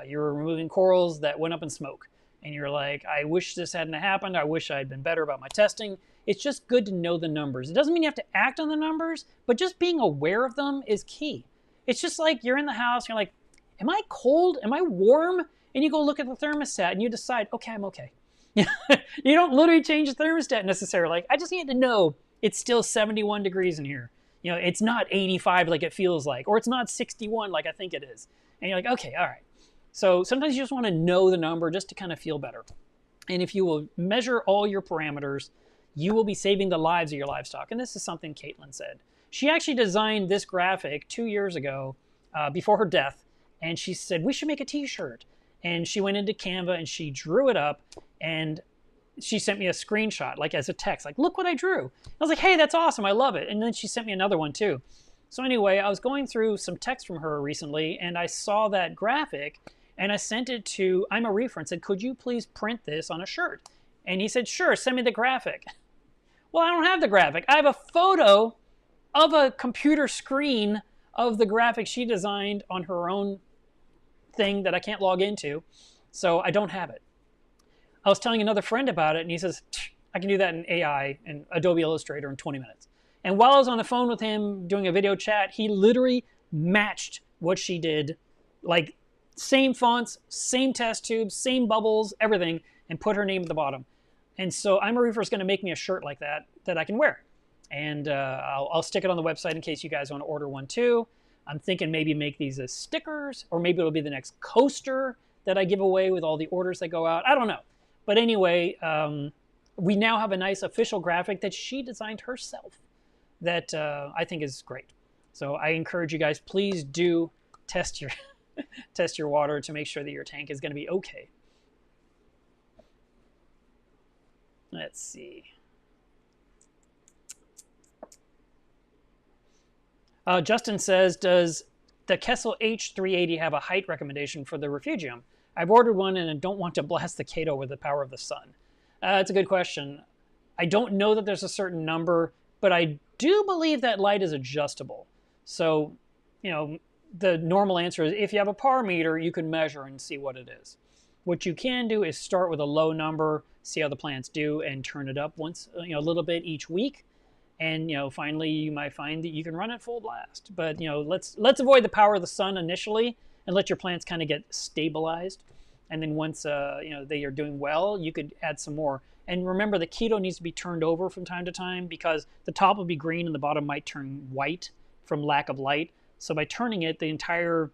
S1: You're removing corals that went up in smoke. And you're like, I wish this hadn't happened. I wish I'd been better about my testing. It's just good to know the numbers. It doesn't mean you have to act on the numbers, but just being aware of them is key. It's just like you're in the house, you're like, am I cold? Am I warm? And you go look at the thermostat and you decide, okay, I'm okay. You don't literally change the thermostat necessarily. Like, I just need to know it's still 71 degrees in here. You know, it's not 85 like it feels like, or it's not 61 like I think it is. And you're like, okay, all right. So sometimes you just want to know the number just to kind of feel better. And if you will measure all your parameters, you will be saving the lives of your livestock. And this is something Caitlin said. She actually designed this graphic 2 years ago before her death, and she said, we should make a t-shirt. And she went into Canva and she drew it up, and she sent me a screenshot, like as a text, like, look what I drew. I was like, hey, that's awesome, I love it. And then she sent me another one too. So anyway, I was going through some text from her recently, and I saw that graphic, and I sent it to I'm a Reefer and said, could you please print this on a shirt? And he said, sure, send me the graphic. Well, I don't have the graphic. I have a photo of a computer screen of the graphic she designed on her own thing that I can't log into, so I don't have it. I was telling another friend about it, and he says, I can do that in AI and Adobe Illustrator in 20 minutes. And while I was on the phone with him doing a video chat, he literally matched what she did, like same fonts, same test tubes, same bubbles, everything, and put her name at the bottom. And so I'm a Reefer is going to make me a shirt like that I can wear. And I'll stick it on the website in case you guys want to order one too. I'm thinking maybe make these as stickers, or maybe it'll be the next coaster that I give away with all the orders that go out. I don't know. But anyway, we now have a nice official graphic that she designed herself that I think is great. So I encourage you guys, please do test your test your water to make sure that your tank is going to be okay. Let's see. Justin says, does the Kessel H380 have a height recommendation for the refugium? I've ordered one and I don't want to blast the Cato with the power of the sun. That's a good question. I don't know that there's a certain number, but I do believe that light is adjustable. So, you know, the normal answer is if you have a par meter, you can measure and see what it is. What you can do is start with a low number, see how the plants do, and turn it up once, a little bit each week. And, finally you might find that you can run it full blast. But, let's avoid the power of the sun initially and let your plants kind of get stabilized. And then once, they are doing well, you could add some more. And remember, the keto needs to be turned over from time to time because the top will be green and the bottom might turn white from lack of light. So by turning it, the entire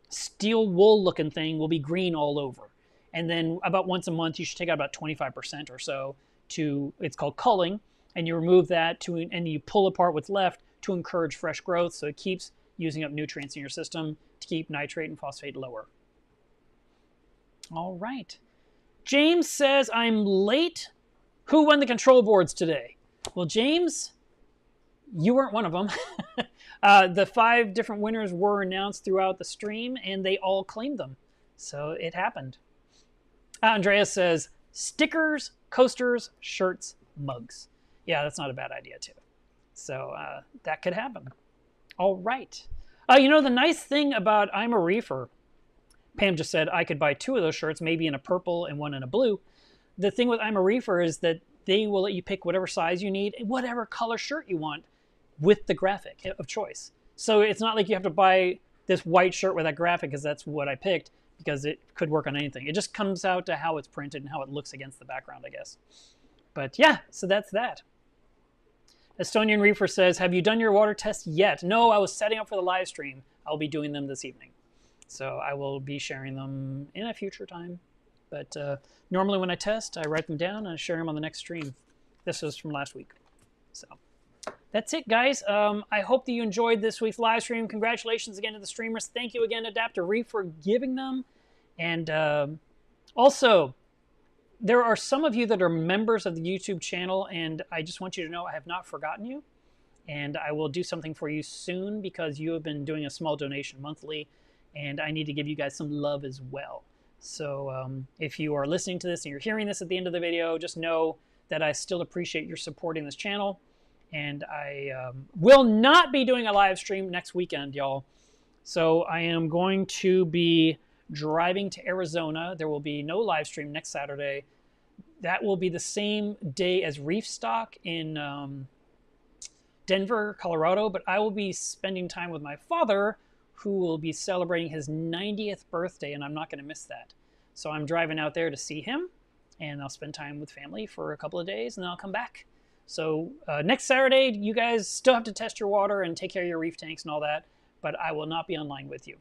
S1: steel wool looking thing will be green all over. And then about once a month, you should take out about 25% or so it's called culling. And you remove that and you pull apart what's left to encourage fresh growth. So it keeps using up nutrients in your system to keep nitrate and phosphate lower. All right. James says, I'm late. Who won the control boards today? Well, James, you weren't one of them. The 5 different winners were announced throughout the stream, and they all claimed them. So it happened. Andreas says, stickers, coasters, shirts, mugs. Yeah, that's not a bad idea, too. So that could happen. All right. The nice thing about I'm a Reefer, Pam just said I could buy 2 of those shirts, maybe in a purple and one in a blue. The thing with I'm a Reefer is that they will let you pick whatever size you need, whatever color shirt you want with the graphic of choice. So it's not like you have to buy this white shirt with that graphic because that's what I picked, because it could work on anything. It just comes out to how it's printed and how it looks against the background, I guess. But yeah, so that's that. Estonian Reefer says, have you done your water test yet? No, I was setting up for the live stream. I'll be doing them this evening. So I will be sharing them in a future time. But normally when I test, I write them down and I share them on the next stream. This was from last week. So that's it, guys. I hope that you enjoyed this week's live stream. Congratulations again to the streamers. Thank you again, Adapter Reef, for giving them. And also, there are some of you that are members of the YouTube channel, and I just want you to know I have not forgotten you. And I will do something for you soon because you have been doing a small donation monthly, and I need to give you guys some love as well. So if you are listening to this and you're hearing this at the end of the video, just know that I still appreciate your supporting this channel. And I will not be doing a live stream next weekend, y'all. So I am going to be driving to Arizona. There will be no live stream next Saturday. That will be the same day as Reef Stock in Denver, Colorado. But I will be spending time with my father, who will be celebrating his 90th birthday, and I'm not going to miss that. So I'm driving out there to see him, and I'll spend time with family for a couple of days, and then I'll come back. So next Saturday, you guys still have to test your water and take care of your reef tanks and all that, but I will not be online with you.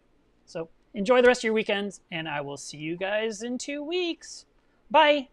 S1: So enjoy the rest of your weekends, and I will see you guys in 2 weeks. Bye.